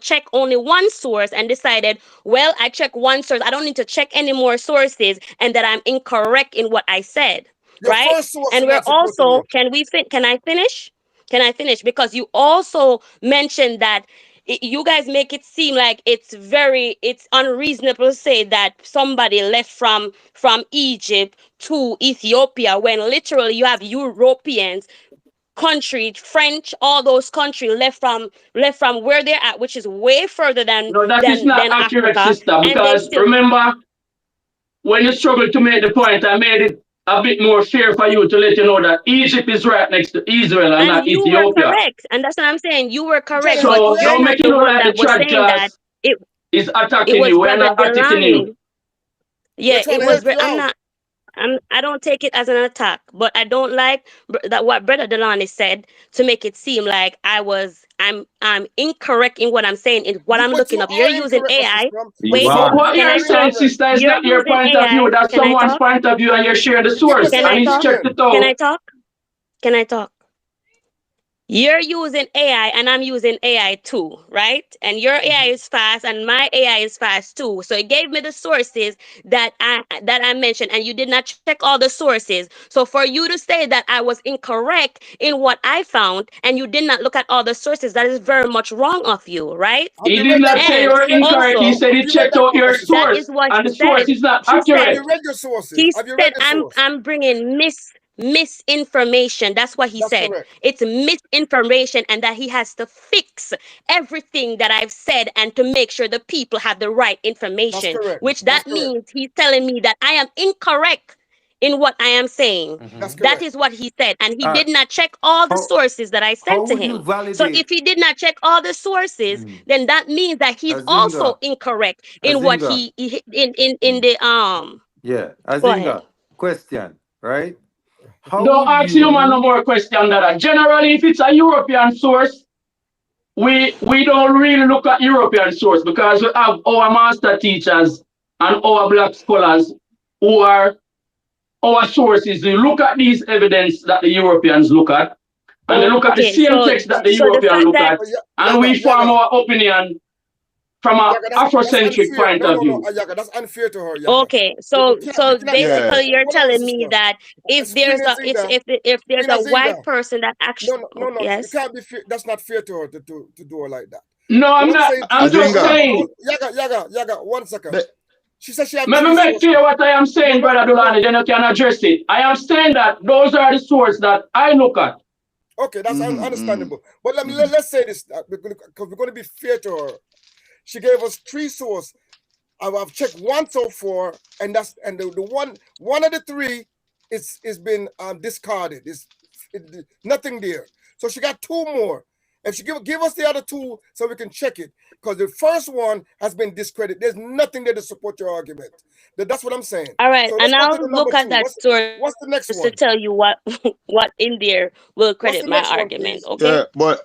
check only one source and decided, well, I check one source. I don't need to check any more sources, and that I'm incorrect in what I said, Your right? first source And is we're not supposed to also, work. can I finish? Can I finish? Because you also mentioned that you guys make it seem like it's unreasonable to say that somebody left from Egypt to Ethiopia when literally you have Europeans country, French, all those countries left from where they're at, which is way further No, that is not than accurate, Africa, sister, and they because still. remember, when you struggled to make the point, I made it a bit more fair for you to let you know that Egypt is right next to Israel and And not you were Ethiopia. correct, and that's what I'm saying. You were You're trying correct, to but help So me you're don't out. not make it the look one like the that was trad saying that. class is It attacking was you. We're Brother not attacking you. Delani. We're Yeah, trying it to was. help you I'm out. not. I don't take it as an attack, but I don't like that what Brother Delani said to make it seem like I'm incorrect in what I'm saying, in what I'm But you looking up. You're are using incorrect, my AI. sister. You Wait, But are. what can you're I You're talk? saying, incorrect. sister, is You're not your using point of view. AI. That's Can I someone's talk? point of view, and you share the Give us source. Can your And I he's talk? checked opinion. it Can I out. talk? Can I talk? You're using AI and I'm using AI too, right? And your AI is fast and my AI is fast too. So it gave me the sources that I mentioned, and you did not check all the sources. So for you to say that I was incorrect in what I found and you did not look at all the sources, that is very much wrong of you, right? Have He you did read that not book? say you And were Have you read that book? incorrect. He also, said he Have you read checked that out book, my your sister? that is source, what and he the source said. is not He Have said you accurate. read your sources? Have you read the source? I'm bringing misinformation. That's what he That's said. correct. It's misinformation, and that he has to fix everything that I've said and to make sure the people have the right That's information. correct. Which That's that correct. means he's telling me that I am incorrect in what I am saying. That's That correct. is what he said, and he All right. did not check all the How sources that I how sent to would you him. So if validate he did not check all the sources, then that means that he's also Azinga? incorrect in what Azinga. in the Yeah. Go ahead. Azinga. Question, right? How Don't would ask you you man no more question than that. Generally, if it's a European source, we don't really look at European source because we have our master teachers and our black scholars who are our sources. They look at these evidence that the Europeans look at, and they look at the Okay, same text that the so the European fact look that at, Oh, and we form our opinion from a Yaga, that's Afrocentric unfair. point No, of no, no, view. Yaga, that's unfair to her, Yaga. okay, We so can't, we cannot say Yeah. basically you're hold on, telling me sister. that if Queen there's a Zinga, if there's Queen a Zinga. white person that No, actually no, no, no. You yes. can't be fair. That's not fair to her to do her like that. No, What I'm I'm not. saying to I'm you, just Azinga. saying. Yaga, 1 second. Let, She said she had Let me three make sources. clear what I am saying, Brother Dulani, then you can address it. I am saying that those are the sources that I look at. Okay, that's understandable. But let's say this, because we're going to be fair to her. She gave us three sources. I've checked one so far, and the one of the three is been discarded. Nothing there. So she got two more. If she give us the other two so we can check it, because the first one has been discredited. There's nothing there to support your argument. That's what I'm saying. All right, So let's and go I'll to the number look at two. that source What's the next to one? tell you what what in there will What's credit the my next one, argument. please? Okay. Yeah, but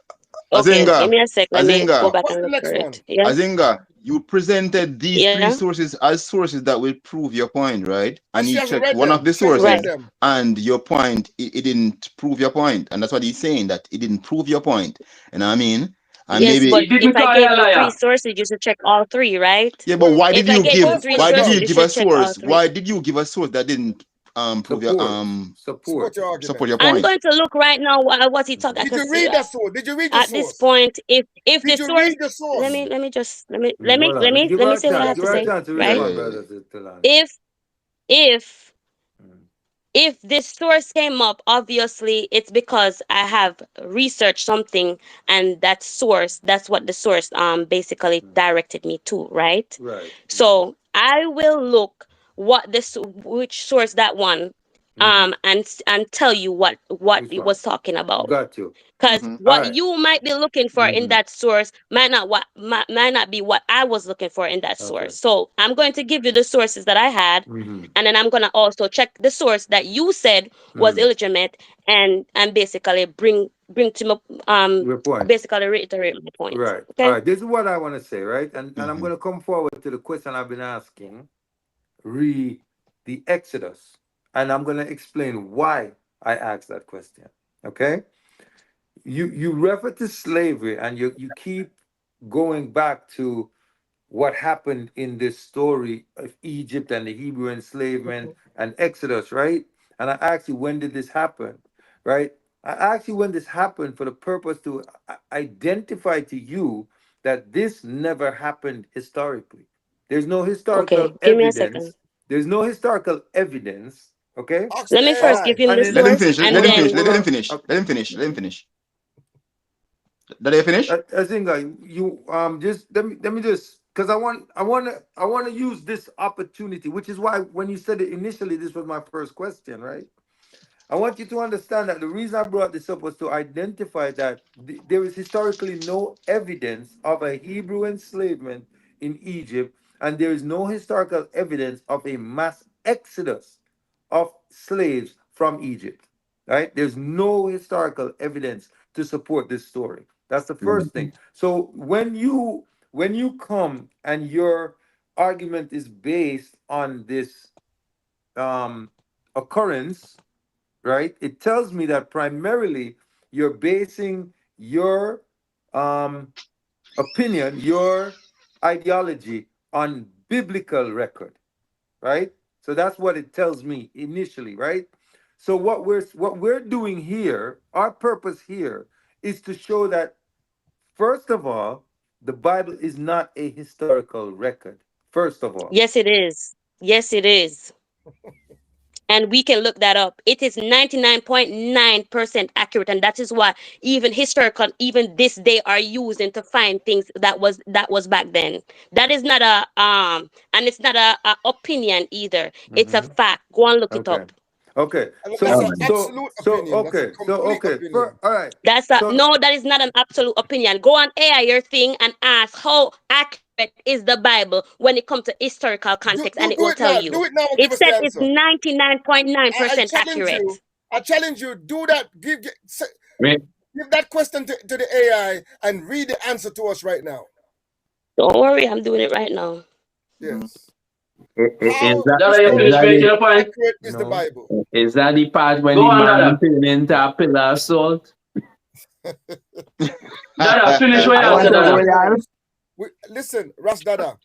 Okay. Give Azinga, me a sec. Let me go back What's and the look next for one? it. Yeah. Azinga, you presented these three Yeah. sources as sources that will prove your point, right? But And she he hasn't checked read one of them. the She hasn't read Right. sources, them. and your point, it didn't prove your point. And that's what he's saying, that it didn't prove your point. You know what I mean? And Yes, maybe, but He if didn't I call you gave a you three liar. sources, you should check all three, right? yeah, but why If did I you gave you give, three why did sources, you you give a should check all source? three. Why did you give a source that didn't prove your, Support your argument. support your I'm point? going to look right now what he talked. I Did can you see read that source? Did you read the at this source? point, if the Did you source, read the source? let me just Hold on. Give let her me a say what I chance. have Give to her a say, chance to Yeah, right? yeah, respond, yeah, yeah. brother Tilani. If Mm. if this source came up, obviously it's because I have researched something, and that's what the source basically directed me to, right? Right. So I will look which source that one and tell you what Which it one? was talking about. Got you. Because All what right. you might be looking for in that source might not be what I was looking for in that Okay. source. So I'm going to give you the sources that I had, and then I'm gonna also check the source that you said was illegitimate, and basically bring to my Your point. basically reiterate my point. Right. All Okay. right. This is what I want to say, right? And I'm going to come forward to the question I've been asking. Re the Exodus. And I'm going to explain why I asked that question. Okay? You refer to slavery, and you keep going back to what happened in this story of Egypt and the Hebrew enslavement and Exodus, right? And I asked you, when did this happen, right? I asked you when this happened for the purpose to identify to you that this never happened historically. There's no historical Okay. Give me a second. evidence. There's no historical evidence, okay? Ask Let the me first AI. give him And the then Let him source, finish. Let and him hold on, finish. then Let hold him on. finish. Let him finish. Let him finish. Did I finish? Azinga, you just let me just, because I want to use this opportunity, which is why when you said it initially, this was my first question, right? I want you to understand that the reason I brought this up was to identify that there is historically no evidence of a Hebrew enslavement in Egypt, and there is no historical evidence of a mass exodus of slaves from Egypt. Right? There's no historical evidence to support this story. That's the first thing. So when you come and your argument is based on this um, occurrence, right? It tells me that primarily you're basing your um, opinion, your ideology on biblical record, right? So that's what it tells me initially, right? So what we're doing here, our purpose here is to show that first of all, the Bible is not a historical record. First of all, yes, it is. Yes, it is. And we can look that up. It is 99.9% accurate, and that is why even historical, even this day, are using to find things that was back then. That is not and it's not a opinion either. It's a hmm fact. Go and look it okay, up. okay. And that's So an so absolute so opinion. That's a okay, so complete okay. opinion. All right. That's So no, that is not an absolute opinion. Go on AI your thing and ask how accurate is the Bible when it comes to historical Do, context, and do, it do will it tell now. you. Do it now and It give us said the it's answer. 99.9% challenge accurate. you. I challenge you. Do that. Wait, Give that question to the AI and read the answer to us right now. Don't worry, I'm doing it right now. Yes. is How that Dada, you is finish that making the your point? accurate is the no. Bible? is that the part when Go the on, man Dada. turned into a pillar of salt? Dada, finish We're what you I have going want said, down to Dada. go rabbit there. holes. Listen, Ras Dada.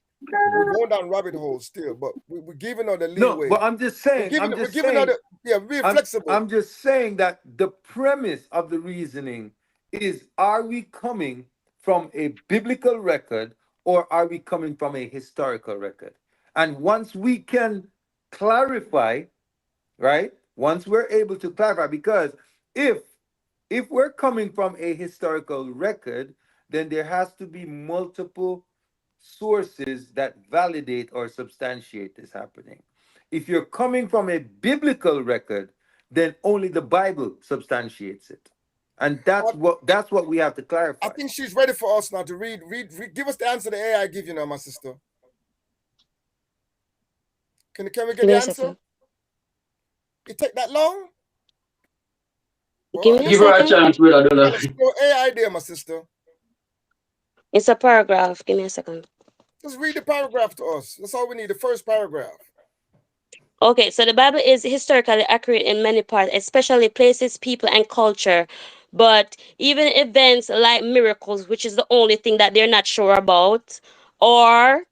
We're going down rabbit holes still, but we're giving her the No, leeway. but I'm just saying, We're giving her the we're being flexible. I'm just saying that the premise of the reasoning is, are we coming from a biblical record or are we coming from a historical record? And once we can clarify, right? Once we're able to clarify, because if if we're coming from a historical record, then there has to be multiple sources that validate or substantiate this happening. If you're coming from a biblical record, then only the Bible substantiates it. And that's what we have to I clarify. think she's ready for us now to read. Give us the answer the AI give you now, my sister. Can we get Give the me a answer? second. It take that long? Give me a Give her a second. chance, brother. Let's go AI there, my sister. It's a paragraph. Give me a second. Just read the paragraph to us. That's all we need. The first paragraph. Okay, so the Bible is historically accurate in many parts, especially places, people, and culture. But even events like miracles, which is the only thing that they're not sure about, or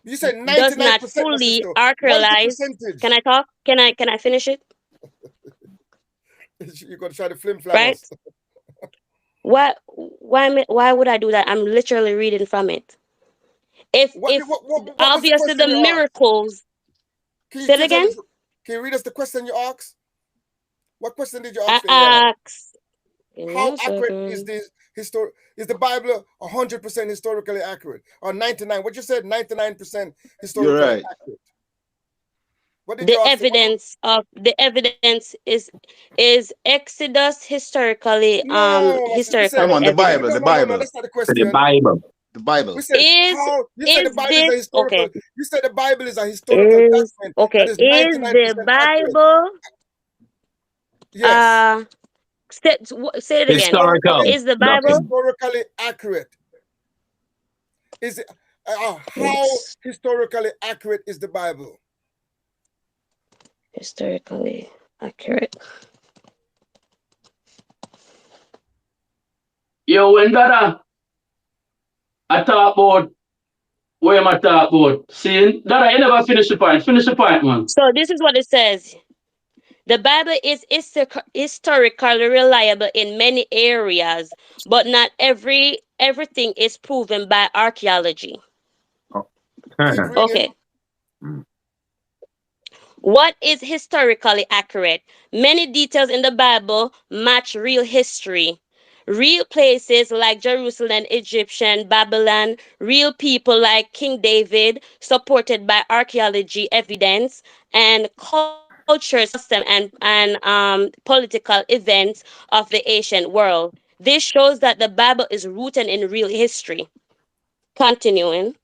You said does 99%, not my fully sister. What is the archaeolize. Can percentage? I talk? Can I finish it? You're gonna try to flim flam Right? us. Why would I do that? I'm literally reading from it. If What was the obviously the question you asked? miracles. Can you Say it please again. can you read us the question you asked? What question did you I ask the AI? ask. Give me How a accurate is second. is the Bible 100% historically accurate or 99? What you said 99% You're historically right. accurate. What did you The ask? the evidence is Exodus No, my sister. We said Come historically on, the evident. Bible, no, the no, no, no. Bible, That's not the The question. Bible. the Bible. We said Is how you said the is Bible is a this historical. okay? You said the Bible is a historical Is document that okay? is Is 99% the accurate. Bible Yes. say it again? Historical Is the Bible document. Historically accurate. Is it how it's historically accurate is the Bible? historically accurate? Yo, when that I talk about where am I talk about? See, that you never finish the point. Finish the point, man. So this is what it says. The Bible is historically reliable in many areas, but not everything is proven by archaeology. Oh. Keep reading. Okay. What is historically accurate? Many details in the Bible match real history. Real places like Jerusalem, Egyptian, Babylon, real people like King David, supported by archaeology evidence, and cultures, custom, and political events of the ancient world. This shows that the Bible is rooted in real history. Continuing.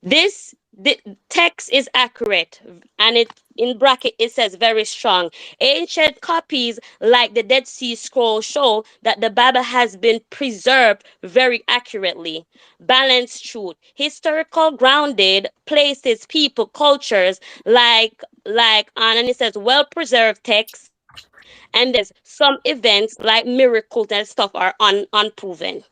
This the text is accurate, and it in bracket it says very strong. Ancient copies like the Dead Sea Scroll show that the Bible has been preserved very accurately. Balanced truth, historical grounded places, people, cultures and it says well preserved text, and then it says some events like miracles and stuff are unproven.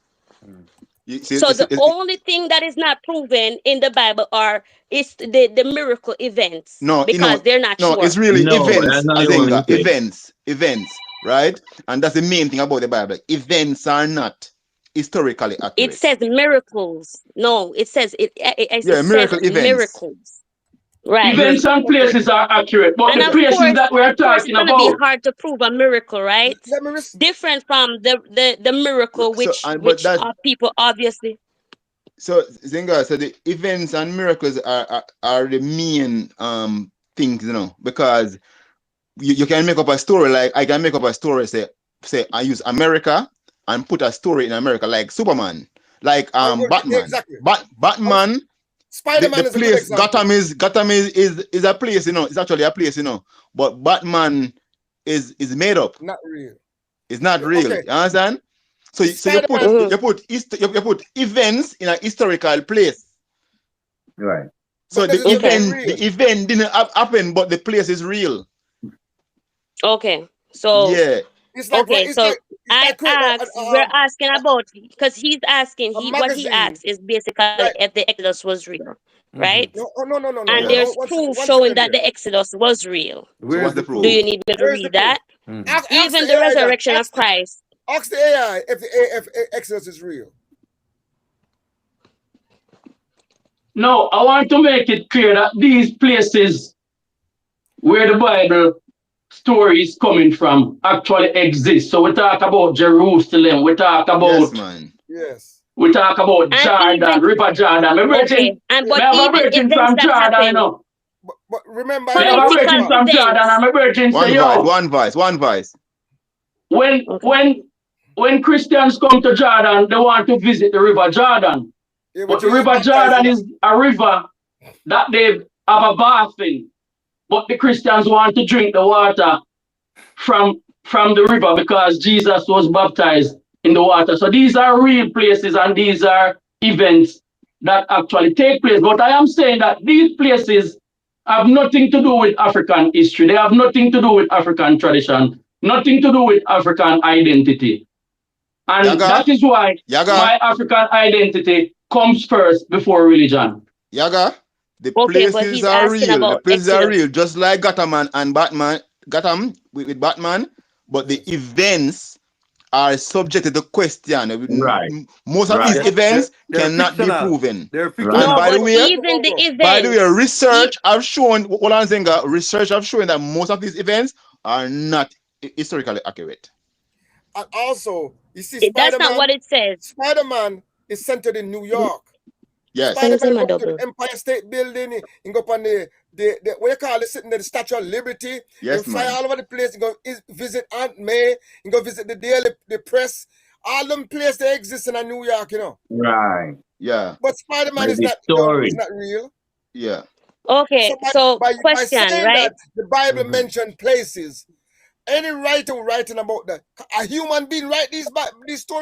You see, So the only thing that is not proven in the Bible are is the miracle events no, because they're not no, it's sure. really No, that's events, not the only Azinga. thing. Events, right? And that's the main thing about the Bible. Events are not historically It accurate. says miracles. No, it Yeah, says miracle events. miracles. Right. Events and Okay. places are accurate, but And the places that we're of course, it's talking gonna be about, hard to prove a miracle, right? Let me Different from the miracle So, which and but which that people obviously. so Zinga, so the events and miracles are the main things, because you can make up a story. Like I can make up a story, say I use America and put a story in America, like Superman, like Batman. exactly. Batman, Spider-Man the is a good place example. Gotham is a place, it's actually a place, but Batman is made up. Not real. It's not real. Okay. You understand? So you put Spider-Man. Mhm. you put events in a historical place. Right. So But does the it have to be Okay. real? event didn't happen, but the place is real. Okay. So Yeah. It's like okay, so it's I like creating asked, we're asking about because he's asking a what he magazine. asks is basically Like if the Exodus was real, Mm-hmm. right? no. And Yeah. there's proof One showing second that there. the Exodus was real. So Where's what's the the Do proof? you proof? need me to Where's the read proof? that? Mm-hmm. Ask Even the the AI that. resurrection of Christ. Ask the AI if Exodus is real. No, I want to make it clear that these places where the Bible story is coming from actually exist. So we talk about Jerusalem, we talk Yes, about man. Yes. And Jordan, even River Jordan. okay, and Me but have a even virgin events from that Jordan, you happen, know. But remember, I Me know have a this political virgin part. from Jordan, and events. my virgin say, One voice, yo, one voice, one voice. when Okay. when when Christians come to Jordan, they want to visit the River Jordan. Yeah, But but the you was River baptized Jordan in is a river that they have a bath in. But the Christians want to drink the water from the river because Jesus was baptized in the water. So these are real places and these are events that actually take place. But I am saying that these places have nothing to do with African history. They have nothing to do with African tradition, nothing to do with African identity. And Yaga, that is why Yaga, my African identity comes first before religion. Yaga. The Okay, but places he's are asking real. The about places are Exodus. real, just like Gotham and Batman. Gotham with Batman, but the Yes. events are subjected to question. Right, Most of these right, events They're cannot be fictional. proven. They're And right. No, fictional. by the but way, even the by the way, events, research have shown what I'm saying. Research have shown that most of these events are not historically accurate. And also, you see, that's not what it says. Spider-Man is centered in New York. Yes. Same Spider-Man a go up to the double. Empire State Building, he go up on the what you call it, sitting there, the Statue of Liberty, and Yes, fly man. all over the place. He go visit Aunt May, he go visit the Daily the Press. All them places they exist in New York, Right. Yeah. But Spider-Man By is the not, is story. not real. Yeah. Okay, So so by question, saying right? that the Bible Mhm. mentioned places, any writer writing about that, a human being write these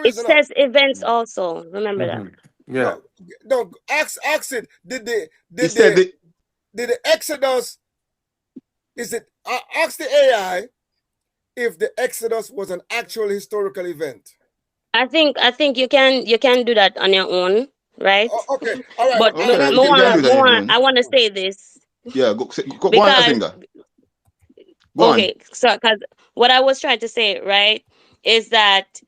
It stories, says events also. Remember that. Mhm. Yeah. No, no. Ask it. He said the Did the Exodus? Is it? Ask the AI if the Exodus was an actual historical event. I think you can do that on your own, right? Okay, all right. But okay. You can Remember, do that on your own. I want to say this Yeah. Go on, because Asinga. Go on. okay, so because what I was trying to say, right, is that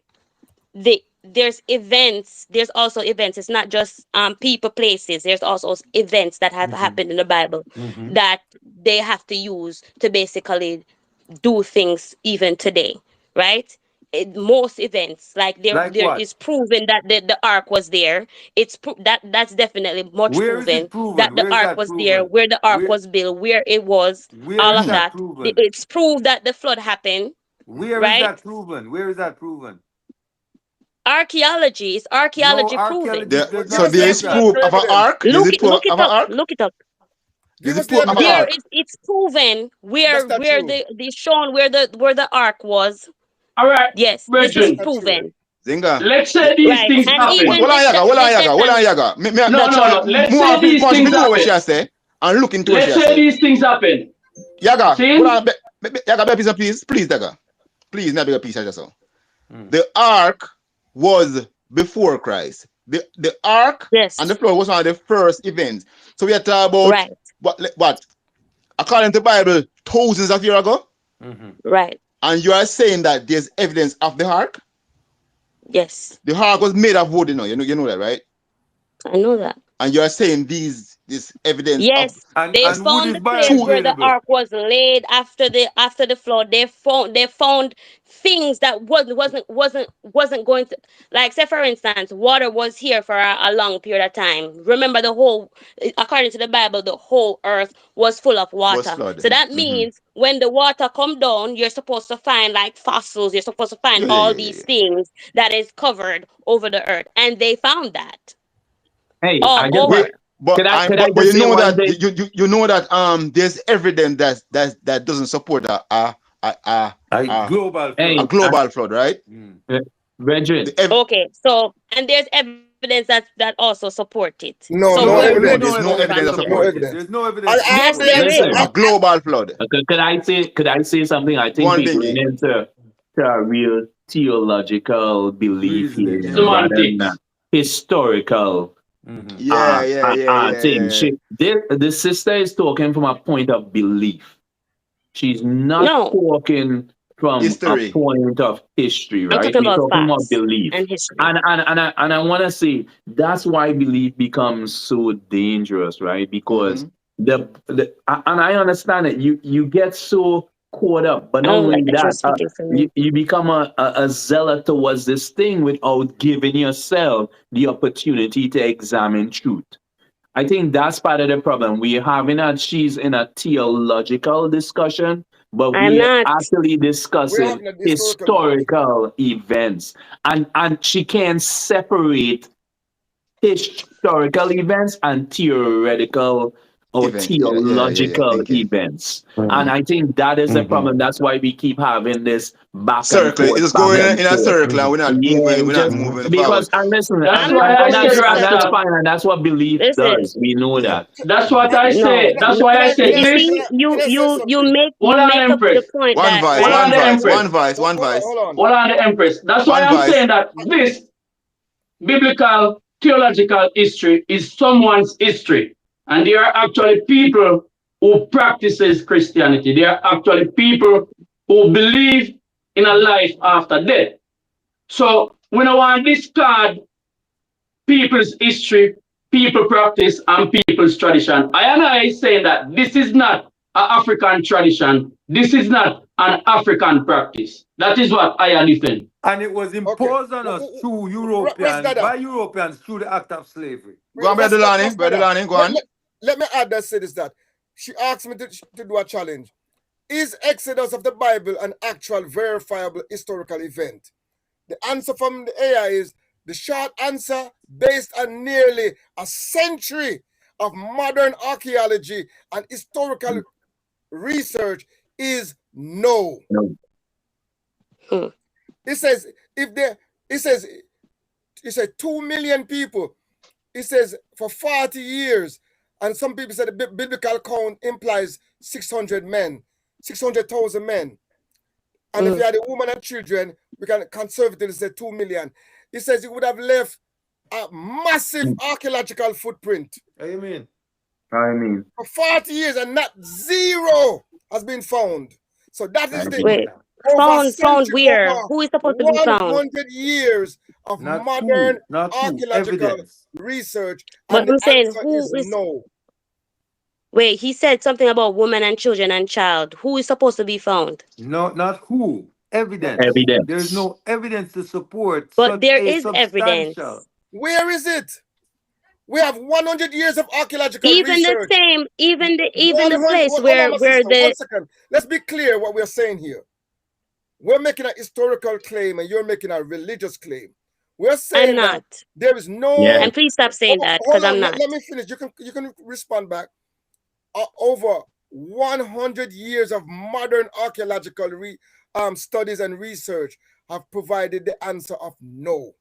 there's also events. It's not just people, places. There's also events that have Mhm. happened in the Bible Mhm. that they have to use to basically do things even today, right? Most events, like Like there what? is proven that the ark was there. That's definitely much Where is proven it that proven? the Where is ark that was there, proven? where the ark Where was built, where it was, where all is of Hmm. that that. proven? It's proved that the flood happened, Where is right? that proven? Where is that proven? Archaeology is No, archaeology proven. archaeology There, does give so us not the there prove is that. proof historical of an evidence. ark. There is proof Look it of an up. ark. Look it up. There Give is us the proof of an evidence. There ark. is it's proven That's not where true. the shown where the ark was. All right, Yes, this is That's brethren, not true. proven. Zinga. let's Yeah. say these Right. things And happen. even Hold on, Yaga. Hold on, Yaga. Hold on, the Yaga. Me No, no, try no. Let's more say these to things know what she happen. has say and look into what she Let's has say say. these things happen. Yaga. Hold See? on. Yaga, please, Yaga. Please, not bigger piece of yourself. Mm. The ark was before Christ. The ark and the yes, flood was one of the first events. So we are talking about right, what according to the Bible, thousands of years ago. Mhm. right, And you are saying that there's evidence of the ark. yes. The ark was made of wood, you know that, right? I know that. And you are saying this evidence of Yes, they And wood found is the place two. where the biodegradable. ark was laid after the flood. They found things that wasn't going to, like, say for instance, water was here for a long period of time. Remember, the whole, according to the Bible, the whole earth was full of Was water. flood. So that Mm-hmm. means when the water come down, you're supposed to find like fossils. You're supposed to find all these Yeah. things that is covered over the earth, and they found that Hey, all I just We, want. over. Could I but just you say know one that thing? you know that there's evidence that doesn't support a a, A a, global a flood. Hey, global flood, right? Mm. The brethren. Okay, so and there's evidence that also support it. So No, where no no where There's evidence. evidence. no There's no evidence from to evidence that No here? support support it. it. evidence. There's no evidence to I have Yes, the support it. there answer. is. Listen. A global flood. Could I say something? I Go think on, people Bingy. need to theological belief Reasoning, here yeah. rather than Semantics. historical Hmm. thing. The sister is talking from a point of belief. She's not No. talking from History. a point of history, I'm right? talking We're about talking about facts belief. and history. And I want to say that's why belief becomes so dangerous, right? Because and I understand it. You get so caught up, but I not don't like only that you're that, speaking for me. you become a zealot towards this thing without giving yourself the opportunity to examine truth. I think that's part of the problem. We're having she's in a theological discussion, but I'm we're not. actually We're discussing having a historical discussion. historical events. And she can separate historical events and theoretical or Event. Yeah. theological Thinking. events. And I think that is the problem. That's why we keep having this back and Circle. forth, It's back going and in a forth. circle, and we're not Yeah, moving. We're not just moving because, forward. and listen, That's and, why and, I and say, that's and that's Rasta. fine, and that's what belief Listen. does. We know Yeah. that. That's what I No. say. That's why I say Can I, You can this. see, I, can I say you something? Hold on, make up the Empress. point One that vice, Hold right. on, one the vice, Empress. one vice, one vice. Hold on. Hold on, the Empress. That's why One I'm vice. saying that this biblical theological history is someone's history. And there are actually people who practices Christianity. There are actually people who believe in a life after death. So we don't want to discard people's history, people practice, and people's tradition. I and I is saying that this is not an African tradition. This is not an African practice. That is what I defend. And it was Okay. imposed on us through Where's Europeans, Dada? by Europeans through the act of slavery. Go on, Brother Delani. Brother Dada. Delani, go on. Let me add that say this that she asked me to do a challenge. Is Exodus of the Bible an actual verifiable historical event? The answer from the AI is the short answer based on nearly a century of modern archaeology and historical research is no. No. It says it says 2 million people. It says for 40 years, and some people say the biblical count implies 600 men, 600,000 men. And if you had a woman and children, we can conservatively say 2 million. It says it would have left a massive archaeological footprint. Amen. For 40 years, and not zero has been found. So that is the Wait. over Found where? over Who is supposed to be found? 100 years of Not modern who, not who, archaeological evidence. research, But and I'm the saying answer who is is no. wait, he said something about women and children and child. Who is supposed to be found? No, not who. Evidence. There's Evidence. no evidence to support But such there a is evidence. substantial. Where is it? We have 100 years of archaeological Even the research. same, even the 100 place hold where on, my sister, the 1 second. Let's be clear what we're saying here. We're making a historical claim and you're making a religious claim. We're I'm saying that not. there is no Yeah. And please stop saying that because hold I'm on, not. let me finish. You can respond back. Over 100 years of modern archaeological studies and research have provided the answer of no.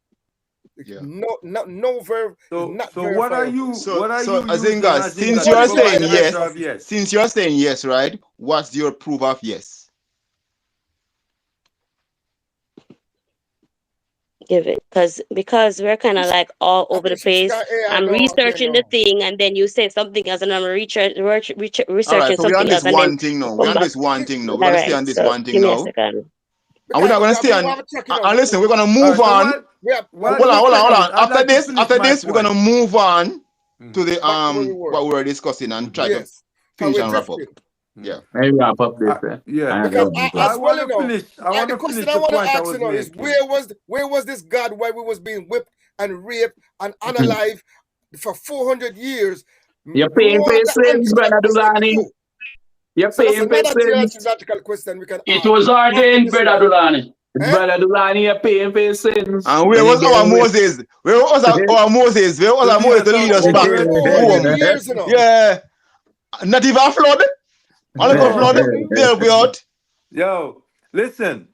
Yeah. No verb. So what are you So using Azinga, as since to you are provide saying the yes, answer of yes? since you are saying yes, right? What's your proof of yes? Give it because we're kind of like all over the place. I'm researching the thing, and then you say something else, and I'm All researching right, so we're on something this else, and then one thing now. you We're come on back. this one thing now. We're All gonna stay right, on this so one thing give me a now. second. And we're not gonna stay on. And listen, we're gonna move So on. what Hold on. I'd like to finish After my this, we're gonna point. move on to the Back to where we were. what we were discussing and try to finish and wrap up. Yeah. Let me wrap up this. Yeah. Because I want to finish. I want the to question finish I the want to point I ask was you now is making. where was this God while we was being whipped and raped and unalive for 400 years? You're paying for your sins, Brother Dulani. You're So that's paying for your another sins. theological question we can It ask. was ordained, Brother Dulani. Brother Dulani, you're paying for your sins. And where was our Moses? Where was our Moses? Where was our Moses to lead us Over back 400 home? years, you know. Yeah. Not even a flood. Only a flood. They help you out. Yo, listen.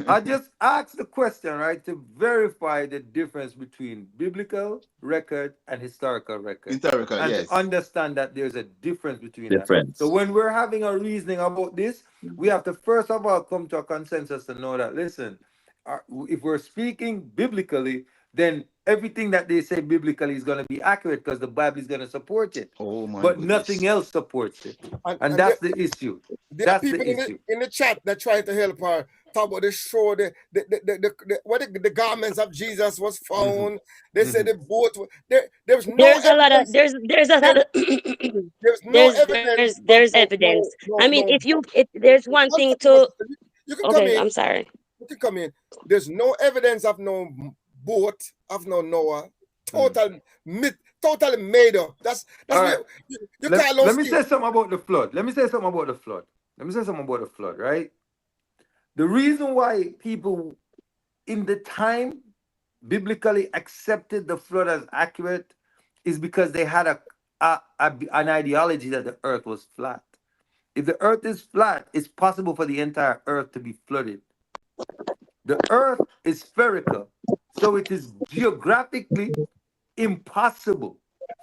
I just asked the question, right, to verify the difference between biblical record and historical record. Historical, And yes. to understand that there's a difference between that. Difference. So when we're having a reasoning about this, we have to first of all come to a consensus to know that, listen, if we're speaking biblically, then everything that they say biblically is going to be accurate because the Bible is going to support it, Oh my but goodness. nothing else supports it, and And that's the issue. there are That's the people issue. in the chat that try to help her talk about the show, the garments of Jesus was Mhm. found. They said Mhm. the boat. There's no evidence. There's a lot There, of there's no there's evidence of evidence. I mean, if you if there's one One thing second, my to sister. You can come okay, in. I'm sorry. You can come in. There's no evidence of no boat, of no Noah. Mm. Total myth, totally made up. That's All what right. you Let, can't let me see. say something about the flood. Let me say something about the flood. Let me say something about the flood, right? The reason why people in the time biblically accepted the flood as accurate is because they had an ideology that the earth was flat. If the earth is flat, it's possible for the entire earth to be flooded. The earth is spherical, so it is geographically impossible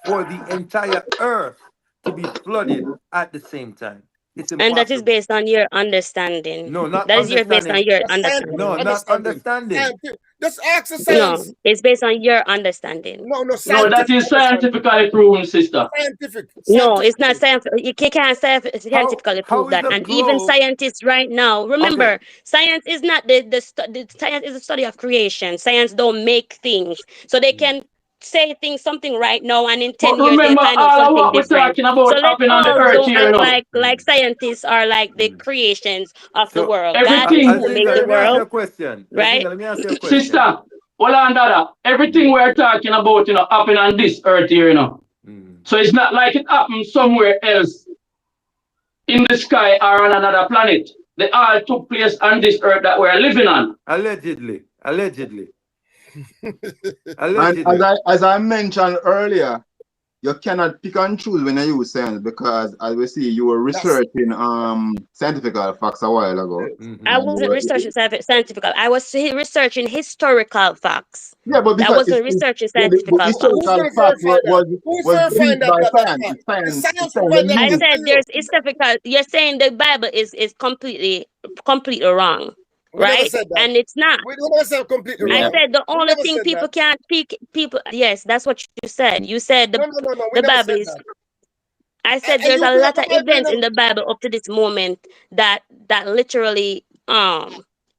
for the entire earth to be flooded at the same time. It's And that is impossible. based on your understanding. No, not That is your based on understanding. your That's scientific No, understanding. not understanding. understanding. Scientific. Just ask the No, science. it's based on your understanding. No, No, that scientific is understanding. scientifically proven, sister. Scientific. No, it's not Scientifically. science. You can't scientifically How prove is that. a And even globe? scientists right now, Okay. remember, science is not the science is the study of creation. Science don't make things, so they Mm. can say things something right now, and in But 10 years they remember, find out all of something what we're different. talking So about let's happened on the all earth don't here, you act know. like Mm. scientists are like the Mm. creations of the So, world. God is the Everything, one who made Azinga, the let me ask you world, a question. right? Azinga, let me ask you a question. sister, hold on, Dada. Mm. Everything we're talking about, happened on this earth here, you know. Mm. So it's not like it happened somewhere else in the sky or on another planet. They all took place on this earth that we're living on. Allegedly. Allegedly. And Allegedly. as I mentioned earlier, you cannot pick and choose when you use science because as we see, you were That's researching scientific facts a while ago. I Mm-hmm. And wasn't researching scientific. I was researching historical facts. yeah, but I because wasn't researching the scientific who's facts. historical gonna fact verify that? Who's was verifying believed by that science. fact? The The science science provider they that I can use. tell said you. there's historical. You're saying the Bible is completely wrong, We never right? said that. And it's not. We never said completely I Yeah. wrong. said the We only never thing said people that. can't speak people. Yes, that's what you said. You said No. We the never Bible said is. that. I said And there's you a bring up lot the of Bible, events in the Bible up to this moment that literally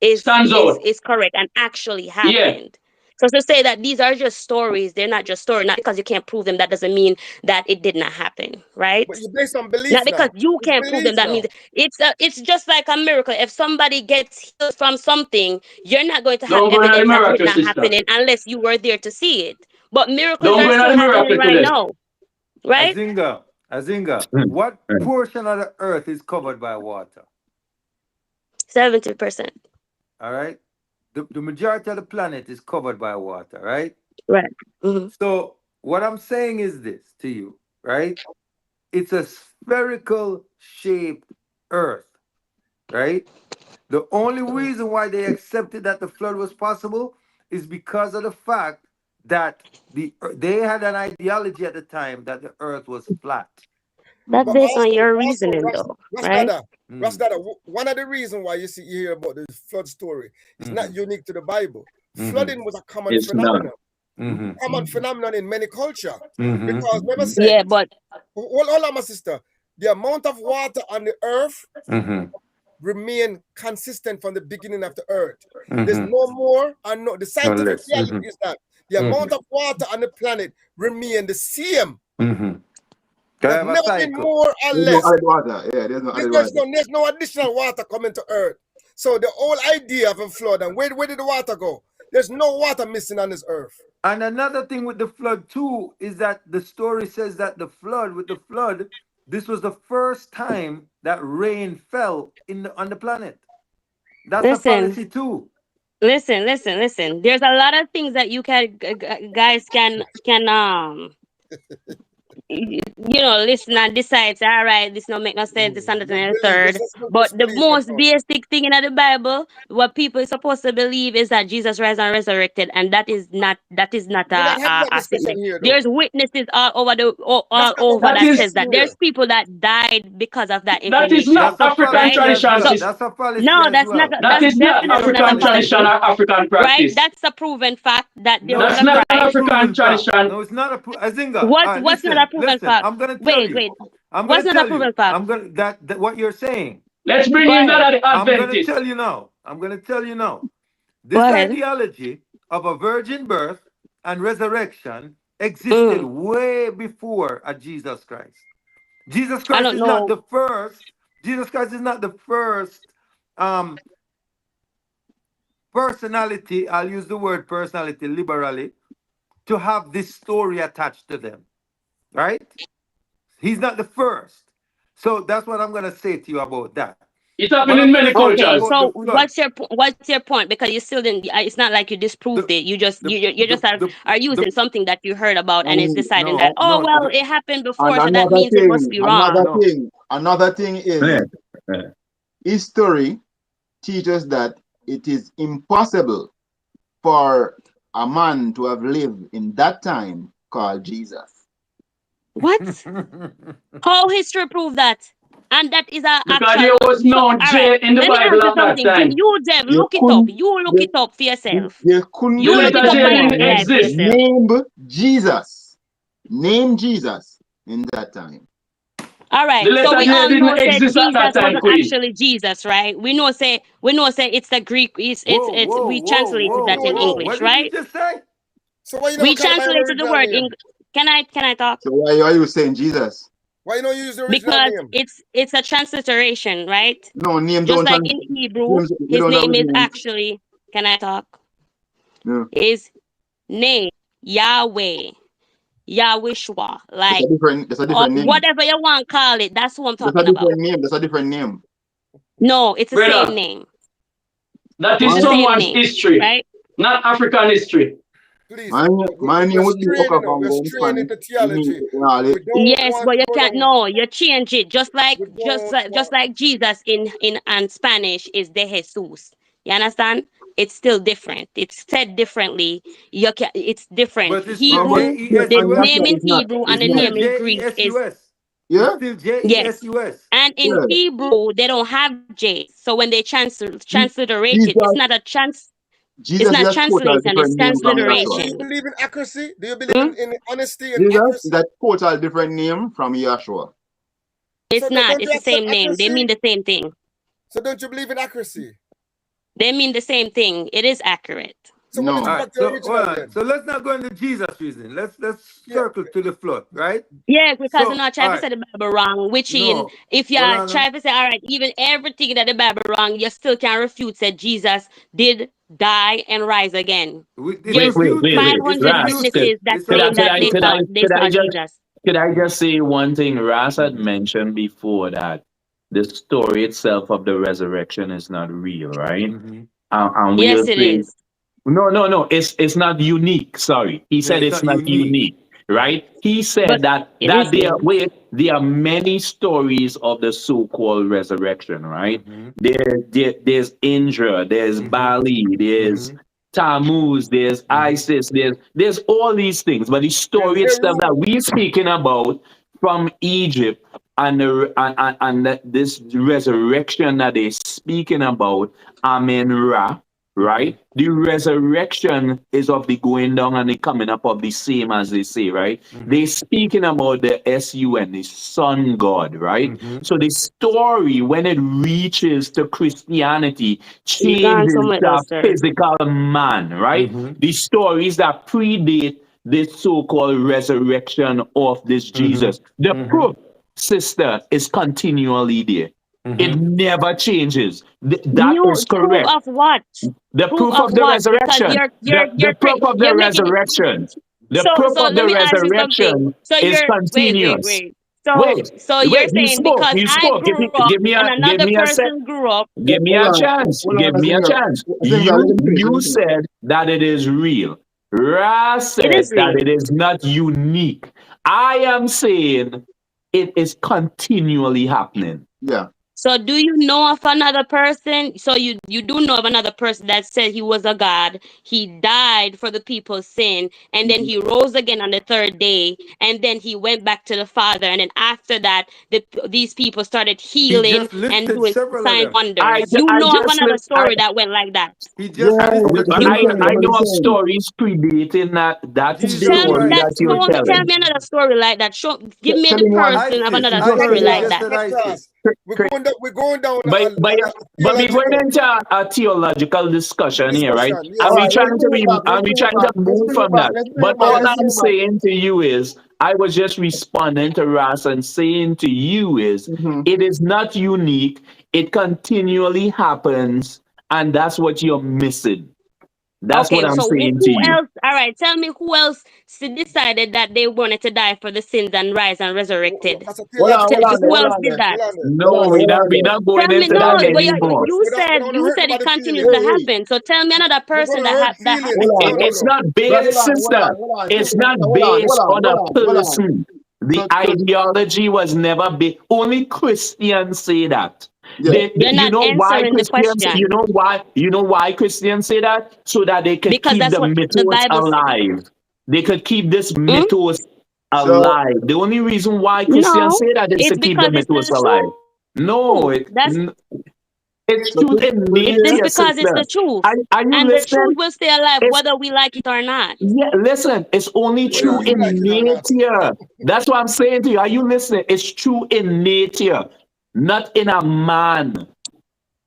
is Stands is out. is correct and actually Yeah. happened. So to say that these are just stories, they're not just stories. Not because you can't prove them, that doesn't mean that it did not happen, but right? you're based on Not belief because now. you It's can't prove belief them, that now. means it's just like a miracle. If somebody gets healed from something, you're not going to have Don't go in the evidence of it miracle, not sister. happening unless you were there to see it. But miracles Don't are go in still the happening miracle right today. now, right? Azinga, Mm. what Mm. portion of the earth is covered by water? 70%. All right. The majority of the planet is covered by water, right? Right. Hmm. So what I'm saying is this to you, right? It's a spherical shaped earth, right? The only reason why they accepted that the flood was possible is because of the fact that they had an ideology at the time that the earth was flat. That's But based on your also, reasoning, though, Ras right? Dada, Mm, one of the reasons why you hear about the flood story is not mhm, unique to the Bible. mhm, Flooding was a common It's not. phenomenon. mhm, Common phenomenon in many culture. mhm, Because remember Mhm. said, Yeah, but hold on, my sister, the amount of water on the earth mhm, remain consistent from the beginning of the earth. There's mhm. no more and no. The No scientific less. reality Mhm, is that the amount mhm, of water on the planet remain the same. mhm. Can I There's have a never been cycle? more or There's no less. added water. Yeah, there's no added water. There's no additional water coming to earth. So the whole idea of a flood and where did the water go? There's no water missing on this earth. And another thing with the flood too is that the story says that with the flood, this was the first time that rain fell on the planet. That's a listen, fallacy too. listen. There's a lot of things that you can guys can listen and decide, say, all right, this don't make no sense, this and that and the Believe. Let's third. just put But the disbelief most across. basic thing in the Bible, what people is supposed to believe is that Jesus rise and resurrected, and that is not We're not a, having a, that a discussion statement. here, though. There's witnesses all over That's all not what over we're That that says is that discussing there's here. people that died because of that that is information, not That's a African right? fallacy as tradition, well. So That's a fallacy no, as well. That that's is not definitely not a African tradition fallacy, or African right? practice. That's a proven fact that there No, was That's a it's not not a Christ. African proven fact. tradition. No, it's not a Azinga. What's not a proven Listen. fact? I'm gonna tell Wait, you. wait. I'm gonna What's not a tell you. proven fact? I'm gonna that what you're saying. Let's bring Go in that ahead. at the I'm gonna Adventist. tell you now. I'm gonna tell you now. Go This ahead. ideology of a virgin birth and resurrection existed Mm. way before a Jesus Christ. Jesus I Christ don't is not know. the first. Jesus Christ is not the first um, personality. I'll use the word personality liberally to have this story attached to them. Right? He's not the first. So that's what I'm gonna say to you about that. It What happened I'm in gonna many say Okay, about cultures. the so flood, what's your point? Because you still didn't. It's not like you disproved the it. You just the you the just are the using something that you heard about and is deciding that, no oh no well, the, it happened And before, so that means it must be wrong. no. another thing Yeah. is Yeah. history teaches that it is impossible for a man to have lived in that time called Jesus. What? How history prove that? And that is a Because there actual. was So no all right, J in the let me ask Bible you at that something. time. You Dev, They look it up. couldn't, You look they, it up for yourself. they couldn't The You look find it letter up J on the didn't anyone internet for exist. yourself. named Jesus. Name Jesus in that time. All The right. So letter we J all know didn't that exist at that Jesus time, wasn't Queen. actually Jesus, right? We know say it's the Greek. Whoa, It's whoa, we whoa, translated whoa, that in whoa! No. What English, did you right? just say? So why you never We call the Bible translated the original word name? English. Can I talk? So why are you saying Jesus? Why you don't use the original Because name? it's a transliteration, right? No, name Just don't like trans in Hebrew, names they his don't name is originate. actually. Can I talk? No. His name Yahweh, Yahwishwa, like That's a different name. whatever you want to call it. That's what I'm That's a talking about. different name. That's a different name. No, it's the same Brother, name. that It's is the My same someone's name, history, right? not African history. Please, my my name we're would be straying, Okavango we're in straying Spanish. into It means theology. Raleigh. We don't Yes, want but to you go can't. down. No, you change it. Just like We just don't like just want. like Jesus in and Spanish is de Jesus. You understand? It's still different. It's said differently. It's different. But it's still But Hebrew, yeah, the and Jesus. name Yashua in is not. Hebrew and Is It's the not. still name in Greek is Jesus. It's Yeah. still yes. Jesus. And in Yeah. Hebrew, they don't have J. So when they Je- transliterate it, Jesus. it's Jesus is not a total translation, it's different name from Do Yahshua. you transliteration. believe in accuracy? Do you believe Hmm? in honesty and Jesus is accuracy? a total different name from Yahshua. So It's not. don't It's you the accept same name. They accuracy? mean the same thing. So don't you believe in accuracy? They mean the same thing. It is accurate. So when we All go No. right. back to the So hold original on. then? So let's not go into Jesus reason. Let's Yeah. circle to the flood, right? Yeah, because you're So not all trying to right. say the Bible wrong, which in No. if Hold you're on. trying to say, all right, even everything that the Bible wrong, you still can refute that Jesus did die and rise again. It's Wait, There's wait, wait, refuted. wait. 500 It's Ras, refuted. witnesses that It's claim already that they refuted. saw Jesus. could I Mhm, just say one thing? Ras had mhm, mentioned before that the story itself of the resurrection is not real, right? mhm. And we are Yes, it saying is. no. It's not unique. Sorry, he Yeah, said it's it's not not unique. unique, right? He But said that it is unique. there are many stories of the so-called resurrection, right? Mhm, There's Indra, there's mhm, Bali, there's mhm, Tammuz, there's mhm, Isis, there's all these things. But the There's story itself Heru. that we're speaking about from Egypt and this resurrection that they're speaking about, Amen Ra, mhm, right? The resurrection is of the going down and the coming up of the same as they say, right? They mhm, speaking about the sun, the sun god, right? mhm, So the story, when it reaches to Christianity, You gone changes somewhere the else, sir. physical man, right? mhm, The stories that predate this so-called resurrection of this mhm, Jesus. The mhm, proof, sister, is continually there. It mhm. never changes. That You is proof correct. of what? The Proof proof of of the what? Because resurrection. The proof of the you're making it. resurrection. The So proof so of let the me ask you something. resurrection So is you're continuous. wait. Wait, So you're wait, you saying spoke, because you I spoke. grew up and Give another me a sec. person grew up. Give me Hold a on. chance. Hold Give on, me a Zinga. chance. Zinga, let me finish. Let You me finish. said that it is real. Ra It said is that real. it is not unique. I am saying it is continually happening. Yeah. So do you know of another person? So you do know of another person that said he was a God. He died for the people's sin, and then he rose again on the third day, and then he went back to the Father. And then after that, these people started He healing just and listed doing several of sign them. wonders. You I know of just another live. story that went like that. He Yeah, just listed but You several of I them. know of saying. stories predating that Jesus tell me story that Christ. that you're tell telling. me another story like that. Show give me Tell the him one. person of ISIS. another Just story ISIS. He like just that. said ISIS. We're going down But but a but we're going theological into a theological discussion here, right? discussion. And All Yes. we right, let's trying to bring it be back. Let's and we bring it trying back. to Let's move bring it from back. that. Let's bring But it back. all Let's bring I'm it back. saying to you is, I was just responding to Ras and saying to you is, it is not unique. It continually happens, and that's what you're missing. That's what Okay, I'm so saying to who you. else? All right, tell me who else decided that they wanted to die for the sins and rise and resurrected. That's a Hold on, hold theological on there, Who hold else on did there. that? hold on there. Hold on No, there, hold on we're there. not going Tell me into no, that but anymore. you We said don't want to hurt it nobody's continues feelings. to Hey, happen. So tell me another We're person gonna hurt that feelings. hold on, No, hold no, It's on. no. not Brother, based, hold sister. on, hold on. It's Sister, not sister, based on hold a on, hold on. person. The So, ideology was never based. Only Christians say that. yeah. You're You not know why answering the Christians? question You know why Christians say that? So that they could because keep that's the what the mythos Bible. alive. They could keep this Hmm? mythos So, alive. The only reason why Christians No, say that is it's to keep the because it's mythos the alive. truth. No, That's it's so truth people in it's believe, nature, because it's sister. the truth, Are you and the truth listening? will stay alive It's whether we like it or not. yeah, listen, it's only Whether true yeah. you like in it or not. nature. That's what I'm saying to you. Are you listening? It's true in nature, not in a man.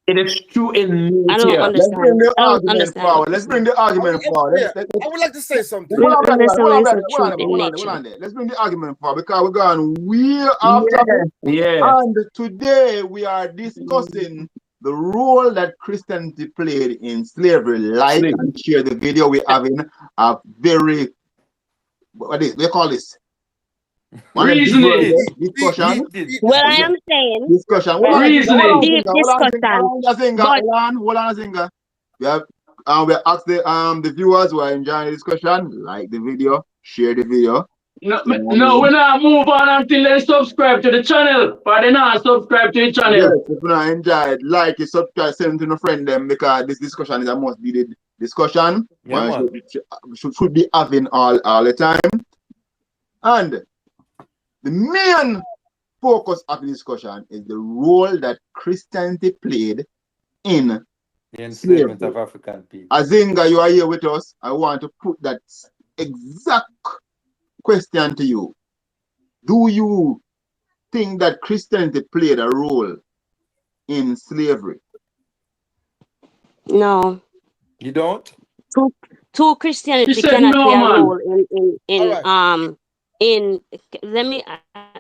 It is true in I don't nature. Let's bring understand. the I don't argument understand what forward. you're Let's bring saying. the argument forward. Yeah, I would like to say something. Hold on, brother, Listen, hold on, it's brother, the hold on, truth there, in hold on, there, hold nature. on there. Let's bring the argument forward because we're going way off Yeah, topic. yeah. And today we are discussing the role that Christianity played in slavery. Like Sleep. and share the video. We're having a very, what is, we call this? One of the big words, Reasoning. discussion. Heated. Well, I Yeah, am saying, discussion. Hold right, on, Zinga, hold on, Reasoning. deep Zinga, hold on, Zinga, discussion, hold on, Zinga, but hold on, Zinga. We have asked the viewers who are enjoying the discussion, like the video, share the video. No, You know what I no, we mean? not move on until they subscribe to the channel. But they not subscribe to the Yes, channel. if you not enjoyed, like it, subscribe, send it to a friend them because this discussion is a must needed discussion. Yeah, One man. should be having all the time. And the main focus of the discussion is the role that Christianity played in The enslavement slavery. of African people. Azinga, you are here with us. I want to put that exact question to you. Do you think that Christianity played a role in slavery? no, You don't? true, true He Christianity said cannot play no, a man. role All right. in. Let me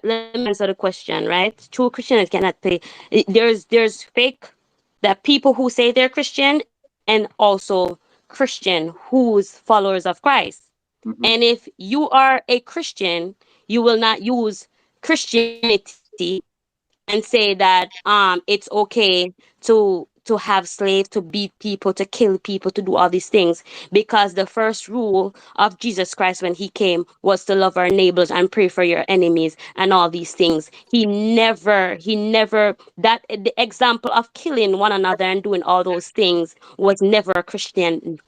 answer the question. Right, true Christianity cannot play. There's fake that people who say they're Christian and also Christian who's followers of Christ. Mm-hmm. And if you are a Christian, you will not use Christianity and say that it's okay to have slaves, to beat people, to kill people, to do all these things, because the first rule of Jesus Christ when he came was to love our neighbors and pray for your enemies and all these things. He never that the example of killing one another and doing all those things was never a Christian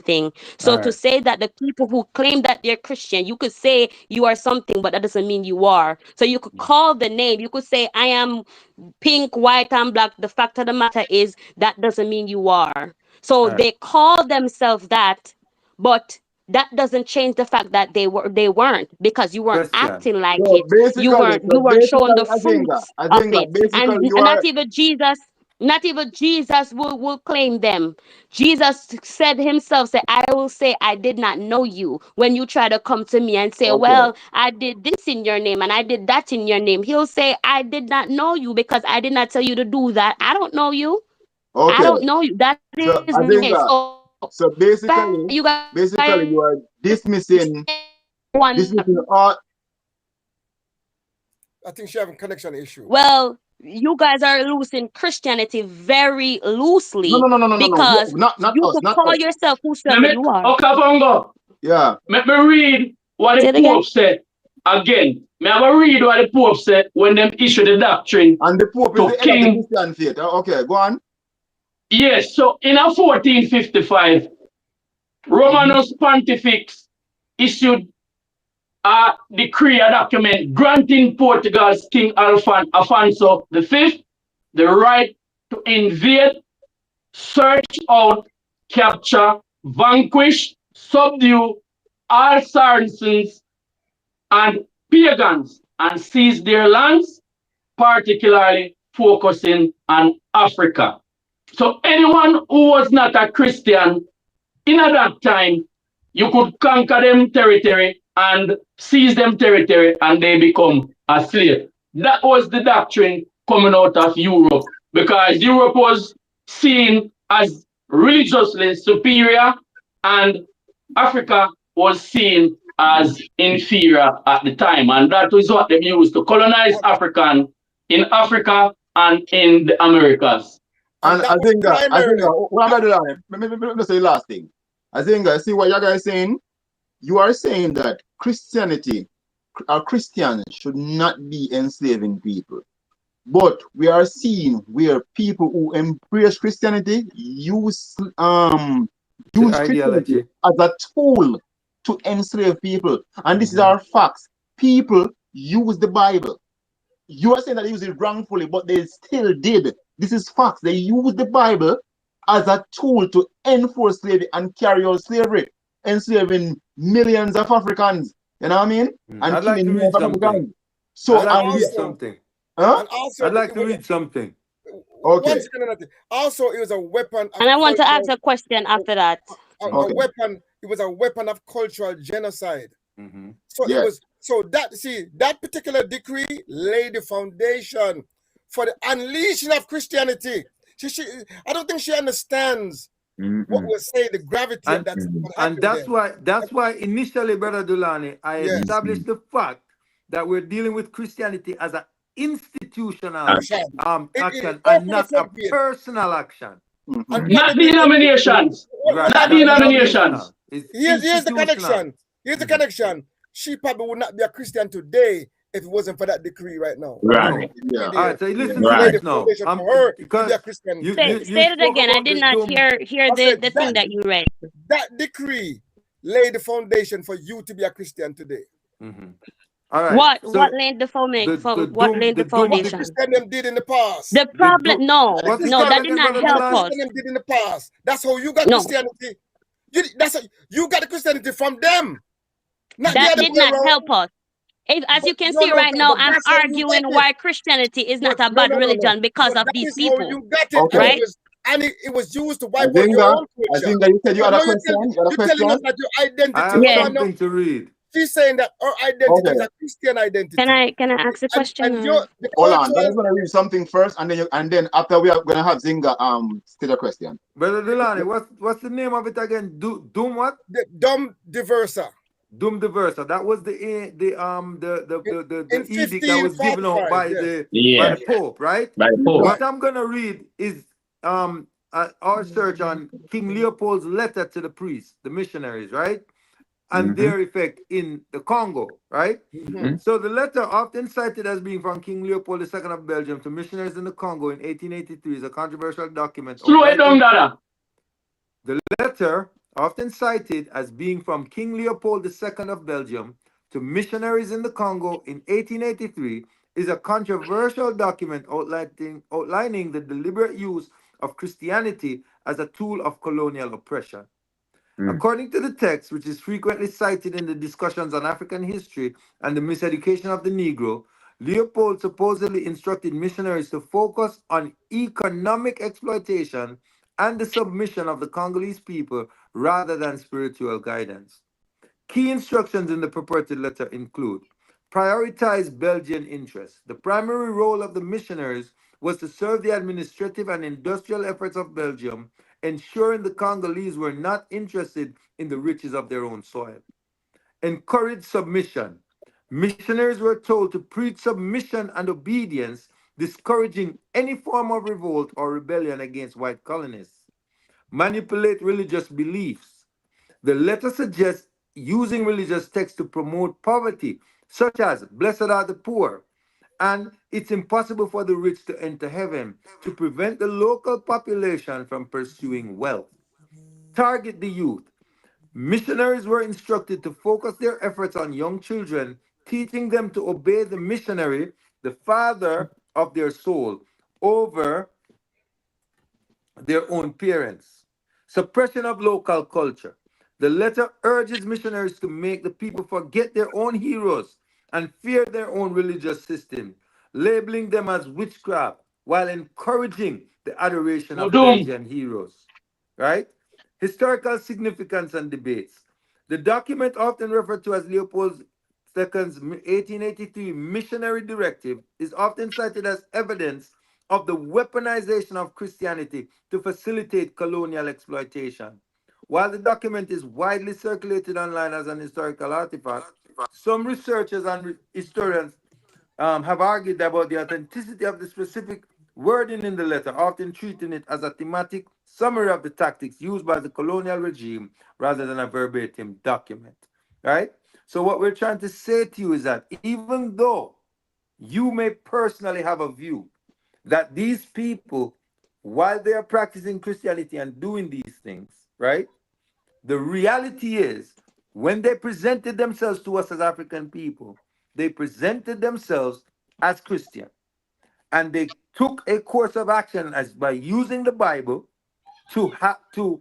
thing. All So to right. say that the people who claim that they're Christian, you could say you are something, but that doesn't mean you are. So you could call the name. You could say I am pink, white, and black. The fact of the matter is that doesn't mean you are. So All right. they call themselves that, but that doesn't change the fact that they weren't, because you weren't Question. acting like So it. basically, You weren't showing the Azinga, fruits of Azinga, it. basically you And are not even Jesus will claim them. Jesus said himself, say, I will say I did not know you when you try to come to me and say, okay. well, I did this in your name and I did that in your name. He'll say, I did not know you because I did not tell you to do that. I don't know you. I Okay. don't know you. That is So my name. Azinga, So so you basically guys you are dismissing one. all. I think she having connection issue. Well, you guys are using Christianity very No, loosely no, no, no, no, no, no. because Not you us, could not call us. yourself Let whosoever me, you are. Okafongo, Yeah. let me read what Say the it again. Pope said. Again, may I have a read what the Pope said when them issue the doctrine And the Pope is to the head of the King. Christian faith. Okay, go on. Yes, so in a 1455, Romanus Pontifex issued a decree, a document granting Portugal's King Afonso V the right to invade, search out, capture, vanquish, subdue all Saracens and pagans and seize their lands, particularly focusing on Africa. So anyone who was not a Christian in at that time, you could conquer them territory and seize them territory and they become a slave. That was the doctrine coming out of Europe because Europe was seen as religiously superior and Africa was seen as inferior at the time. And that was what they used to colonize African in Africa and in the Americas. And that I was think primarily. what I'm going to do, let me say the last thing. I think see what you guys saying. You are saying that Christianity or Christians should not be enslaving people. But we are seeing where people who embrace Christianity use Christianity ideology. as a tool to enslave people. And this is our facts. People use the Bible. You are saying that they use it wrongfully, but they still did. This is facts. They use the Bible as a tool to enforce slavery and carry out slavery, enslaving millions of Africans. You know what I mean? And I'd like to killing read millions of something. Africans. So I'd like to read also- something. huh? And also, I'd like to read something. Okay. One second, Natty. Also, it was a weapon. Of And I want to ask cultural- a question after that. a Okay. weapon. It was a weapon of cultural genocide. So Yes. it was. So that particular decree laid the foundation for the unleashing of Christianity. I don't think she understands what we're saying, the gravity And, of that. what and happened that's why initially, Brother Dulani, I Yes. established the fact that we're dealing with Christianity as an institutional Action. action It and not a opened the personal action. And Not denominations. Right. Not denominations. It's Here's the institutional. connection. Here's the connection. She probably would not be a Christian today if it wasn't for that decree right now. Right. Yeah. All right, so listen Yeah. to Right. this now. Foundation for her to be Because a Christian. you Say it spoke again. I about did the not dome. hear I the said thing that you read. That decree laid the foundation for you to be a Christian today. All right. What So laid the foundation? the What doom- laid the the doom- What the foundation? Christian them did in the past. The problem, no, What's the no, story that did again, not Brother help Dulan? us. Christian them did in the past. That's how you got No. Christianity. You got the Christianity from them. Not the That other did way not around. help us. As you can No, see no, right but now, I'm that's how you arguing got it. why Christianity is not a No, bad no, no, no. religion because But of that these is how people. you got it. Okay. Right? And it was used to I wipe out think your own I culture. think that you said you But had a now question. You had a you're telling us question. that your I identity. have Hold on, no. something to read. She's saying that her identity is Okay. a Christian identity. Can I ask a question? And or- the Hold on. I'm cultural. gonna read something first, and then after we are gonna have Zinga state a question. Brother Dulani, what's the name of it again? Doom what? The dumb diverser. Doom Diversa. That was the In edict that was given out 1545, by yes. by the Pope, right? By Pope. What I'm gonna read is our search on King Leopold's letter to the priests, the missionaries, right? And their effect in the Congo, right? So the letter, often cited as being from King Leopold II of Belgium to missionaries in the Congo in 1883, is a controversial document. Slow it down, Dada. The letter, often cited as being from King Leopold II of Belgium to missionaries in the Congo in 1883, is a controversial document outlining the deliberate use of Christianity as a tool of colonial oppression. According to the text, which is frequently cited in the discussions on African history and the miseducation of the Negro, Leopold supposedly instructed missionaries to focus on economic exploitation and the submission of the Congolese people rather than spiritual guidance. Key instructions in the purported letter include: prioritize Belgian interests. The primary role of the missionaries was to serve the administrative and industrial efforts of Belgium, ensuring the Congolese were not interested in the riches of their own soil. Encourage submission. Missionaries were told to preach submission and obedience, discouraging any form of revolt or rebellion against white colonists. Manipulate religious beliefs. The letter suggests using religious texts to promote poverty, such as "Blessed are the poor," and "It's impossible for the rich to enter heaven," to prevent the local population from pursuing wealth. Target the youth. Missionaries were instructed to focus their efforts on young children, teaching them to obey the missionary, the father of their soul, over their own parents. Suppression of local culture. The letter urges missionaries to make the people forget their own heroes and fear their own religious system, labeling them as witchcraft while encouraging the adoration of Mudum. Belgian heroes. Right? Historical significance and debates. The document, often referred to as Leopold II's 1883 missionary directive, is often cited as evidence of the weaponization of Christianity to facilitate colonial exploitation. While the document is widely circulated online as an historical artifact, some researchers and historians have argued about the authenticity of the specific wording in the letter, often treating it as a thematic summary of the tactics used by the colonial regime rather than a verbatim document. Right? So, what we're trying to say to you is that even though you may personally have a view that these people, while they are practicing Christianity and doing these things, right? The reality is, when they presented themselves to us as African people, they presented themselves as Christian, and they took a course of action as by using the Bible to Your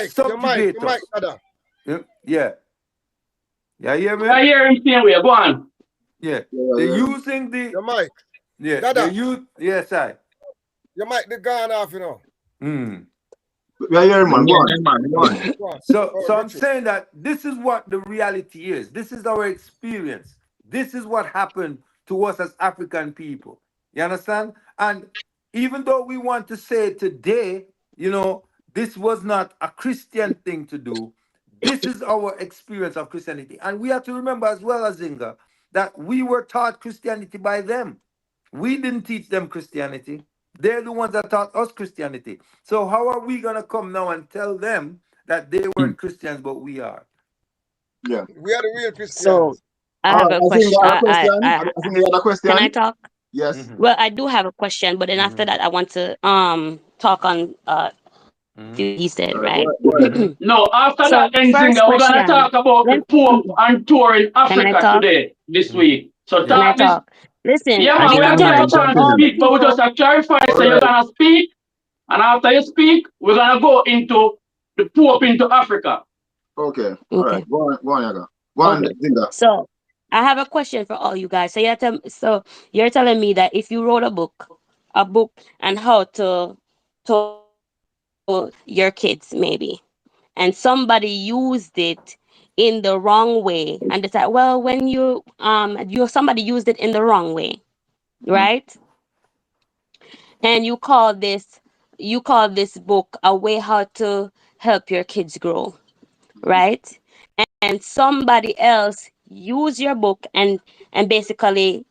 subjugate mic, us. brother. Yeah, yeah, hear me? I hear him saying we are going. Yeah, Yeah, they're yeah. using the Your mic. yeah, they Dada, use yes, I. your mic they gone off, you know. Mm. We are here, man. Go Yeah, on. man, go on. Go on. So, Oh, so I'm Richard. saying that this is what the reality is. This is our experience. This is what happened to us as African people. You understand? And even though we want to say today, this was not a Christian thing to do, this is our experience of Christianity. And we have to remember as well as Zinga that we were taught Christianity by them. We didn't teach them Christianity. They're the ones that taught us Christianity. So how are we gonna come now and tell them that they weren't Christians, but we are? Yeah. We are the real So Christians. I All have right. a I think question. you have a question. I think you have a Can I question. talk? Yes. Mm-hmm. Well, I do have a question, but then after Mm-hmm. that, I want to talk on Mm-hmm. few he said, All right. right? Go ahead. Mm-hmm. No, after So that, first Enzinga, we're gonna question. talk about the Let Pope on tour in can I Africa talk? today, this Mm-hmm. week. So Can Yeah. I talk this. talk? Listen, Yeah, I man, we we don't are have give you a mind telling chance to jumping all in. the speak, but we just people. clarify All so you're right. gonna speak, and after you speak, we're gonna go into the Pope into Africa. Okay. All right. Okay. Go on, Yaga. Go on, Okay. Zinga. So I have a question for all you guys. So you're telling me that if you wrote a book and how to your kids maybe, and somebody used it in the wrong way, and decide, well, when somebody used it in the wrong way, Mhm. right? And you call this book a way how to help your kids grow, right? And somebody else use your book and basically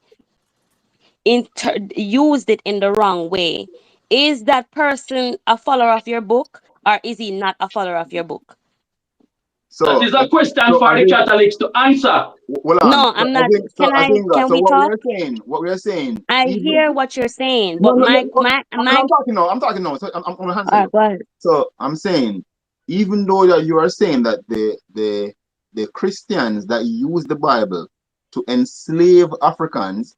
used it in the wrong way. Is that person a follower of your book, or is he not a follower of your book? That So, is a question so for I the think, Catholics to answer. hold on. No, I'm not. So I think that. Can So we talk? what we are saying, I even hear what you're saying, no, but no, no, my no, my no, my I'm talking now. I'm talking now. So I'm gonna answer you. go ahead. So I'm saying, even though that you are saying that the Christians that use the Bible to enslave Africans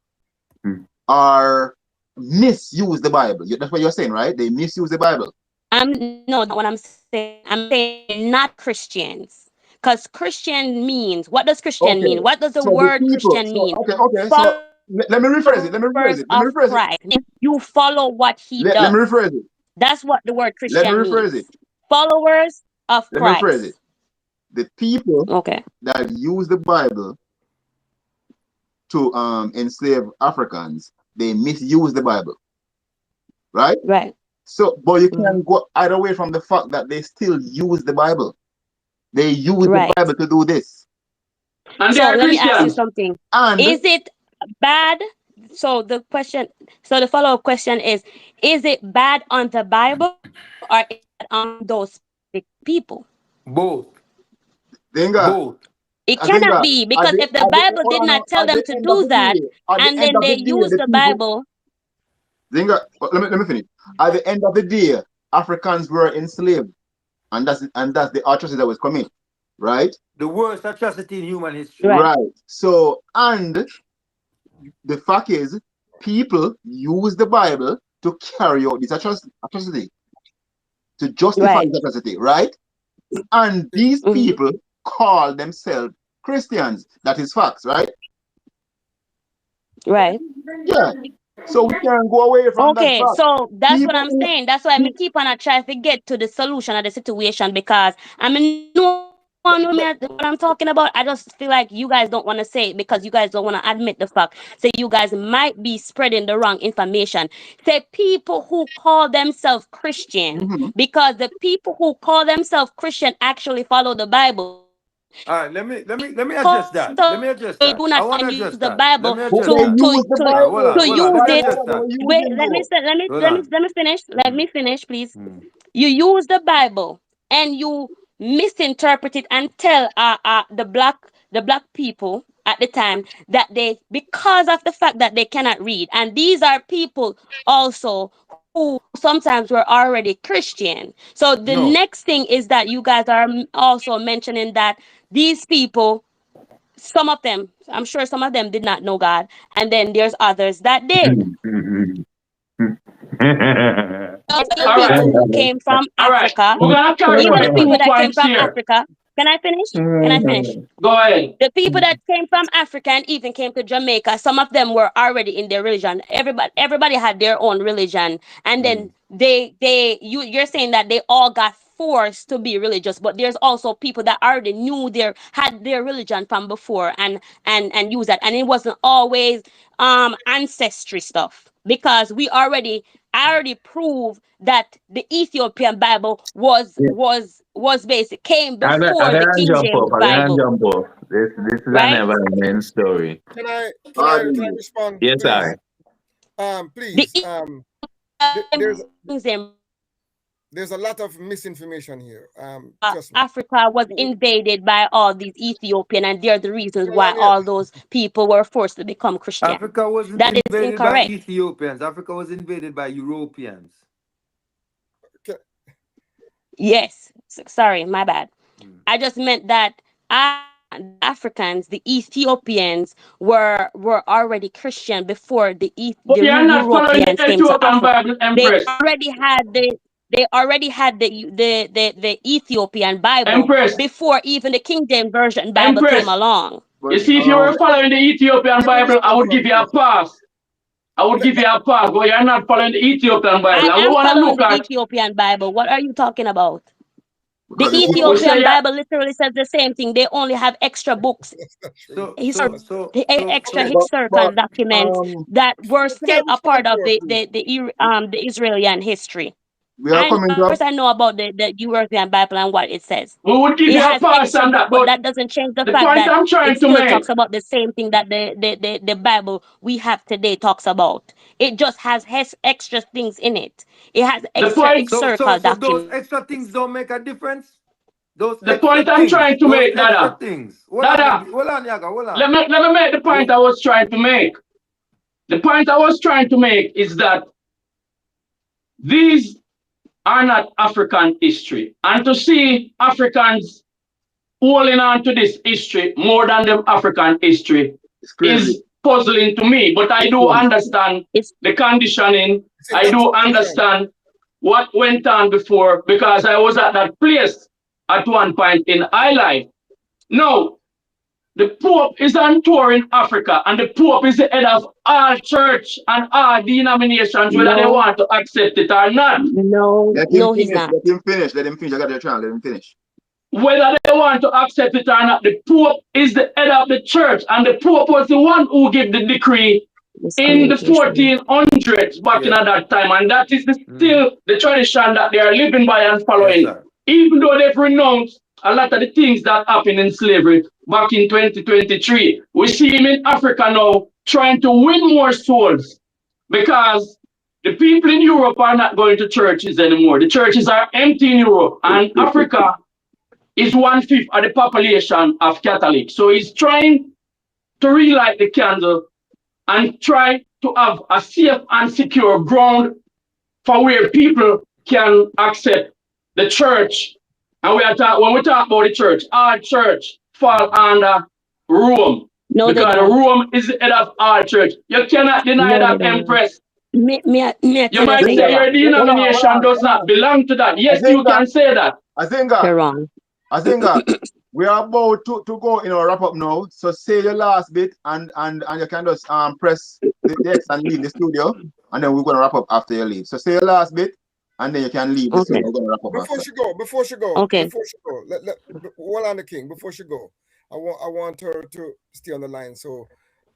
Mm. are misuse the Bible. That's what you're saying, right? They misuse the Bible. No, that's not what I'm saying. I'm saying not Christians. Because Christian means, what does Christian Okay. mean? What does the So the word people. Christian So mean? okay. So Followers let me of rephrase it. Christ. Let me rephrase it. You follow what he Let me does. rephrase it. That's what the word Let me Christian rephrase it. means. Followers of Let me rephrase it. Christ. The people Okay. that use the Bible to enslave Africans, they misuse the Bible, right? Right. So, but you Mhm. can't go either way from the fact that they still use the Bible. They use the Right. Bible to do this, And they So are let me ask you Christians. something. and Is it bad? So the follow-up question is it bad on the Bible, or is it bad on those specific people? Both. Zinga, It cannot Zinga, be, because if the Bible did not tell at them the to end of do the that, day, at the and end then of they the day, use the the people, Bible. Zinga, let me finish. At the end of the day, Africans were enslaved, and that's the atrocity that was committed, right? The worst atrocity in human history. Right. Right. So, and the fact is, people use the Bible to carry out this atrocity, to justify Right. this atrocity, right? And these Mhm. people call themselves Christians. That is facts, right? Right. Yeah. So we can't go away from that Okay, fact. so that's what People I'm who, saying. That's why I keep on trying to get to the solution of the situation, because I mean, no one know what I'm talking about. I just feel like you guys don't want to say it because you guys don't want to admit the fact. So you guys might be spreading the wrong information. Say people who call themselves Christian, mhm. because the people who call themselves Christian actually follow the Bible. All right, let me So address that. they Let me do not address try that. and I use want to the address Bible that. Let me But address they that. use the All right, hold to on, Bible. hold on. use Let me it. address What are that. you Wait, using though? Hold on. let me finish. Let Mm, me finish, please. mm. You use the Bible and you misinterpret it and tell the black people at the time that they, because of the fact that they cannot read, and these are people also who sometimes were already Christian. So the No. next thing is that you guys are also mentioning that these people, some of them, I'm sure some of them did not know God, and then there's others that did. The All right. people who came from All right. Africa, We're gonna even clarify the people two that came points from here. Africa. Can I finish? Can I finish? Go ahead. The people that came from Africa and even came to Jamaica, some of them were already in their religion. Everybody had their own religion, and Mm. then you're saying that they all got forced to be religious, but there's also people that already knew their had their religion from before, and use that, and it wasn't always ancestry stuff, because I already proved that the Ethiopian Bible was basic, came I before the can't King jump James off. I can't Bible, jump off. This is a right? never ending story. Can I Pardon me. respond, Yes, please? I. The Please. Ethiopian There's King's James there's a lot of misinformation here. Trust me. Africa was invaded by all these Ethiopian, and they're the reasons Hold why on here. all those people were forced to become Christian. Africa wasn't That is invaded by incorrect. Ethiopians. Africa was invaded by Europeans. Can, Yes. Sorry, my bad. Mm. I just meant that the Africans, the Ethiopians, were already Christian before But you're not following Europeans the came to Ethiopian Africa. Bible, They Empress. already had the Ethiopian Bible Empress. before even the King James Version Bible came Empress. along. You But see, if you were following the Ethiopian let me Bible, I respond would give from you a please. pass. I would Let, give you a pass, but you're not following the Ethiopian Bible. I And we am want to following look the at, Ethiopian Bible. What are you talking about? The because the people, we say, Ethiopian Bible literally says the same thing. They only have extra books, that's not true. So his, so That's so so extra so okay. but historical documents that were Can I still a part respond to of her, please? the Israeli history. we are coming Of to course, I know about the European Bible and what it says. we would give It you a has pass extra on book, that. but But that doesn't change the the fact point that I'm it trying to still make, talks about the same thing that the Bible we have today talks about. It just has extra things in it. It has the extra point, historical so those documents. extra things don't make a difference. Those the extra point I'm things. trying to Those make, extra Dada. things. Dada, Hold on, Yaga, hold let on. me make the point I was trying to make. The point I was trying to make is that these are not African history. And to see Africans holding on to this history more than the African history it's crazy. is puzzling to me. But I It's do crazy. understand It's the conditioning. See, I that's do what I'm trying. understand what went on before because I was at that place at one point in my life. Now, the Pope is on tour in Africa, and the Pope is the head of all church and all denominations, whether they no, want to accept it or not. Let him no, he's finish. not. Let him finish. Let him finish. I got your chance. Let him finish. Whether they want to accept it or not, the Pope is the head of the church, and the Pope was the one who gave the decree This in the communication. 1400s back in Yeah. that time, and that is Mm-hmm. still the tradition that they are living by and Yes, following, sir. even though they've renounced a lot of the things that happened in slavery back in 2023. We see him in Africa now trying to win more souls because the people in Europe are not going to churches anymore. The churches are empty in Europe, and Africa is 1/5 of the population of Catholics. So he's trying to relight the candle and try to have a safe and secure ground for where people can accept the church. And when we talk about the church, our church fall under Rome. No, they Because don't. Rome is the head of our church. You cannot deny No, they that, don't. Empress. Me I You tell you might say say you're your wrong. denomination does not belong to that. Yes, you can say that. I think You're wrong. we are about to go, wrap up now. So say your last bit and you can just press the X and leave the studio, and then we're gonna wrap up after you leave. So say your last bit, and then you can leave the Okay. studio. We're gonna wrap up Before after. she go, Okay. hold on, the king. Before she go, I want her to stay on the line so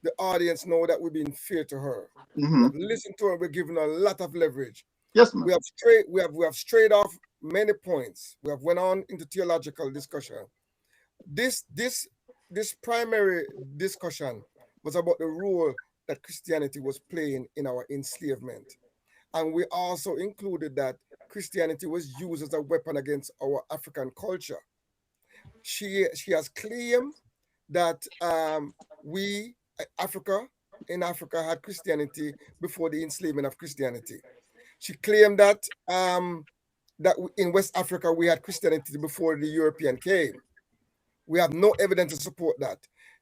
the audience know that we're being fair to her. Mm-hmm. Listen to her. We're giving her a lot of leverage. Yes, ma'am. We have strayed off many points. We have went on into theological discussion. This primary discussion was about the role that Christianity was playing in our enslavement. And we also included that Christianity was used as a weapon against our African culture. She has claimed that in Africa had Christianity before the enslavement of Christianity. She claimed that in West Africa we had Christianity before the European came. We have no evidence to support that.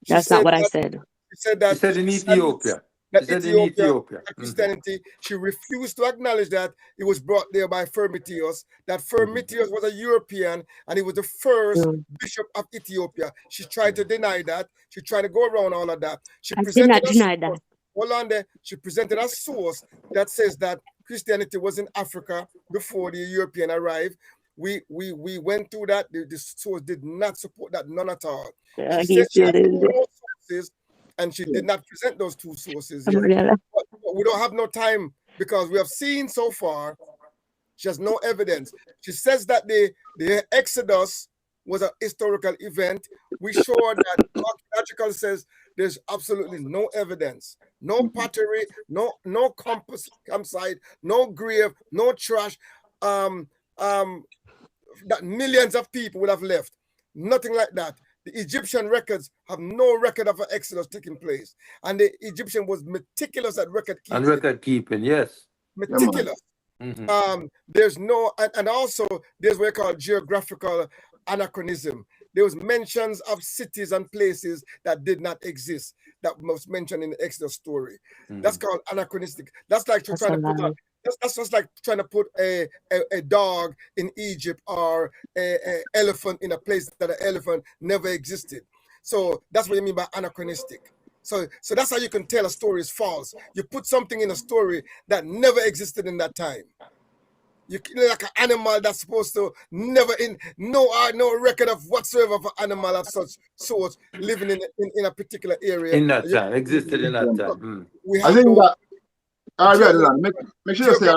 That's not what I said. She said that She said in Ethiopia. had Christianity. She refused to acknowledge that it was brought there by Firmitius, that Firmitius was a European and he was the first bishop of Ethiopia. She tried to deny that. She tried to go around all of that. I did not deny that. Hold on there. She presented a source that says that Christianity was in Africa before the European arrived. We went through that. The source did not support that, none at all. She said she had two sources, and she did not present those two sources yet. But we don't have no time because we have seen so far she has no evidence. She says that the Exodus was an historical event. We show that archaeological says there's absolutely no evidence, no pottery, no campsite, no grave, no trash. That millions of people would have left. Nothing like that. The Egyptian records have no record of an Exodus taking place. And the Egyptian was meticulous at record keeping. And record keeping, yes. Meticulous. There's no, and also there's what we call geographical anachronism. There was mentions of cities and places that did not exist that was mentioned in the Exodus story. That's called anachronistic. That's like trying to put that's just like trying to put a dog in Egypt or a elephant in a place that an elephant never existed. So that's what you mean by anachronistic. So that's how you can tell a story is false. You put something in a story that never existed in that time. You like an animal that's supposed to never no record of whatsoever of an animal of such sort living in a particular area. In that time, existed in that time. We have make sure you say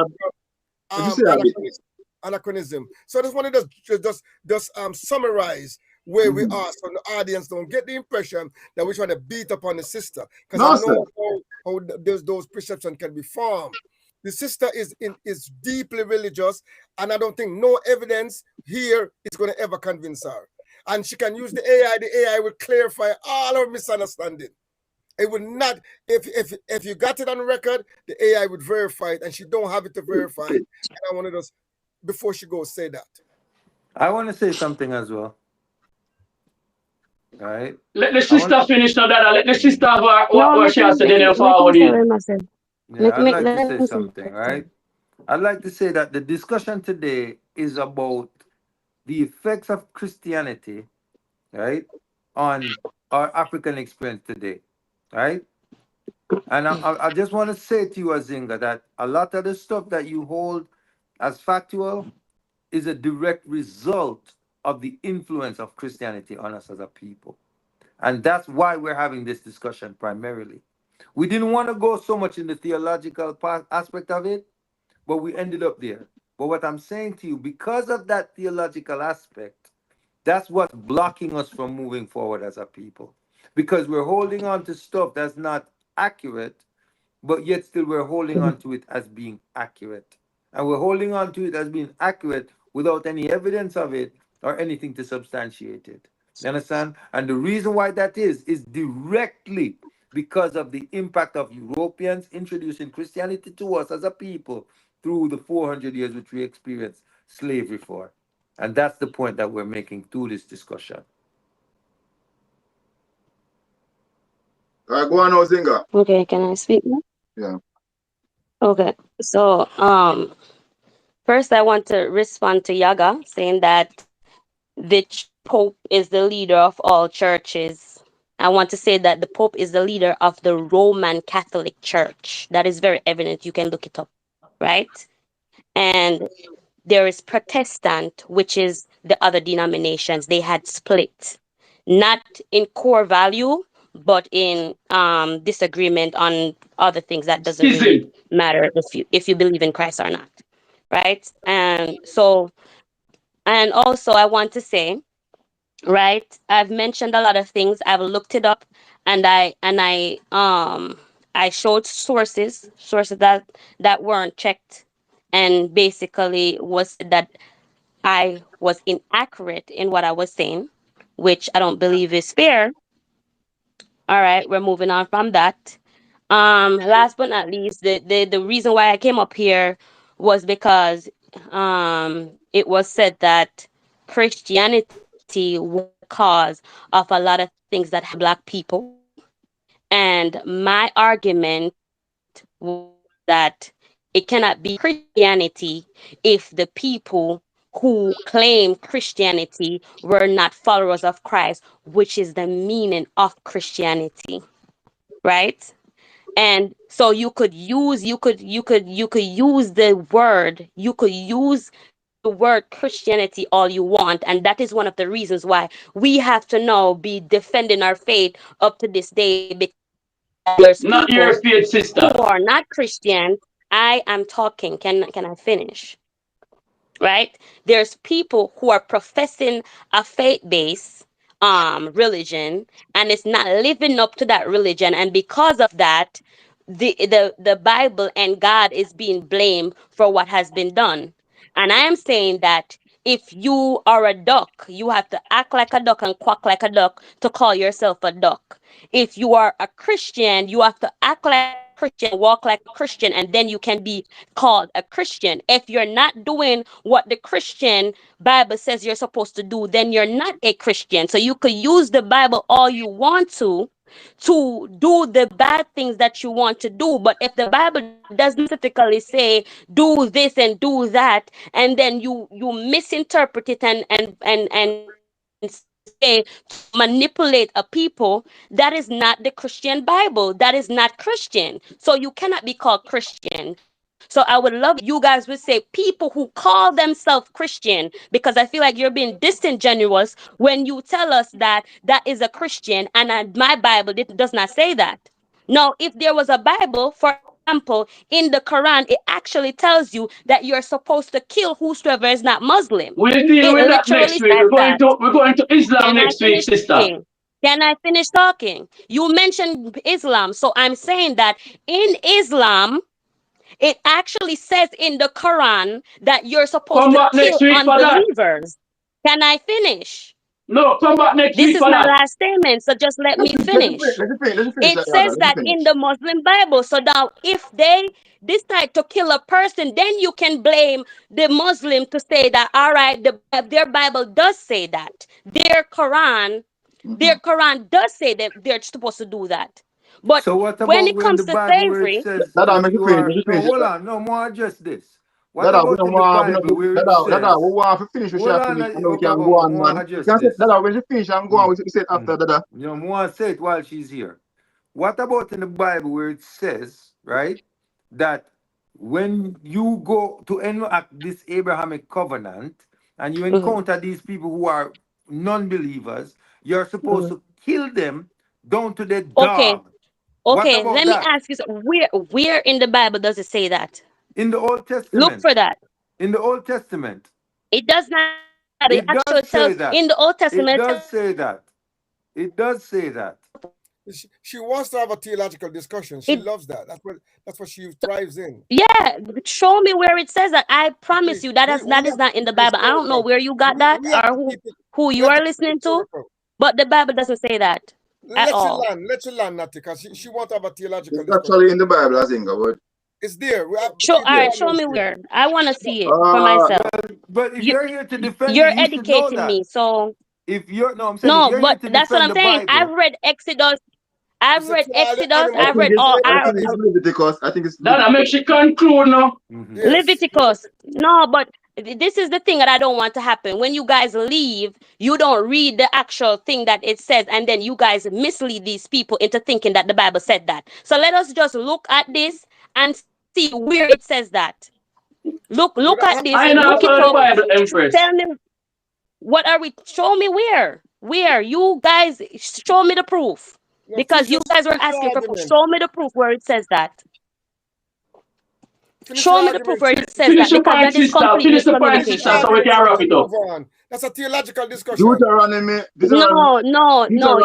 anachronism. So I just wanted to just summarize where we are so the audience don't get the impression that we're trying to beat up on the sister. Because I know how those perceptions can be formed. The sister is deeply religious, and I don't think no evidence here is going to ever convince her. And she can use the AI. The AI will clarify all her misunderstanding. It would not, if you got it on record, the AI would verify it, and she don't have it to verify it. And I wanted us, before she goes, say that. I want to say something as well. All right. Let the sister finish now, Dada. Let the sister have what she has to then forward it. Yeah, I'd like to say something, right? I'd like to say that the discussion today is about the effects of Christianity, right, on our African experience today, right? And I just want to say to you, Azinga, that a lot of the stuff that you hold as factual is a direct result of the influence of Christianity on us as a people. And that's why we're having this discussion primarily. We didn't want to go so much in the theological aspect of it, but we ended up there. But what I'm saying to you, because of that theological aspect, that's what's blocking us from moving forward as a people. Because we're holding on to stuff that's not accurate, but yet still we're holding on to it as being accurate. And we're holding on to it as being accurate without any evidence of it, or anything to substantiate it. You understand? And the reason why that is directly because of the impact of Europeans introducing Christianity to us as a people through the 400 years which we experienced slavery for. And that's the point that we're making through this discussion. All right, go on now, Zinga. Okay, can I speak now? Yeah. Okay. So, first I want to respond to Yaga saying that the Pope is the leader of all churches. I want to say that the Pope is the leader of the Roman Catholic Church. That is very evident. You can look it up, right? And there is Protestant, which is the other denominations. They had split, not in core value, but in disagreement on other things that doesn't really Schism. matter if you believe in Christ or not, right? And so, and also I want to say, right, I've mentioned a lot of things. I've looked it up, and I showed sources that weren't checked, and basically was said that I was inaccurate in what I was saying, which I don't believe is fair. All right, we're moving on from that. Last but not least, the reason why I came up here was because it was said that Christianity was the cause of a lot of things that happened to black people. And my argument was that it cannot be Christianity if the people who claim Christianity were not followers of Christ, which is the meaning of Christianity, right? And so you could use the word Christianity all you want, and that is one of the reasons why we have to now be defending our faith up to this day, because there's Not people your faith, who sister. are not Christian. I am talking. Can I finish? Right? There's people who are professing a faith-based religion, and it's not living up to that religion, and because of that, the Bible and God is being blamed for what has been done. And I am saying that if you are a duck, you have to act like a duck and quack like a duck to call yourself a duck. If you are a Christian, you have to act like a Christian and walk like a Christian, and then you can be called a Christian. If you're not doing what the Christian Bible says you're supposed to do, then you're not a Christian. So you could use the Bible all you want to do the bad things that you want to do. But if the Bible does not specifically say do this and do that, and then you misinterpret it and say to manipulate a people, that is not the Christian Bible. That is not Christian. So you cannot be called Christian. So I would love it if you guys would say people who call themselves Christian, because I feel like you're being disingenuous when you tell us that that is a Christian, and my Bible does not say that. No, if there was a Bible, for example, in the Quran, it actually tells you that you're supposed to kill whosoever is not Muslim. We'll deal It with that next literally week. says that. We're going to Islam Can I next week, finish sister. talking? Can I finish talking? You mentioned Islam. So I'm saying that in Islam, it actually says in the Quran that you're supposed Come to back next kill week for that. unbelievers. Can I finish? No, come back next This week is for my that. last statement, so just let me finish. Let you finish It that, Yaga. says Let you that in finish. the Muslim Bible. So now, if they decide to kill a person, then you can blame the Muslim to say that, all right, their Bible does say that. Mm-hmm. Their Quran does say that they're supposed to do that. But So what when about it when comes the to Bible where it slavery, says That if make you you finish. are Make you no finish. hold on, no more just this. What Dada, we about don't in the want, Bible where it we says want to finish, we hold shall on finish, and then we okay, can but go on, more man. You address can say, this. Dada, when you finish and go on, Mm, we say it after, mm. Dada. You know, more say it while she's here. What about in the Bible where it says, right, that when you go to enact this Abrahamic covenant and you mhm, encounter these people who are non-believers, you're supposed mhm. to kill them down to the Okay, dog. What okay. about Let me that? ask you, where in the Bible does it say that? In the Old Look for Testament. that. In the Old Testament. It does not say that. It It actually does tells say in that. the Old Testament. It It tells does you say what that. you're supposed to do. It does say that. She wants to have a theological discussion. She It, loves that. That's what she thrives in. yeah, show me where it says that. I promise See, you that we, is that we is have to not in keep the it Bible. I don't know historical. where you got that We have or to keep it. who We you have are to keep it listening to, historical. but the Bible doesn't say that at all. Let you land, Natty, because she wants to have a theological It's discussion. actually in the Bible, I think. But It's there. We have Show, all the right, audio show is me there. where. I want to see it for uh, myself. But if You, you're here to defend you're it, you should know educating that. me, so If you're no, I'm saying if no, you're here but to that's what defend I'm the saying. I've Bible, read Exodus. I've It's a read kill all the Exodus. I I've animals. think read it's all. Kill I all think the it's animals. Leviticus. I think it's That I make she conclude now. Yes. Leviticus. No, but this is the thing that I don't want to happen. When you guys leave, you don't read the actual thing that it says, and then you guys mislead these people into thinking that the Bible said that. So let us just look at this and see where it says that. Look at this, I look not it follow up. the Bible, Empress. Tell me what are we? Show me where. Where you guys show me the proof No, because you guys were finish your asking for proof. argument. Show me the proof where it says that. Finish your Show me the proof argument. where it says Finish that the because point, that is sister. complete Finish the point, Finish sister, your miscommunication. so we argument can so we wrap can it up. move on. That's a theological discussion. Deuteronomy. No.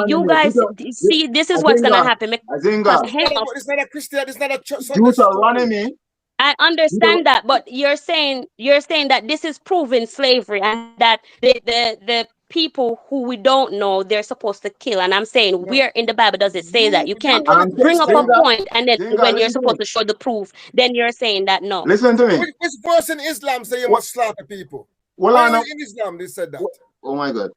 You Deuteronomy. guys see, this is what's gonna Azinga. happen because Azinga. hang up. It's not a Christian. It's not a Sunday school. Deuteronomy. I understand that, but you're saying that this is proven slavery and that the people who we don't know they're supposed to kill. And I'm saying No. where in the Bible does it say that? You You can't are the bring up a Christian. point and then Zinga, when you're listen to me. supposed to show the proof, then you're saying that no. Listen to me. Which verse in Islam say you What? must slaughter people? Well, I Where know. in Islam they said that? Oh my God.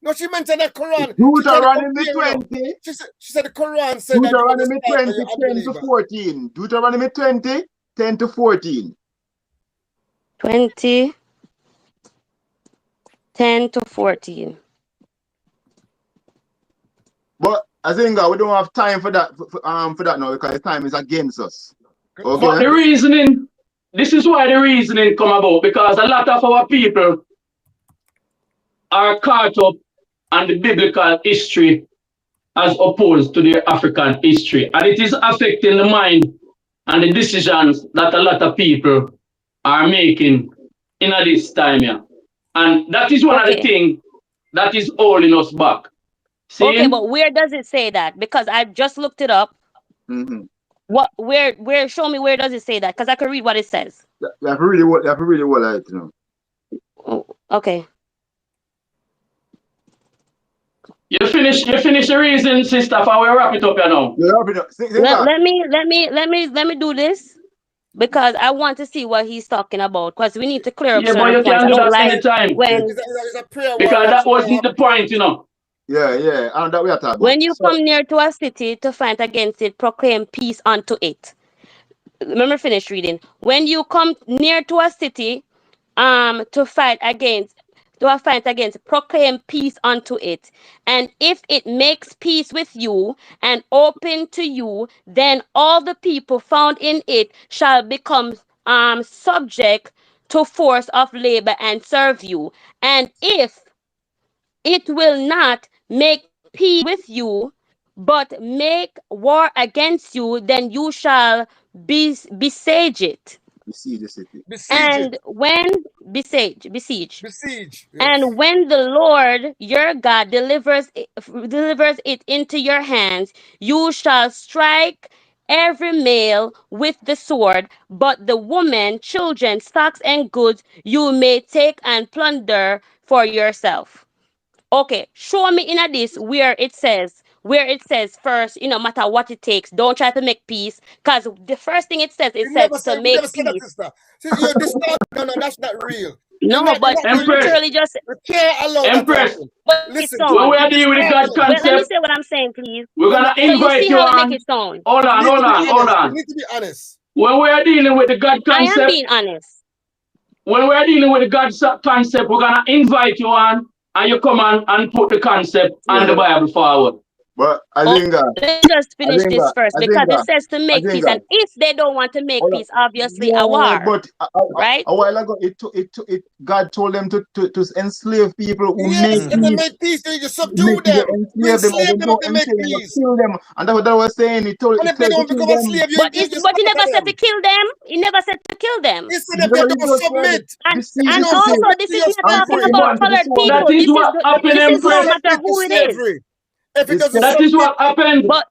No, she mentioned the Quran. She tried to Deuteronomy compare it. 20. She said the Quran said that you must Deuteronomy slaughter 20, your 10 to unbeliever. 14. Deuteronomy 20, 10 to 14. 20, 10 to 14. But Azinga, we don't have time for that for that now because time is against us. Okay. But the reasoning, this is why the reasoning come about, because a lot of our people are caught up on the biblical history as opposed to the African history. And it is affecting the mind and the decisions that a lot of people are making in this time here. And that is one of the things that is holding us back. See? Okay, but where does it say that? Because I just looked it up. Mm-hmm. Where show me where does it say that? Because I can read what it says. You have to really well like to know. Oh, okay. You finish the reason, sister, for we wrap it up here now. Let me do this because I want to see what he's talking about because we need to clear up Yeah, but certain you points. can I do don't that like anytime. when It's a prayer because that wasn't the point, you know. Yeah, and that we are talking about. When you come near to a city to fight against it, proclaim peace unto it. Let me finish reading. When you come near to a city, to fight against, proclaim peace unto it. And if it makes peace with you and open to you, then all the people found in it shall become subject to force of labor and serve you. And if it will not make peace with you, but make war against you, then you shall besiege it. Besiege the city. And when besiege. Besiege. Yes. And when the Lord your God delivers it into your hands, you shall strike every male with the sword, but the woman, children, stocks, and goods you may take and plunder for yourself. Okay, show me in this where it says first, matter what it takes, don't try to make peace, because the first thing it says We never to said make that, peace. sister. See, you're no, that's not real. No, but you Empress. literally just We can't allow Empress. that. Listen, When we are dealing with the God well, let me concept, say what I'm saying, please. we're gonna So you invite see you how I on. make it sound. Hold on. You need to be honest. When we are dealing with the God I am concept, being honest. when we are dealing with the God concept, we're gonna invite you on, and you come on and put the concept and the Bible forward. But Azinga, Let's just finish this first because it says to make peace, and if they don't want to make peace, obviously a war. But right? A while ago, God told them to enslave people who make If they make peace, they just subdue them. You enslave them if they make peace. Kill them, and that's what I was saying. He told And if they don't become a slave, but he never said to kill them. He never said to kill them. He said if they don't submit. And also, this is not talking about colored people. That is what happened, This is no Empress. matter who it is. If it doesn't That is what happened. But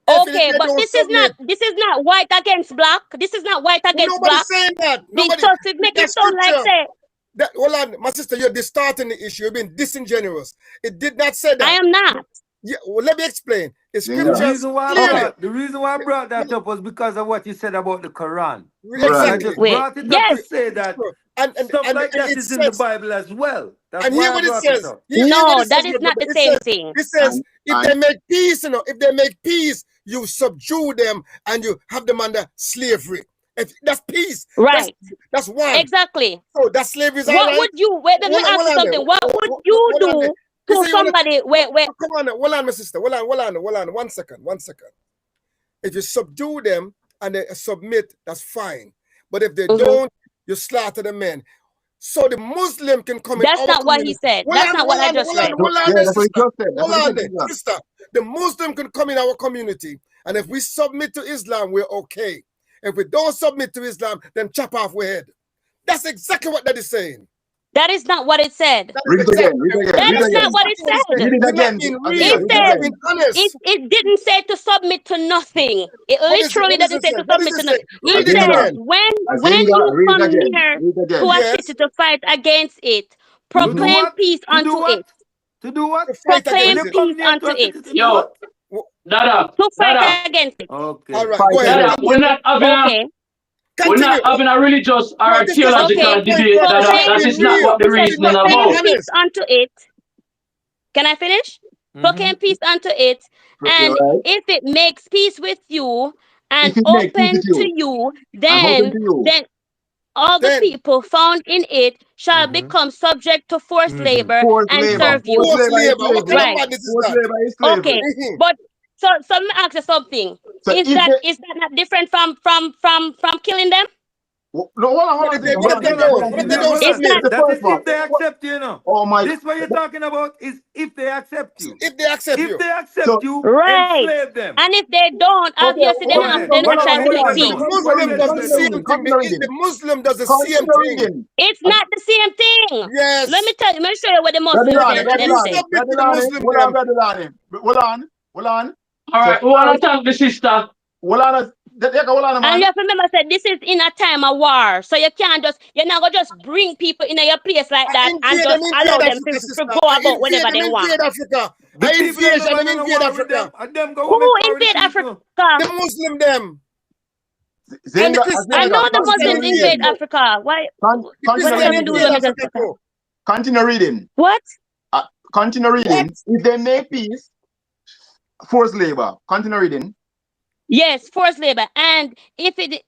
if okay, they but don't this is submit, not white against black. This is not white against nobody's black. saying that. Nobody. Because it make it That sound like scripture. say That, hold on, my sister, you're distorting the issue. You're being disingenuous. It did not say that. I am not. Yeah, well, let me explain. The Yeah. scriptures The reason why I brought that up was because of what you said about the Quran. I exactly. just Wait. brought it up Yes. to say that And stuff like that it is in the says, Bible as well. That's and why hear I what it brought it says. up. Hear what No, it that says, is not the it same says- thing. It says, if And- they make peace, if they make peace, you subdue them and you have them under slavery. If that's peace. Right. That's one. Exactly. So that slavery is all What right. would you wait? Let me ask you something. What would you do to somebody where Come on, hold on, my sister. Hold on. 1 second. If you subdue them and they submit, that's fine. But if they don't, you slaughter the men. So the Muslim can come in. That's not what he said. That's not what I just read. Hold on, Yeah, that's what he sister. just said. That's Hold what he on, said, there, sister. The Muslim can come in our community, and if we submit to Islam, we're okay. If we don't submit to Islam, then chop off our head. That's exactly what that is saying. That is not what it said. Read it again. Read it again. That Read it is not again. what it said. Read it again. It said it didn't say to submit to nothing. It literally doesn't say to submit to nothing. It says when you come near to a city to fight against it, proclaim peace unto it. To do what? Proclaim peace unto it. Yo, Dada. To fight against it. Okay. All right, go ahead. Dada, we're not having a religious or theological debate. That is not what the reasoning about. Proclaim peace unto it. Can I finish? Proclaim peace unto it. And if it makes peace with you and open to you, then all the people found in it shall become subject to forced labor and serve you. Forced labor. What kind Right. of madness is that? Okay, but so let me ask you something. So Is that not different from killing them? No, hold on. What if they don't It's submit? not. That is if they accept you, Oh my. This what you're talking about is if they accept you. If they accept you. If they accept you, Right. enslave them. And if they don't, obviously they're not trying to make peace. The Muslim does the same thing. The Muslim does the same thing. It's not the same thing. Yes. Let me show you what the Muslims say. Hold on. All right, we want to thank the sister. Hold on. And you have to remember, this is in a time of war, so you're not gonna just bring people in your place like that and just allow them to go about whatever they want. Who invade Africa? The Muslim them. I know the Muslims invade Africa. Why? Continue reading. What? Continue reading. If they make peace, forced labor. Continue reading. Yes, forced labor. And if it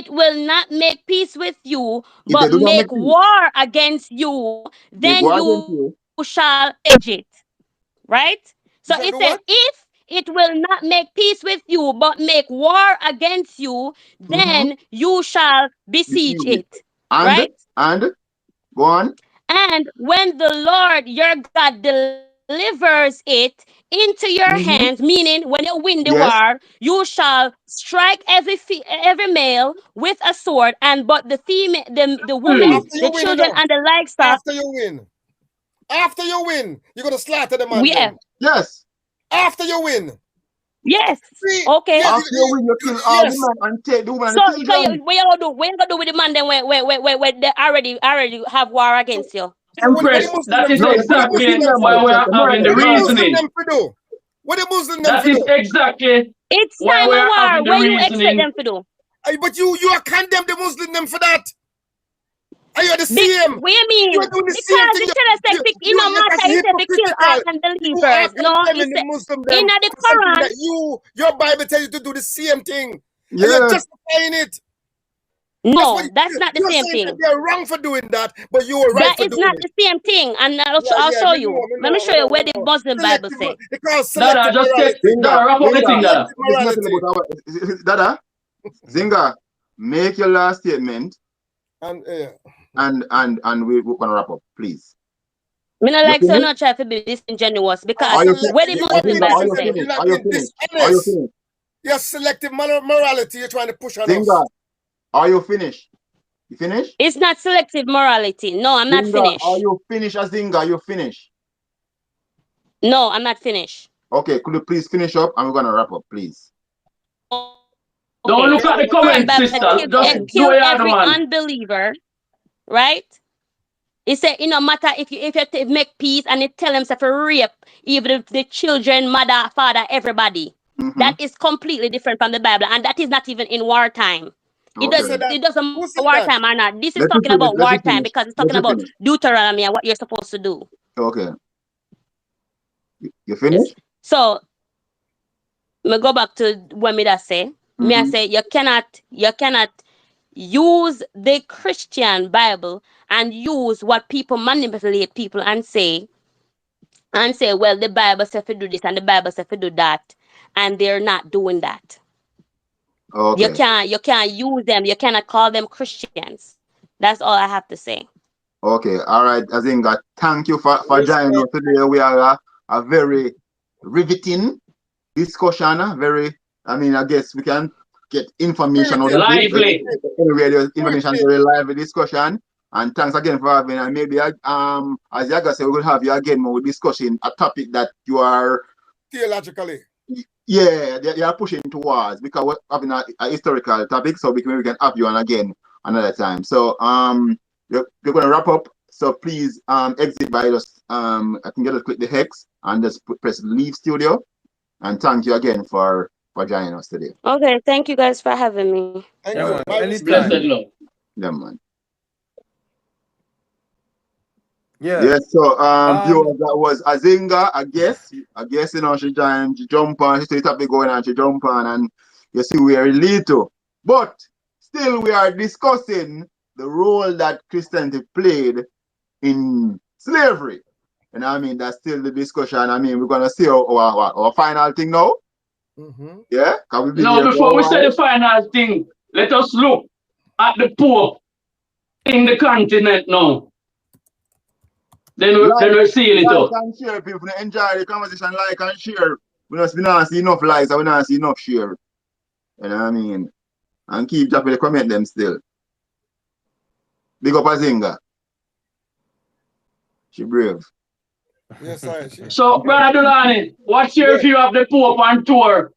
will not make peace with you, but make war against you, then you shall edge it. Right? So it says, if it will not make peace with you, but make war against you, then you shall besiege it. Right? And go on. And when the Lord your God delivers it into your hands, meaning when you win the war, you shall strike every male with a sword, and but the female, the women, the children, and the livestock. After you win, you're gonna slaughter the man. Yeah. Yes. After you win. Yes. Okay. After you win, you kill all the man and take the woman. So what you gonna do with the man then when they already have war against you? Empress, that is exactly why we are having the reasoning. What the Muslim That is exactly it's why time we are of war. having the What you reasoning. expect them to do? But you are condemn the Muslim them for that. Are you the same? What you mean? You are doing the because same thing. the church said, you know, matter he said, kill all unbelievers. No, he said, in the Quran, that your Bible tells you to do the same thing. Yeah. And you're justifying it. No, that's not the same thing. They're wrong for doing that, but you were right for doing it. That is not the same thing, and I'll show you. Let me show you where the Muslim Bible says. Dada, just take wrap up the thing, Dada. Dada, Zinga, make your last statement, and we're gonna wrap up, please. Me not like so not try to be disingenuous because where the Muslim Bible says. Are you finished? Your selective morality you're trying to push on Zinga, us. Are you finished? You finished? It's not selective morality. No, I'm not finished. Are you finished, Azinga? Are you finished? No, I'm not finished. Okay, could you please finish up and we're gonna wrap up, please. Okay. Don't look at the comments, Bible sister. Just kill do your other every man. unbeliever, right? It said, it no matter if you make peace, and it tell himself to rape even if the children, mother, father, everybody. That is completely different from the Bible, and that is not even in wartime. Okay. It doesn't Who matter said wartime or not. This is Let you talking finish. about Let you wartime finish. because it's Let talking you about finish. Deuteronomy and what you're supposed to do. Okay. You Yes. finished? So me go back to what me that say. Me I say you cannot use the Christian Bible and use what people manipulate people and say, well, the Bible says to do this and the Bible says to do that, and they're not doing that. Okay. You can't use them. You cannot call them Christians. That's all I have to say. Okay. All right, Azinga. Thank you for joining us today. We are a very riveting discussion. Very, I mean, I guess we can get information out of it. Lively. Anyway, there's information, very lively discussion. And thanks again for having. And maybe as Yaga said, we will have you again more discussing a topic that you are theologically. Yeah, they are pushing towards, because we're having a historical topic, so we can have you on again another time. So we're going to wrap up. So please exit by just I think you just click the hex and just press leave studio. And thank you again for joining us today. Okay, thank you guys for having me. Thank Yeah, you. man. Bye, Blessed respect. love. Yeah, man. Yeah. Yes, so viewers, that was Azinga, I guess, you know, she joined, she jump on, she see the topic going on, she jump on, and you see we are related to. But still we are discussing the role that Christianity played in slavery. And I mean, that's still the discussion. I mean, we're gonna see our final thing now. Yeah? Can we be Now, here before we say the final thing, let us look at the Pope in the continent now. Then we seal it up. Like and share, people. Enjoy the conversation, like and share. We don't see enough likes and we don't see enough share. You know what I mean? And keep dropping the comment them still. Big up Azinga. She brave. Yes, So, Brother Dulani, what's your view of the Pope on tour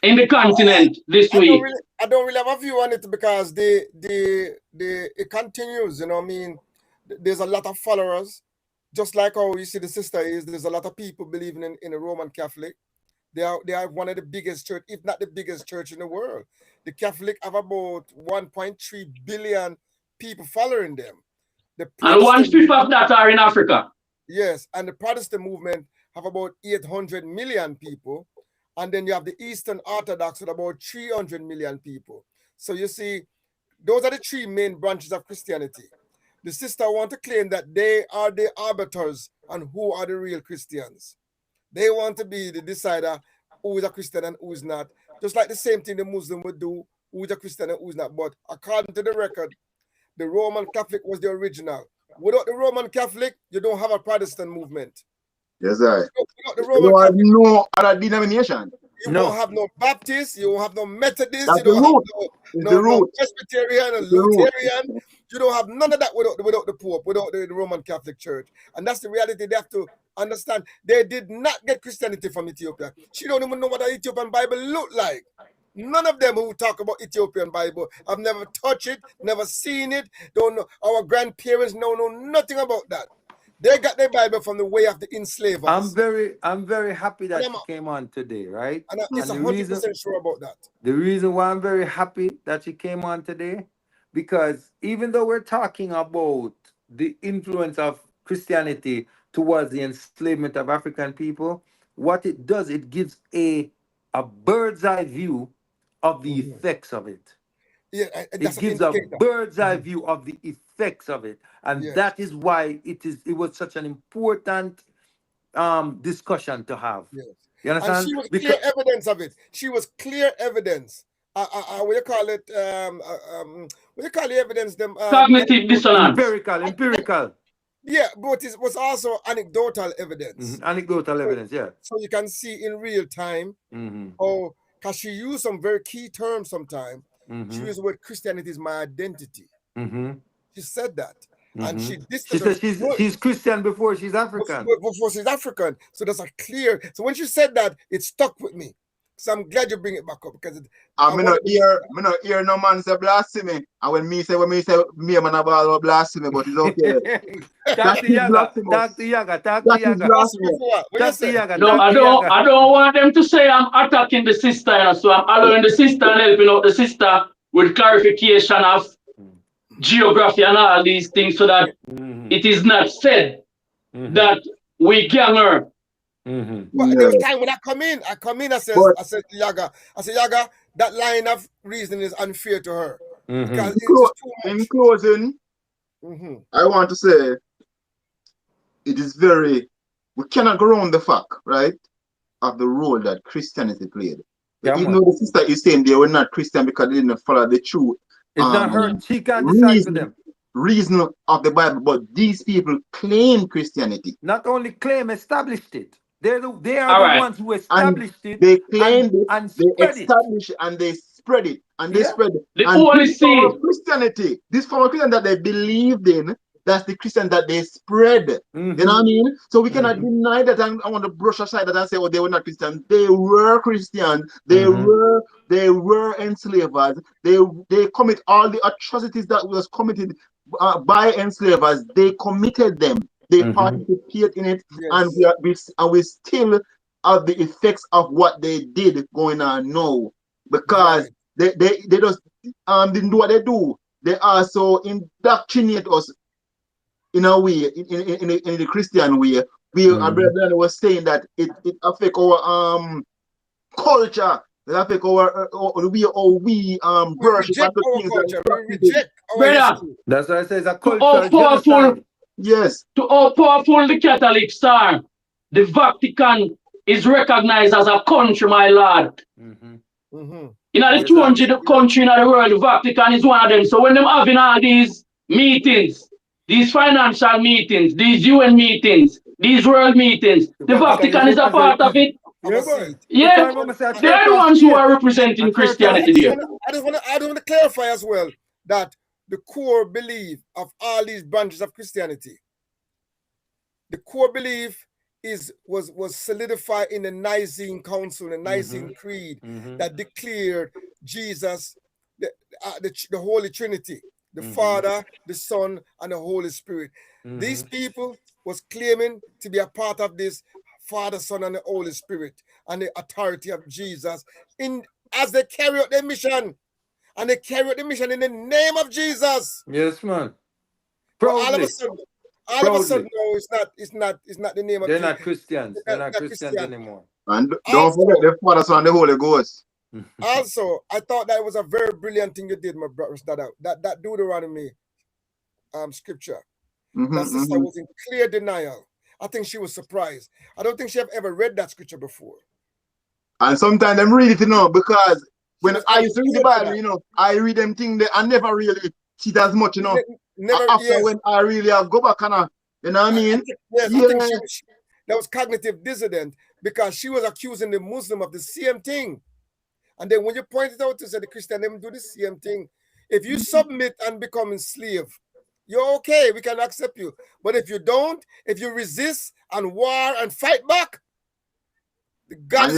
in the continent this week? I don't really have a view on it because it continues, you know what I mean? There's a lot of followers. Just like how you see the sister is, there's a lot of people believing in a Roman Catholic. They are one of the biggest church, if not the biggest church in the world. The Catholic have about 1.3 billion people following them. And 1/5 of that are in Africa. Yes, and the Protestant movement have about 800 million people. And then you have the Eastern Orthodox with about 300 million people. So you see, those are the three main branches of Christianity. The sister want to claim that they are the arbiters on who are the real Christians. They want to be the decider who is a Christian and who is not. Just like the same thing the Muslim would do, who is a Christian and who is not. But according to the record, the Roman Catholic was the original. Without the Roman Catholic, you don't have a Protestant movement. Yes, sir. Without the Roman you have Catholic, no other denomination. You won't have no Baptist, you won't have no Methodist, That's you don't the root. have no Presbyterian and Lutheran. You don't have none of that without the Pope, without the Roman Catholic Church. And that's the reality they have to understand. They did not get Christianity from Ethiopia. She don't even know what the Ethiopian Bible looked like. None of them who talk about Ethiopian Bible have never touched it, never seen it, don't know. Our grandparents know nothing about that. They got their Bible from the way of the enslavers. I'm very happy that she came on today, right? And it's 100% sure about that. The reason why I'm very happy that she came on today, because even though we're talking about the influence of Christianity towards the enslavement of African people, what it does, it gives a bird's eye view of the effects of it. Yeah, it gives a bird's eye view of the effects of it, and that is why it was such an important discussion to have. Yes. You understand? And she was clear evidence of it. She was clear evidence. What you call it? What you call the evidence? Cognitive dissonance. Empirical. Yeah, but it was also anecdotal evidence. Anecdotal evidence, yeah. So you can see in real time how, because she used some very key terms sometimes. She used the word Christianity is my identity. She said that. and she She distanced said herself. she's Christian before she's African. Before she's African. So that's a clear. So when she said that, it stuck with me. So I'm glad you bring it back up because I'm not hear no man say blasphemy. And when me say me man about blasphemy, but it's okay. That Dr. is Yaga, blasphemous. Dr. Yaga, Dr. That is Yaga, blasphemous. what you Dr. say? Yaga, No, Dr. Yaga. I don't want them to say I'm attacking the sister, you know, so I'm allowing the sister and helping out the sister with clarification of geography and all these things so that it is not said that we gang her. But there was time when I come in, I said But to Yaga, that line of reasoning is unfair to her. Because it's clo- just too much. in closing, I want to say it is we cannot go around the fact, right, of the role that Christianity played. Yeah, Even man. though the sister is saying they were not Christian because they didn't follow the true It's not her. She can't decide for them. reason of the Bible, but these people claim Christianity. Not only claim, established it. They are All the right. ones who And established it. they claimed and it, they spread it. established it, and they spread it, and they Yeah. spread it. The And Holy this form of Seed. Christianity, this form of Christian that they believed in, that's the Christian that they spread. You know what I mean? So we cannot deny that. And I want to brush aside that and say, oh, they were not Christian. They were Christian. They were enslavers. They commit all the atrocities that was committed by enslavers. They committed them. They participated in it, and we still have the effects of what they did going on now, because they just didn't do what they do. They also indoctrinate us in a way, in the Christian way. Our brother was saying that it affects our culture. It affects our we worship and reject the our things culture. that We reject our Brother, history. That's why I say it's a to how cultural powerful, genocide. Yes. to how powerful the Catholics are, the Vatican is recognized as a country, my lord. In the 200 country in the world, the Vatican is one of them. So when them having all these meetings, these financial meetings, these UN meetings, these world meetings, the Vatican is a part of it. Yeah, boy. Yeah, they're the ones who are representing Christianity there. I just want to clarify as well that the core belief of all these branches of Christianity, the core belief was solidified in the Nicene Council, the Nicene Creed, that declared Jesus, the Holy Trinity, the Father, the Son, and the Holy Spirit. These people was claiming to be a part of this Father, Son, and the Holy Spirit, and the authority of Jesus as they carry out their mission. And they carry out the mission in the name of Jesus. Yes, man. Proudly. All of a sudden, no, it's not the name of Jesus. They're not Christians. They're not Christians anymore. And don't forget the Father, Son, and the Holy Ghost. Also, I thought that was a very brilliant thing you did, my brothers. That Deuteronomy scripture. That sister was in clear denial. I think she was surprised. I don't think she have ever read that scripture before. And sometimes them read it, because when I used to read the Bible, I read them things that I never really see it as much, After when I really go back and you know what I mean? I think that was cognitive dissonance, because she was accusing the Muslim of the same thing. And then when you point it out to say the Christian, them do the same thing. If you submit and become enslaved, you're okay, we can accept you. But if you don't, if you resist and war and fight back, God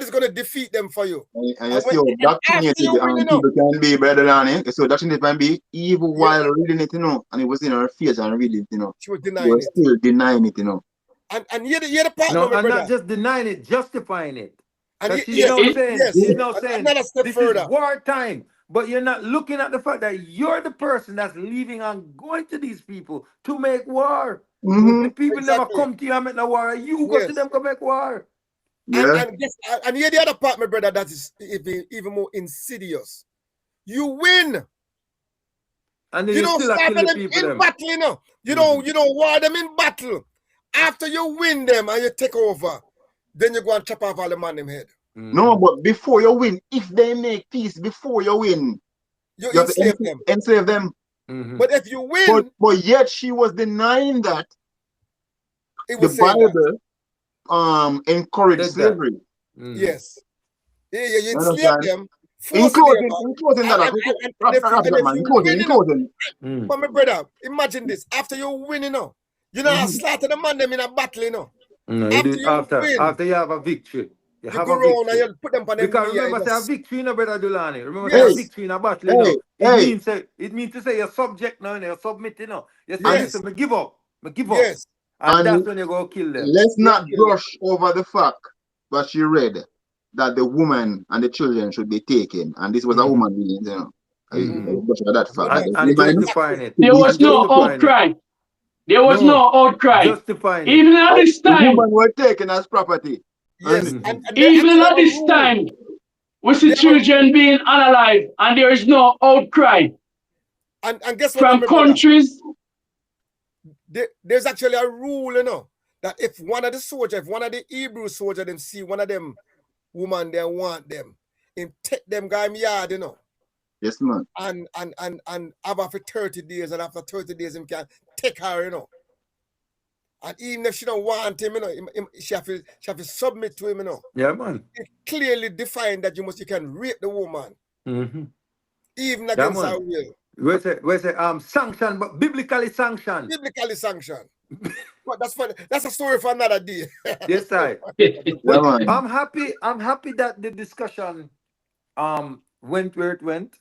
is gonna defeat them for you. And you see how doctrinated people can be, Brother Lanny. You see how doctrinated can be, even while reading it, and it was in her face and reading it, She was denying it. Still denying it, And you're the part, no, and not just denying it, justifying it. And she's now saying this further. Is wartime. But you're not looking at the fact that you're the person that's leaving and going to these people to make war. The people never come to you and make the war. You go to them to make war. Yeah. And here the other part, my brother, that is even more insidious. You win. And then you don't start them in battle, You don't war them in battle. After you win them and you take over, then you go and chop off all the man them head. No, but before you win, if they make peace before you win, you enslave them. Enslave them. But if you win, but yet she was denying that the Bible encouraged slavery. Yes. Yeah, you enslave them, forced labor. Including that. And if you win, but my brother, imagine this. After you win, you know, slaughter the man them in a battle, you know. No, after you have a victory. You have go a around victory. and you put them on them Because knee. remember, say a victory, no, brother Dulani. Remember, Yes. say a victory in a battle, you know. It means to say you're subject now, you're submit, you know. You say, listen, me give up. Yes. And that's when you go kill them. Let's not brush over the fact that she read that the woman and the children should be taken. And this was a woman being, you know. That fact. And justifying it. There was no outcry. There was no outcry. Justifying even at this time. The woman were taken as property. Yes. And even at this time, we see children being unalive, and there is no outcry. And guess what? From countries. There's actually a rule, you know, that if one of the Hebrew soldiers, them see one of them woman, they want them, him take them guy yard, you know. Yes, man. And have her for 30 days, and after 30 days, him can take her, you know. And even if she don't want him, you know, she have to submit to him, you know. Yeah, man. It clearly defined that you can rape the woman, even against her will. We say sanctioned, but biblically sanctioned. Biblically sanctioned. But that's a story for another day. Yes, I. I'm happy that the discussion went where it went.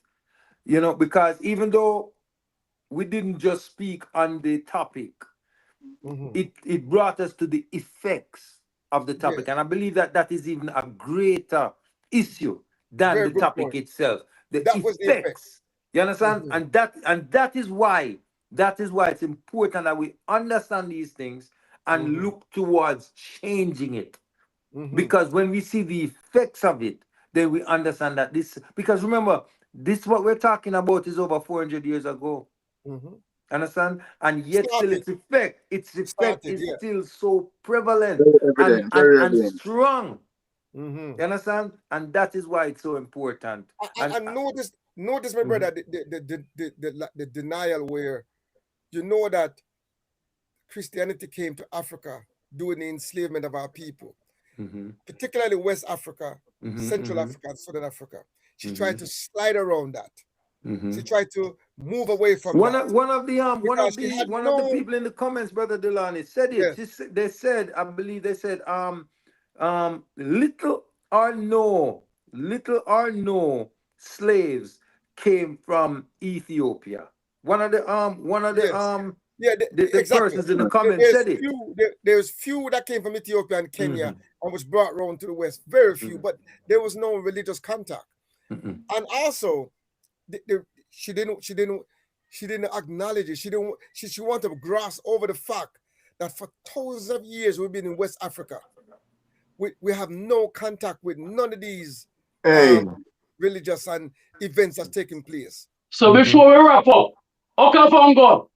You know, because even though we didn't just speak on the topic, it brought us to the effects of the topic. Yes. And I believe that is even a greater issue than the topic itself. The effects. You understand? And that is why it's important that we understand these things and look towards changing it. Because when we see the effects of it, then we understand that this, because remember, this what we're talking about is over 400 years ago. Understand? And yet still its effect is still so prevalent and strong. You understand? And that is why it's so important. And notice, my brother, the denial where you know that Christianity came to Africa during the enslavement of our people, particularly West Africa, Central Africa, and Southern Africa. She tried to slide around that. She tried to move away from that. One of the people in the comments, Brother Delani, said it. Yes. They said, I believe they said, little or no slaves came from Ethiopia. One of the persons in the comments said it. There's few that came from Ethiopia and Kenya and was brought around to the West. Very few, but there was no religious contact. And also, she didn't acknowledge it. She wanted to gloss over the fact that for thousands of years we've been in West Africa. We have no contact with none of these religious and events that's taking place. So before we wrap up, Okafongo,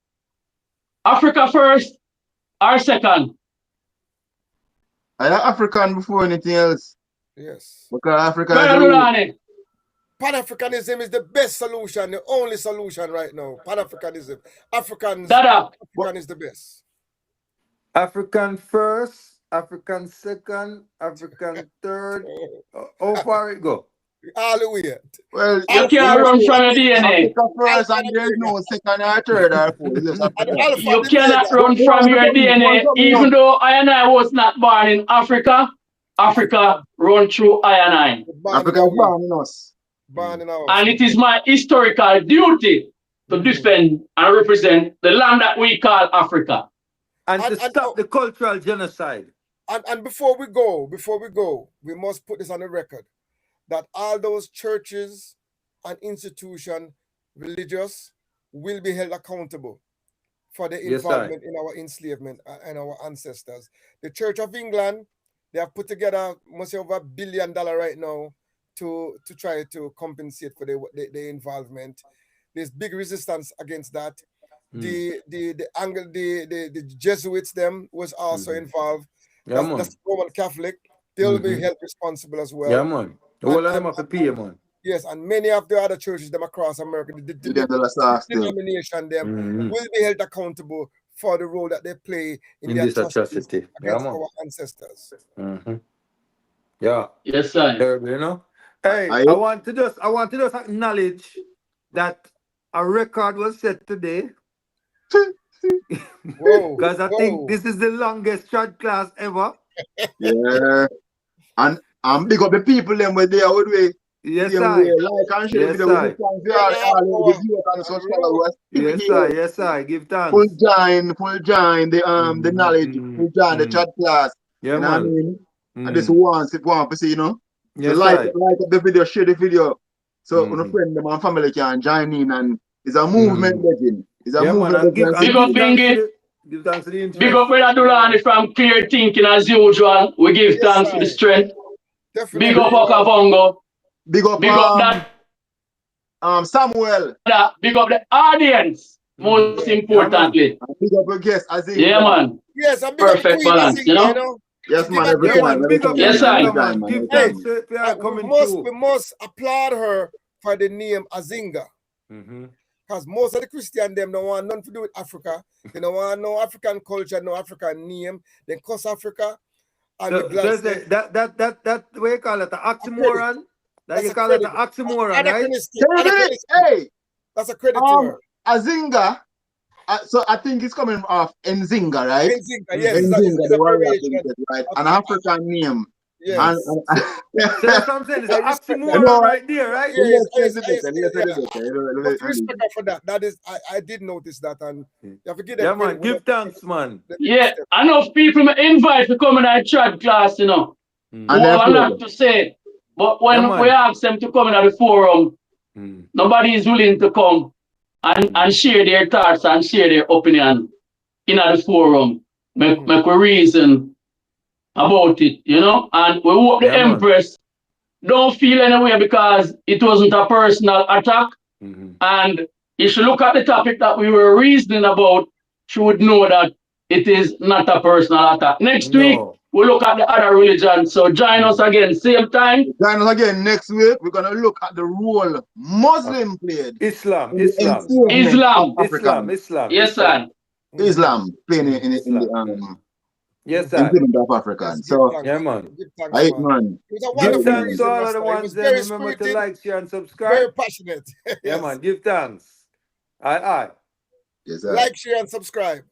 Africa first or second? I am African before anything else. Yes. Because Africa Pan-Africanism is the best solution, the only solution right now. Pan-Africanism. African is the best. African first, African second, African third. How far it go? All the way. Well, you can't run from your DNA. Africa first, and there's no second or third or fourth. You cannot run from your DNA, even though I and I was not born in Africa. Africa run through I and I. Africa born in us. And it is my historical duty to defend and represent the land that we call Africa. And to stop the cultural genocide. And before we go, we must put this on the record that all those churches and institutions, religious, will be held accountable for the involvement in our enslavement and our ancestors. The Church of England, they have put together must over $1 billion right now to try to compensate for the involvement. There's big resistance against that. The Jesuits them was also involved. That's Roman Catholic. They'll be held responsible as well. Yeah, man. All of them have to pay, man. Yes, and many of the other churches them across America, the denomination them will be held accountable for the role that they play in the atrocity against our ancestors. Yeah. Yes, sir. You know, Hey, I I want to just acknowledge that a record was set today. Whoa. Because I think whoa. this is the longest shot class ever. yeah. And big up the people them where they are with we. Yes, Same I. way, like and share Yes, the video. We I. give thanks to all the viewers and subscribers. Yes, I. Yes, I. Give Full thanks. join the knowledge, full join the chat class. Yeah, You know what I man. mean? And this one to see, you know. So Yes, like I. up the video, share the video. So when a friend them and family can join in, and it's a movement, legend. It's a Yeah, man. movement. And give Big up thanks to Bingy. the give thanks to the Big interest. up Brother Dulani from Clear Thinking as usual. We give Yes, thanks for the sir. strength. Definitely. Big up Okavongo. Big up Big up that. Samuel. Big up the audience. Most importantly. And big up your guest, Azinga. Yeah, man. Yes, I'm big up Perfect Queen balance, Azinga, you know? you know. Yes, She man, give a every Yeah, great man. Big up Yes, Azinga, I. man. Give thanks for coming through. we must applaud her for the name Azinga. Because most of the Christian them don't want nothing to do with Africa. They don't want no African culture, no African name. They cuss Africa. And So that way you call it an oxymoron? That you call it an oxymoron, right? Hey, that's a credit to her. Azinga. So I think it's coming off Nzinga, right? Nzinga, yes. Nzinga, the warrior princess, right? An African name. Yes. So that's what I'm saying. It's an oxymoron right there, right? Yes, But respect her for that. That is, I did notice that, and you have to give them man. Give thanks, man. Yeah, enough people me invite to come in our chat class, you know. And Who have a lot to say. But when we ask them to come in at the forum, nobody is willing to come and share their thoughts and share their opinion in the forum. Make a reason about it, you know. And we hope the Empress don't feel anyway because it wasn't a personal attack. And if you look at the topic that we were reasoning about, she would know that it is not a personal attack. Next week, we'll look at the other religion. So join us again, same time. Join us again next week. We're going to look at the role Muslim played. Islam. Yes, sir. Islam playing in the yes, sir. Independent of African. So, yeah, man. Man. Give thanks to all of the ones there. Remember to like, share, and subscribe. Very passionate. Yeah, man. Give thanks. Aye. Yes, sir. Like, share, and subscribe.